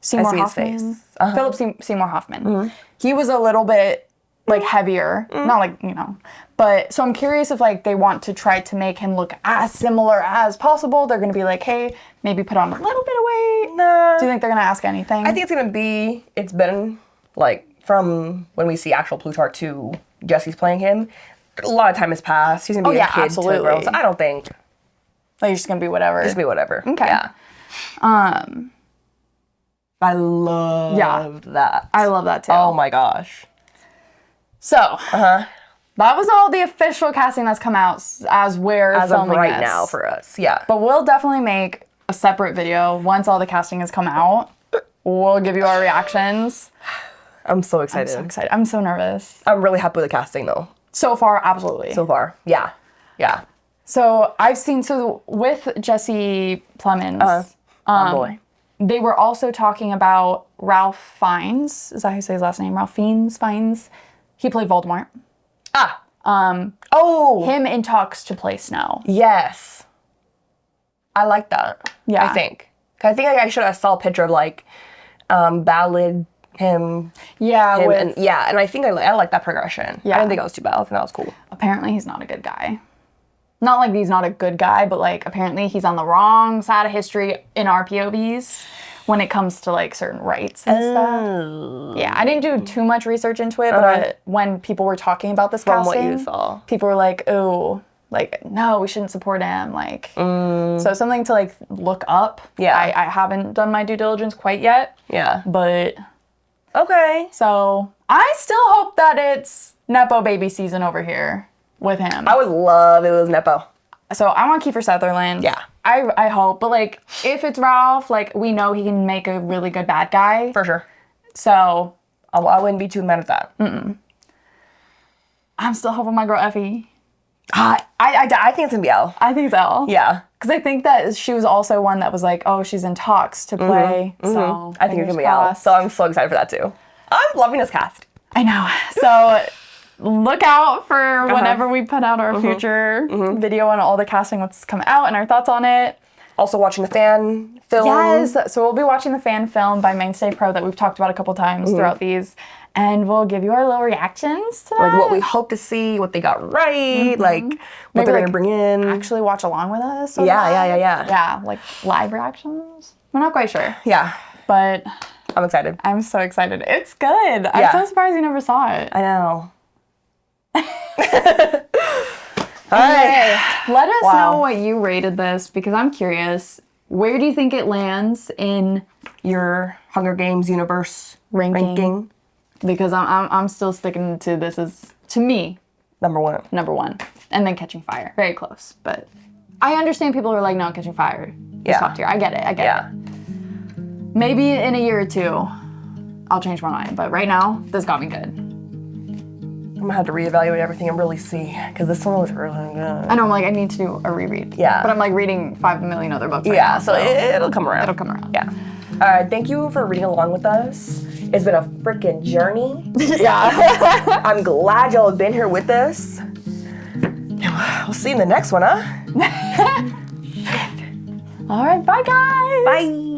Seymour I see his Hoffman? face. Philip Seymour Hoffman. He was a little bit like heavier, not like, you know, but so I'm curious if like they want to try to make him look as similar as possible. They're gonna be like, hey, maybe put on a little bit of weight. Nah. Do you think they're gonna ask anything? I think it's been like from when we see actual Plutarch to Jesse's playing him, a lot of time has passed. He's gonna be a kid to a grown. So I don't think like you're just gonna be whatever. just be whatever. Okay. Yeah. I love that. I love that too. Oh my gosh. So that was all the official casting that's come out as we're As of filming right this. now for us. Yeah. But we'll definitely make a separate video once all the casting has come out. We'll give you our reactions. I'm so excited. I'm so excited. I'm so nervous. I'm really happy with the casting though. So far, absolutely. So far. Yeah. Yeah. So I've seen, so with Jesse Plemons, Oh boy. they were also talking about Ralph Fiennes. Is that how you say his last name? Ralph Fiennes? He played Voldemort. Oh. Him in talks to play Snow. Yes. I like that. Yeah. I think. 'Cause I think I should have saw a picture of like ballad him. Yeah, Him with, and and I think I like that progression. Yeah. I didn't think it was too bad. I think that was cool. apparently he's not a good guy. Not like he's not a good guy, but like apparently he's on the wrong side of history in our POVs when it comes to like certain rights and stuff. Yeah, I didn't do too much research into it, but when people were talking about this From casting, what you saw. people were like, "Oh, like no, we shouldn't support him." Like, so something to like look up. Yeah. I haven't done my due diligence quite yet, Yeah. but Okay. so I still hope that it's Nepo baby season over here with him. I would love if it was Nepo. So I want Kiefer Sutherland. Yeah. I hope, but like if it's Ralph, like we know he can make a really good bad guy. For sure. So I wouldn't be too mad at that. I'm still hoping my girl Effie. I think it's gonna be Elle. I think so. Yeah. Because I think that she was also one that was like, oh, she's in talks to play. So I think it's gonna be Elle. crossed. So I'm so excited for that too. I'm loving this cast. I know. So look out for whenever we put out our future video on all the casting, what's come out and our thoughts on it. Also watching the fan film. Yes. So we'll be watching the fan film by Mainstay Pro that we've talked about a couple times throughout these. And we'll give you our little reactions to that. Like what we hope to see, what they got right, like what Maybe, they're like, gonna bring in. Actually watch along with us. on Yeah, that. yeah. Yeah, like live reactions. We're not quite sure. Yeah. But I'm excited. I'm so excited. It's good. I'm Yeah. so surprised you never saw it. I know. All right. Let us Wow. know what you rated this because I'm curious. Where do you think it lands in Your Hunger Games universe ranking? Because I'm still sticking to this as, to me, number one. number one. And then Catching Fire. Very close. But I understand people are like, no, Catching Fire is Yeah. top tier. I get it. Yeah. Maybe in a year or two, I'll change my mind. But right now, this got me good. I'm gonna have to reevaluate everything and really see because this one was really good. I know I'm like, I need to do a reread. Yeah. But I'm like reading 5 million other books right Yeah, now. so it'll come around. it'll come around. Yeah. All right. Thank you for reading along with us. It's been a freaking journey. Yeah. I'm glad y'all have been here with us. We'll see you in the next one, huh? All right, bye guys. Bye.